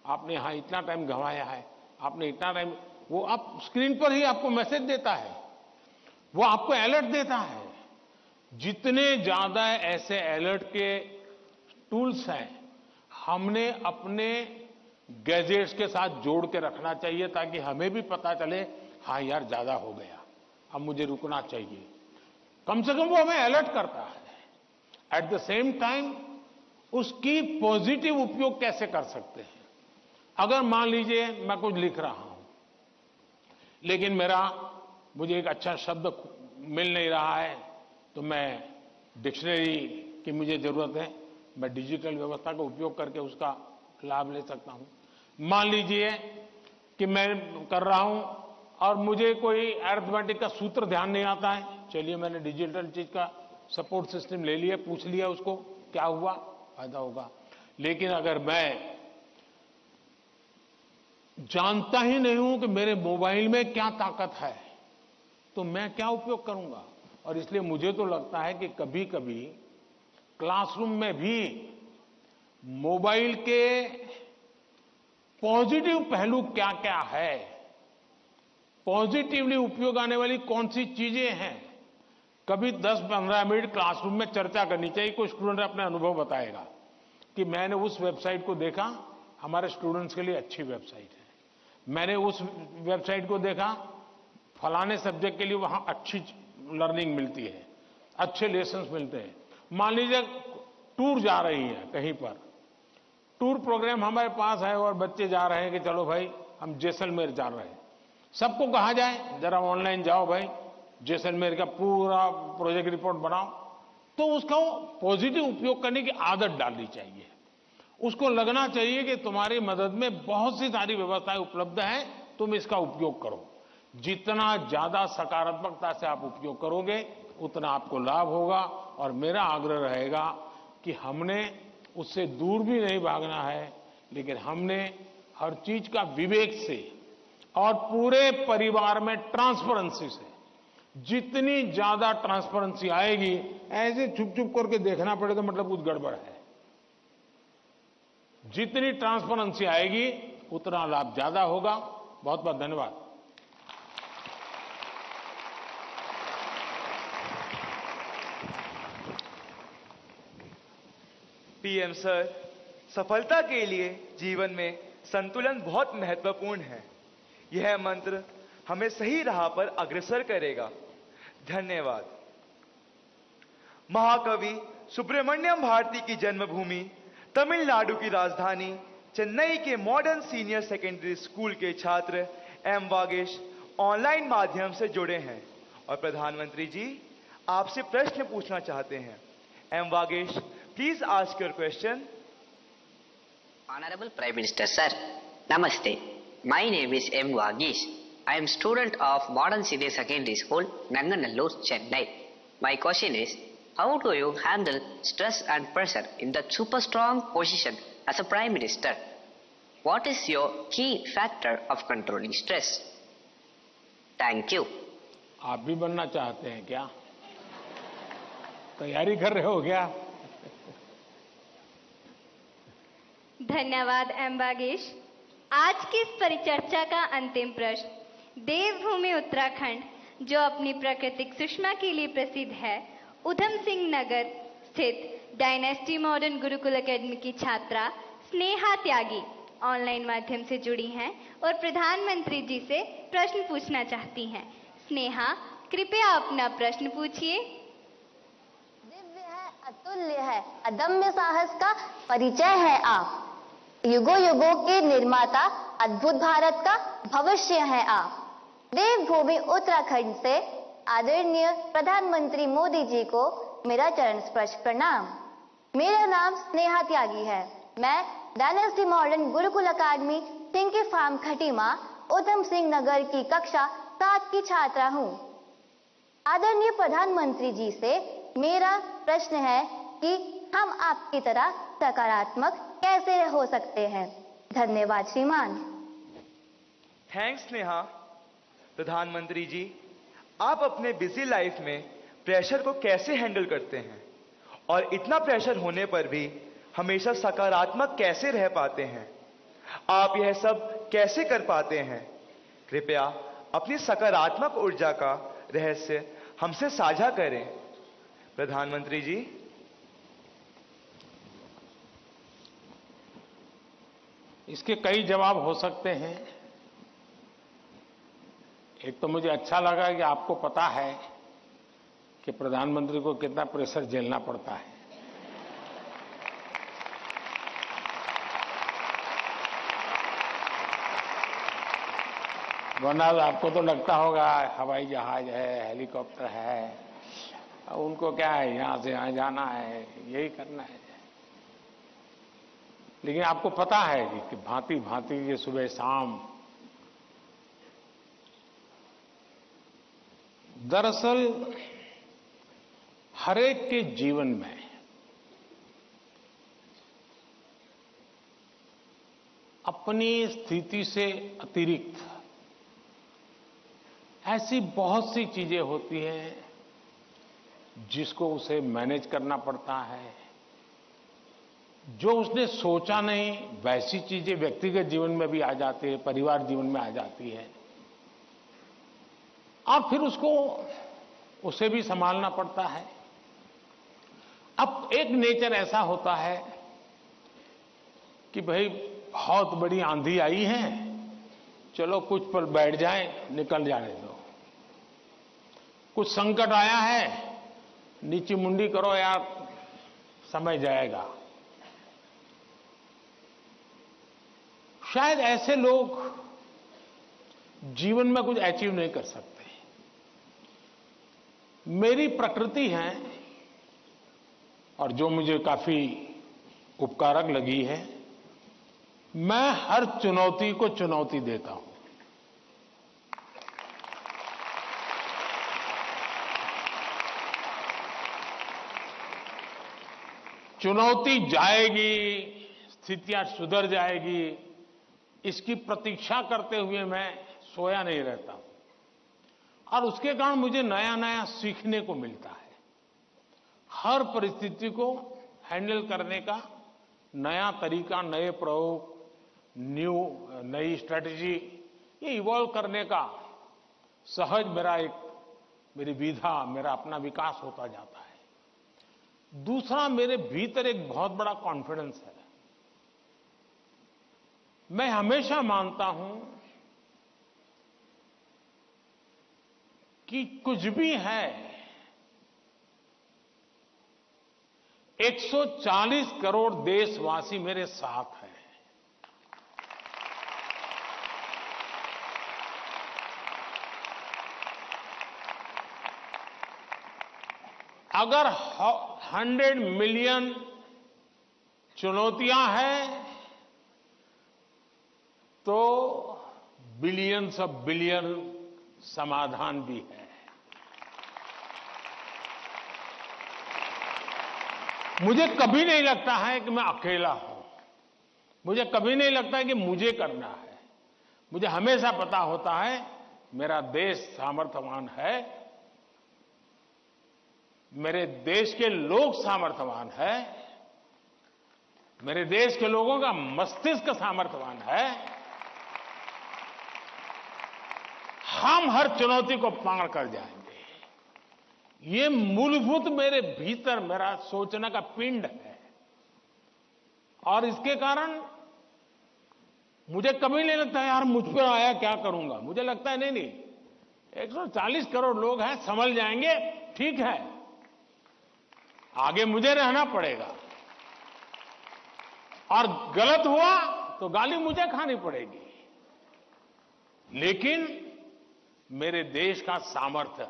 आपने यहां इतना टाइम गंवाया है, आपने इतना टाइम, वो आप स्क्रीन पर ही आपको मैसेज देता है, वो आपको अलर्ट देता है। जितने ज्यादा ऐसे अलर्ट के टूल्स हैं, हमने अपने गैजेट्स के साथ जोड़ के रखना चाहिए ताकि हमें भी पता चले, हाँ यार ज्यादा हो गया, अब मुझे रुकना चाहिए। कम से कम वो हमें अलर्ट करता है। एट द सेम टाइम उसकी पॉजिटिव उपयोग कैसे कर सकते हैं। अगर मान लीजिए मैं कुछ लिख रहा हूं, लेकिन मुझे एक अच्छा शब्द मिल नहीं रहा है, तो मैं डिक्शनरी की मुझे जरूरत है, मैं डिजिटल व्यवस्था का उपयोग करके उसका लाभ ले सकता हूं। मान लीजिए कि मैं कर रहा हूं और मुझे कोई अरिथमेटिक का सूत्र ध्यान नहीं आता है, चलिए मैंने डिजिटल चीज का सपोर्ट सिस्टम ले लिया, पूछ लिया उसको, क्या हुआ, फायदा होगा। लेकिन अगर मैं जानता ही नहीं हूं कि मेरे मोबाइल में क्या ताकत है, तो मैं क्या उपयोग करूंगा। और इसलिए मुझे तो लगता है कि कभी कभी क्लासरूम में भी मोबाइल के पॉजिटिव पहलू क्या क्या है, पॉजिटिवली उपयोग आने वाली कौन सी चीजें हैं, कभी 10-15 मिनट क्लासरूम में चर्चा करनी चाहिए। कोई स्टूडेंट अपने अनुभव बताएगा कि मैंने उस वेबसाइट को देखा, हमारे स्टूडेंट्स के लिए अच्छी वेबसाइट है, मैंने उस वेबसाइट को देखा, फलाने सब्जेक्ट के लिए वहां अच्छी लर्निंग मिलती है, अच्छे लेसन्स मिलते हैं। मान लीजिए टूर जा रही है कहीं पर, टूर प्रोग्राम हमारे पास है और बच्चे जा रहे हैं कि चलो भाई हम जैसलमेर जा रहे हैं, सबको कहा जाए जरा ऑनलाइन जाओ भाई, जैसलमेर का पूरा प्रोजेक्ट रिपोर्ट बनाओ, तो उसका पॉजिटिव उपयोग करने की आदत डालनी चाहिए। उसको लगना चाहिए कि तुम्हारी मदद में बहुत सी सारी व्यवस्थाएं उपलब्ध हैं, तुम इसका उपयोग करो। जितना ज्यादा सकारात्मकता से आप उपयोग करोगे उतना आपको लाभ होगा। और मेरा आग्रह रहेगा कि हमने उससे दूर भी नहीं भागना है, लेकिन हमने हर चीज का विवेक से और पूरे परिवार में ट्रांसपेरेंसी से, जितनी ज्यादा ट्रांसपेरेंसी आएगी, ऐसे छुप छुप करके देखना पड़ेगा मतलब कुछ गड़बड़ है। जितनी ट्रांसपेरेंसी आएगी उतना लाभ ज्यादा होगा। बहुत बहुत धन्यवाद। पीएम सर, सफलता के लिए जीवन में संतुलन बहुत महत्वपूर्ण है। यह मंत्र हमें सही राह पर अग्रसर करेगा। धन्यवाद। महाकवि सुब्रमण्यम भारती की जन्मभूमि तमिलनाडु की राजधानी चेन्नई के मॉडर्न सीनियर सेकेंडरी स्कूल के छात्र एम वागेश ऑनलाइन माध्यम से जुड़े हैं और प्रधानमंत्री जी आपसे प्रश्न पूछना चाहते हैं। M Vagesh, please ask your question. Honorable Prime Minister Sir, Namaste. My name is M. Vagesh. I am student of Modern Senior Secondary School, Nanganallur, Chennai. My question is, how do you handle stress and pressure in the super strong position as a Prime Minister? What is your key factor of controlling stress? Thank you. आप भी बनना चाहते हैं क्या? तैयारी कर रहे हो क्या? धन्यवाद एम वागेश। आज की इस परिचर्चा का अंतिम प्रश्न देवभूमि उत्तराखंड, जो अपनी प्राकृतिक सुषमा के लिए प्रसिद्ध है, उधम सिंह नगर स्थित डायनेस्टी मॉडर्न गुरुकुल एकेडमी की छात्रा स्नेहा त्यागी ऑनलाइन माध्यम से जुड़ी हैं और प्रधानमंत्री जी से प्रश्न पूछना चाहती हैं। स्नेहा, कृपया अपना प्रश्न पूछिए। दिव्य है, अतुल्य है, अदम्य साहस का परिचय है आप। युगों युगों के निर्माता, अद्भुत भारत का भविष्य है आप। देवभूमि उत्तराखंड से आदरणीय प्रधानमंत्री मोदी जी को मेरा चरण स्पर्श प्रणाम। मेरा नाम स्नेहा त्यागी है। मैं डायनेस्टी मॉडर्न गुरुकुल अकादमी थिंकी फार्म खटीमा, उधम सिंह नगर की कक्षा 7 की छात्रा हूँ। आदरणीय प्रधानमंत्री जी से मेरा प्रश्न है कि हम आपकी तरह सकारात्मक कैसे हो सकते हैं। धन्यवाद श्रीमान। थैंक्स स्नेहा। प्रधानमंत्री जी, आप अपने बिजी लाइफ में प्रेशर को कैसे हैंडल करते हैं और इतना प्रेशर होने पर भी हमेशा सकारात्मक कैसे रह पाते हैं? आप यह सब कैसे कर पाते हैं? कृपया अपनी सकारात्मक ऊर्जा का रहस्य हमसे साझा करें। प्रधानमंत्री जी। इसके कई जवाब हो सकते हैं। एक तो मुझे अच्छा लगा कि आपको पता है कि प्रधानमंत्री को कितना प्रेशर झेलना पड़ता है। वरना आपको तो लगता होगा हवाई जहाज है, हेलीकॉप्टर है, उनको क्या है, यहां से यहां जाना है, यही करना है। लेकिन आपको पता है कि भांति भांति के सुबह शाम, दरअसल हरेक के जीवन में अपनी स्थिति से अतिरिक्त ऐसी बहुत सी चीजें होती हैं जिसको उसे मैनेज करना पड़ता है। जो उसने सोचा नहीं वैसी चीजें व्यक्तिगत जीवन में भी आ जाती है, परिवार जीवन में आ जाती है, और फिर उसे भी संभालना पड़ता है। अब एक नेचर ऐसा होता है कि भाई बहुत बड़ी आंधी आई है, चलो कुछ पल बैठ जाए, निकल जाने दो। कुछ संकट आया है, नीची मुंडी करो यार, समय जाएगा। शायद ऐसे लोग जीवन में कुछ अचीव नहीं कर सकते। मेरी प्रकृति है और जो मुझे काफी उपकारक लगी है, मैं हर चुनौती को चुनौती देता हूं। चुनौती जाएगी, स्थितियां सुधर जाएगी, इसकी प्रतीक्षा करते हुए मैं सोया नहीं रहता और उसके कारण मुझे नया नया सीखने को मिलता है। हर परिस्थिति को हैंडल करने का नया तरीका, नए प्रयोग, नई स्ट्रेटजी, ये इवॉल्व करने का सहज मेरी विधा, मेरा अपना विकास होता जाता है। दूसरा, मेरे भीतर एक बहुत बड़ा कॉन्फिडेंस है। मैं हमेशा मानता हूं कि कुछ भी है, 140 करोड़ देशवासी मेरे साथ हैं। अगर 100 मिलियन चुनौतियां हैं तो बिलियंस ऑफ बिलियन समाधान भी है। मुझे कभी नहीं लगता है कि मैं अकेला हूं। मुझे कभी नहीं लगता है कि मुझे करना है। मुझे हमेशा पता होता है मेरा देश सामर्थ्यवान है, मेरे देश के लोग सामर्थ्यवान है, मेरे देश के लोगों का मस्तिष्क सामर्थ्यवान है। हम हर चुनौती को पार कर जाएंगे। ये मूलभूत मेरे भीतर मेरा सोचने का पिंड है, और इसके कारण मुझे कभी नहीं लगता यार मुझ पर आया क्या करूंगा। मुझे लगता है नहीं, 140 करोड़ लोग हैं, संभल जाएंगे, ठीक है, आगे मुझे रहना पड़ेगा, और गलत हुआ तो गाली मुझे खानी पड़ेगी। लेकिन मेरे देश का सामर्थ्य,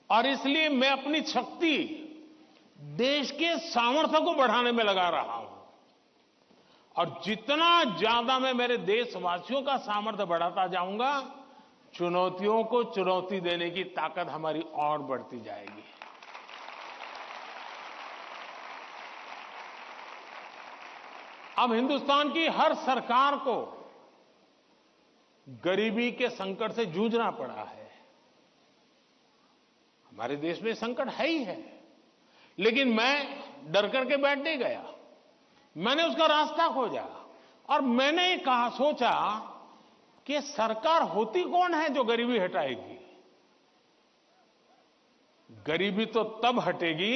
और इसलिए मैं अपनी शक्ति देश के सामर्थ्य को बढ़ाने में लगा रहा हूं। और जितना ज्यादा मैं मेरे देशवासियों का सामर्थ्य बढ़ाता जाऊंगा, चुनौतियों को चुनौती देने की ताकत हमारी और बढ़ती जाएगी। अब हिंदुस्तान की हर सरकार को गरीबी के संकट से जूझना पड़ा है। हमारे देश में संकट है ही है, लेकिन मैं डर करके बैठ नहीं गया। मैंने उसका रास्ता खोजा, और मैंने सोचा कि सरकार होती कौन है जो गरीबी हटाएगी। गरीबी तो तब हटेगी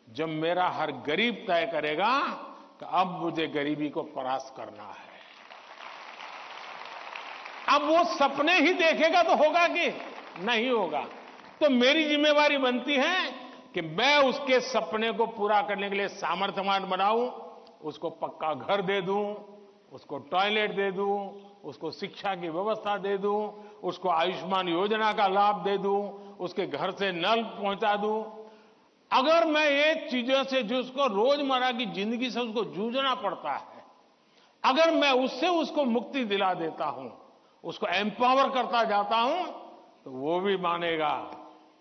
जब मेरा हर गरीब तय करेगा कि अब मुझे गरीबी को परास्त करना है। अब वो सपने ही देखेगा तो होगा कि नहीं होगा। तो मेरी जिम्मेवारी बनती है कि मैं उसके सपने को पूरा करने के लिए सामर्थ्यवान बनाऊं, उसको पक्का घर दे दूं, उसको टॉयलेट दे दूं, उसको शिक्षा की व्यवस्था दे दूं, उसको आयुष्मान योजना का लाभ दे दूं, उसके घर से नल पहुंचा दूं। अगर मैं ये चीजों से जिसको रोजमर्रा की जिंदगी से उसको जूझना पड़ता है, अगर मैं उससे उसको मुक्ति दिला देता हूं, उसको एम्पावर करता जाता हूं, तो वो भी मानेगा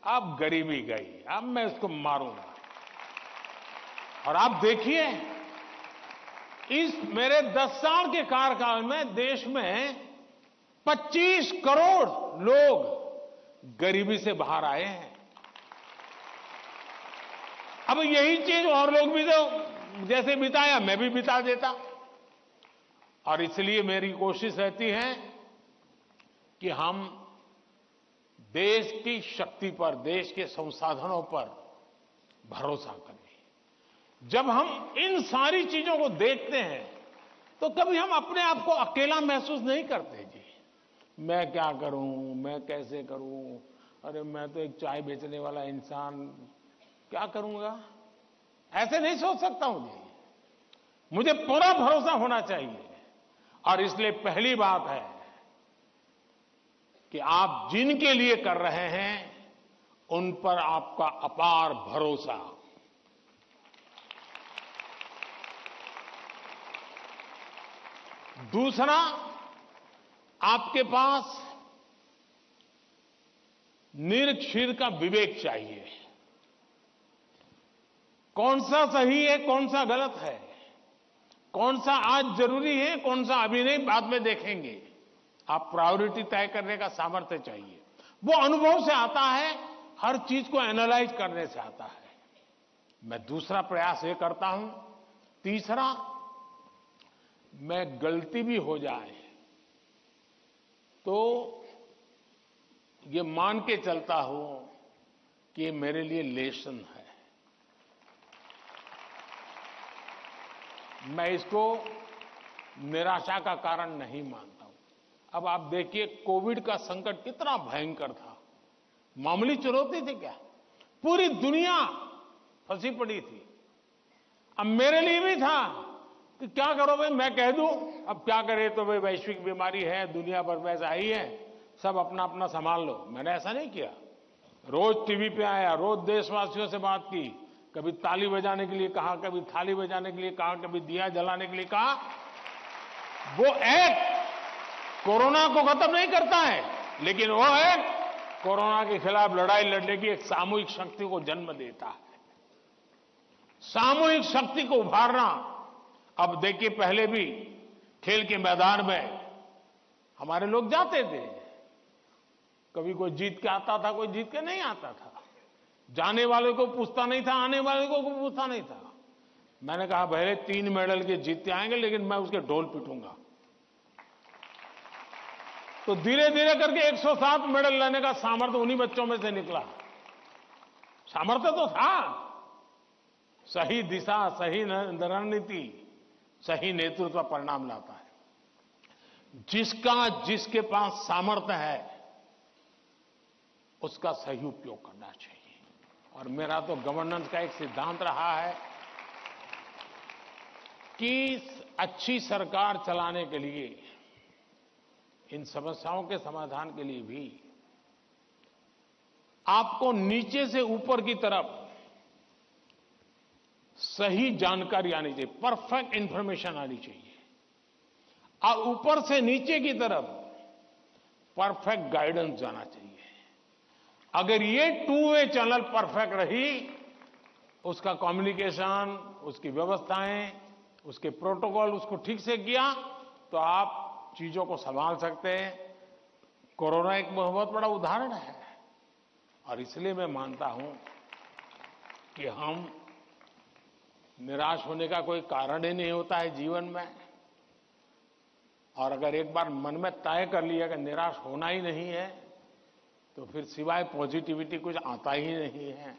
अब गरीबी गई, अब मैं इसको मारूंगा। और आप देखिए, इस मेरे 10 साल के कार्यकाल में देश में 25 करोड़ लोग गरीबी से बाहर आए हैं। अब यही चीज और लोग भी तो जैसे बिताया, मैं भी बिता देता। और इसलिए मेरी कोशिश रहती है कि हम देश की शक्ति पर, देश के संसाधनों पर भरोसा करें। जब हम इन सारी चीजों को देखते हैं तो कभी हम अपने आप को अकेला महसूस नहीं करते। जी मैं क्या करूं, मैं कैसे करूं, अरे मैं तो एक चाय बेचने वाला इंसान, क्या करूंगा, ऐसे नहीं सोच सकता हूं। जी मुझे पूरा भरोसा होना चाहिए। और इसलिए पहली बात है कि आप जिनके लिए कर रहे हैं उन पर आपका अपार भरोसा। दूसरा, आपके पास निरक्षीर का विवेक चाहिए। कौन सा सही है, कौन सा गलत है, कौन सा आज जरूरी है, कौन सा अभी नहीं, बाद में देखेंगे। आप प्रायोरिटी तय करने का सामर्थ्य चाहिए। वो अनुभव से आता है, हर चीज को एनालाइज करने से आता है। मैं दूसरा प्रयास ये करता हूं। तीसरा, मैं गलती भी हो जाए तो ये मान के चलता हूं कि ये मेरे लिए लेसन है। मैं इसको निराशा का कारण नहीं मानता हूं। अब आप देखिए कोविड का संकट कितना भयंकर था। मामूली चुनौती थी क्या? पूरी दुनिया फंसी पड़ी थी। अब मेरे लिए भी था कि क्या करो भाई, मैं कह दूं अब क्या करे, तो भाई वैश्विक बीमारी है, दुनिया भर में ऐसा ही है, सब अपना अपना संभाल लो। मैंने ऐसा नहीं किया। रोज टीवी पे आया, रोज देशवासियों से बात की, कभी ताली बजाने के लिए कहा, कभी थाली बजाने के लिए कहा, कभी दिया जलाने के लिए कहा। वो एक्ट कोरोना को खत्म नहीं करता है, लेकिन वो एक्ट कोरोना के खिलाफ लड़ाई लड़ने की एक सामूहिक शक्ति को जन्म देता है। सामूहिक शक्ति को उभारना। अब देखिए, पहले भी खेल के मैदान में हमारे लोग जाते थे, कभी कोई जीत के आता था, कोई जीत के नहीं आता था। जाने वाले को पूछता नहीं था, आने वाले को पूछता नहीं था। मैंने कहा भले 3 मेडल के जीतते आएंगे, लेकिन मैं उसके ढोल पीटूंगा। तो धीरे धीरे करके 107 मेडल लाने का सामर्थ्य उन्हीं बच्चों में से निकला। सामर्थ्य तो था। सही दिशा, सही रणनीति, सही नेतृत्व परिणाम लाता है। जिसके पास सामर्थ्य है उसका सही उपयोग करना चाहिए। और मेरा तो गवर्नेंस का एक सिद्धांत रहा है कि अच्छी सरकार चलाने के लिए, इन समस्याओं के समाधान के लिए भी आपको नीचे से ऊपर की तरफ सही जानकारी आनी चाहिए, परफेक्ट इंफॉर्मेशन आनी चाहिए, और ऊपर से नीचे की तरफ परफेक्ट गाइडेंस जाना चाहिए। अगर ये 2 वे चैनल परफेक्ट रही, उसका कम्युनिकेशन, उसकी व्यवस्थाएं, उसके प्रोटोकॉल उसको ठीक से किया, तो आप चीजों को संभाल सकते हैं। कोरोना एक बहुत बड़ा उदाहरण है। और इसलिए मैं मानता हूं कि हम निराश होने का कोई कारण ही नहीं होता है जीवन में। और अगर एक बार मन में तय कर लिया कि निराश होना ही नहीं है, तो फिर सिवाय पॉजिटिविटी कुछ आता ही नहीं है।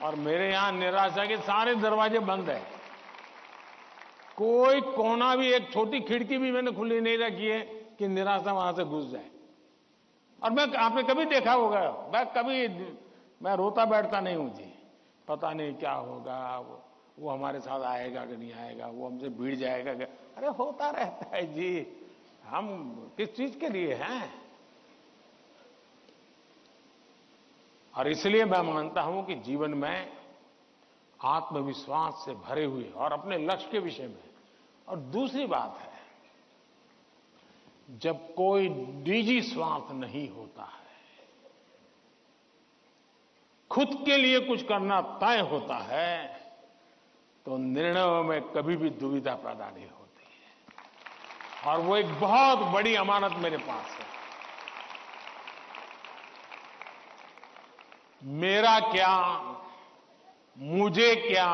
और मेरे यहां निराशा के सारे दरवाजे बंद हैं। कोई कोना भी, एक छोटी खिड़की भी मैंने खुली नहीं रखी है कि निराशा वहां से घुस जाए। और आपने कभी देखा होगा, मैं रोता बैठता नहीं हूं जी। पता नहीं क्या होगा, वो हमारे साथ आएगा कि नहीं आएगा, वो हमसे भिड़ जाएगा क्या। अरे होता रहता है जी। हम किस चीज के लिए हैं? और इसलिए मैं मानता हूं कि जीवन में आत्मविश्वास से भरे हुए और अपने लक्ष्य के विषय में। और दूसरी बात है, जब कोई निजी स्वार्थ नहीं होता है, खुद के लिए कुछ करना तय होता है, तो निर्णयों में कभी भी दुविधा पैदा नहीं होती है। और वो एक बहुत बड़ी अमानत मेरे पास है। मेरा क्या, मुझे क्या,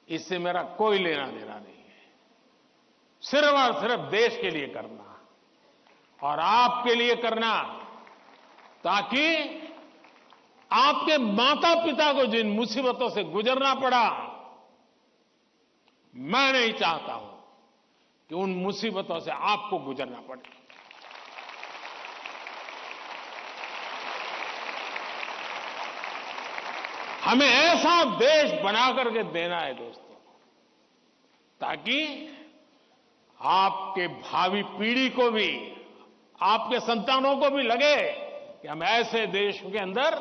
इससे मेरा कोई लेना देना नहीं है। सिर्फ और सिर्फ देश के लिए करना और आपके लिए करना, ताकि आपके माता पिता को जिन मुसीबतों से गुजरना पड़ा, मैं नहीं चाहता हूं कि उन मुसीबतों से आपको गुजरना पड़े। हमें ऐसा देश बना करके देना है दोस्तों, ताकि आपके भावी पीढ़ी को भी, आपके संतानों को भी लगे कि हम ऐसे देश के अंदर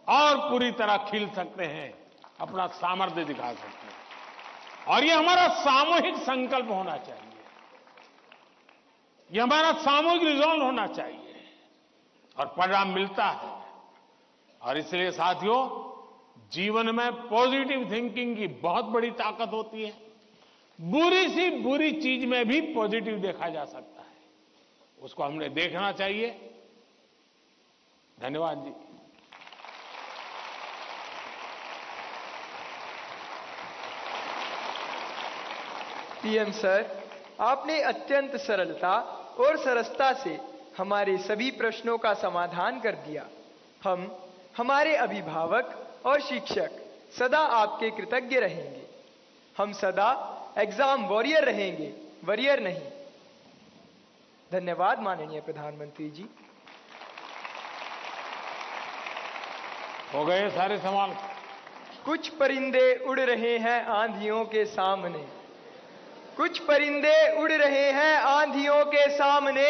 और पूरी तरह खिल सकते हैं, अपना सामर्थ्य दिखा सकते हैं। और ये हमारा सामूहिक संकल्प होना चाहिए, ये हमारा सामूहिक रिजॉल्व होना चाहिए, और परिणाम मिलता है। और इसलिए साथियों, जीवन में पॉजिटिव थिंकिंग की बहुत बड़ी ताकत होती है। बुरी सी बुरी चीज में भी पॉजिटिव देखा जा सकता है, उसको हमने देखना चाहिए। धन्यवाद जी। पीएम सर, आपने अत्यंत सरलता और सरसता से हमारे सभी प्रश्नों का समाधान कर दिया। हम, हमारे अभिभावक और शिक्षक सदा आपके कृतज्ञ रहेंगे। हम सदा एग्जाम वॉरियर रहेंगे, वरियर नहीं। धन्यवाद माननीय प्रधानमंत्री जी। हो गए सारे सवाल? कुछ परिंदे उड़ रहे हैं आंधियों के सामने, कुछ परिंदे उड़ रहे हैं आंधियों के सामने,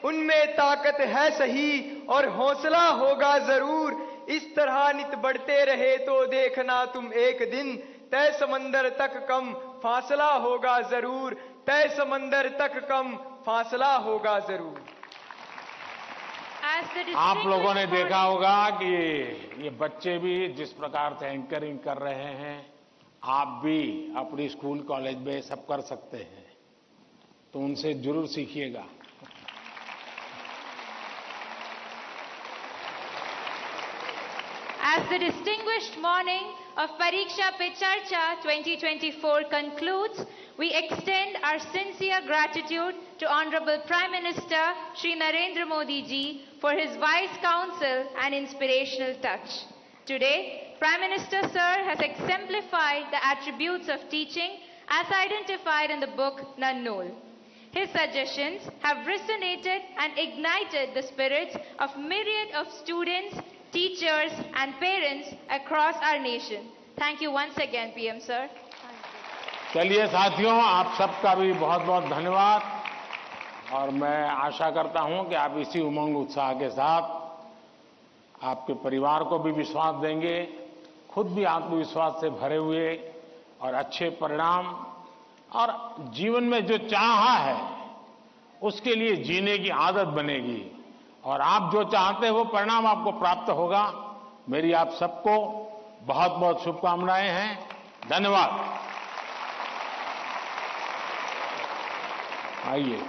उनमें ताकत है सही और हौसला होगा जरूर। इस तरह नित बढ़ते रहे तो देखना तुम एक दिन, तय समंदर तक कम फासला होगा जरूर, तय समंदर तक कम फासला होगा जरूर। आप लोगों ने देखा होगा कि ये बच्चे भी जिस प्रकार से एंकरिंग कर रहे हैं, आप भी अपनी स्कूल कॉलेज में सब कर सकते हैं, तो उनसे जरूर सीखिएगा। As the distinguished morning of Pariksha Pe Charcha 2024 concludes, we extend our sincere gratitude to Honorable Prime Minister Shri Narendra Modi ji for his wise counsel and inspirational touch. Today, Prime Minister Sir has exemplified the attributes of teaching as identified in the book Nannol. His suggestions have resonated and ignited the spirits of myriad of students, teachers and parents across our nation. Thank you once again, PM Sir. चलिए साथियों, आप सबका भी बहुत बहुत धन्यवाद और मैं आशा करता हूं कि आप इसी उमंग उत्साह के साथ आपके परिवार को भी विश्वास देंगे, खुद भी आत्मविश्वास से भरे हुए और अच्छे परिणाम और जीवन में जो चाहा है उसके लिए जीने की आदत बनेगी और आप जो चाहते हैं वो परिणाम आपको प्राप्त होगा। मेरी आप सबको बहुत बहुत शुभकामनाएं हैं। धन्यवाद। आइए।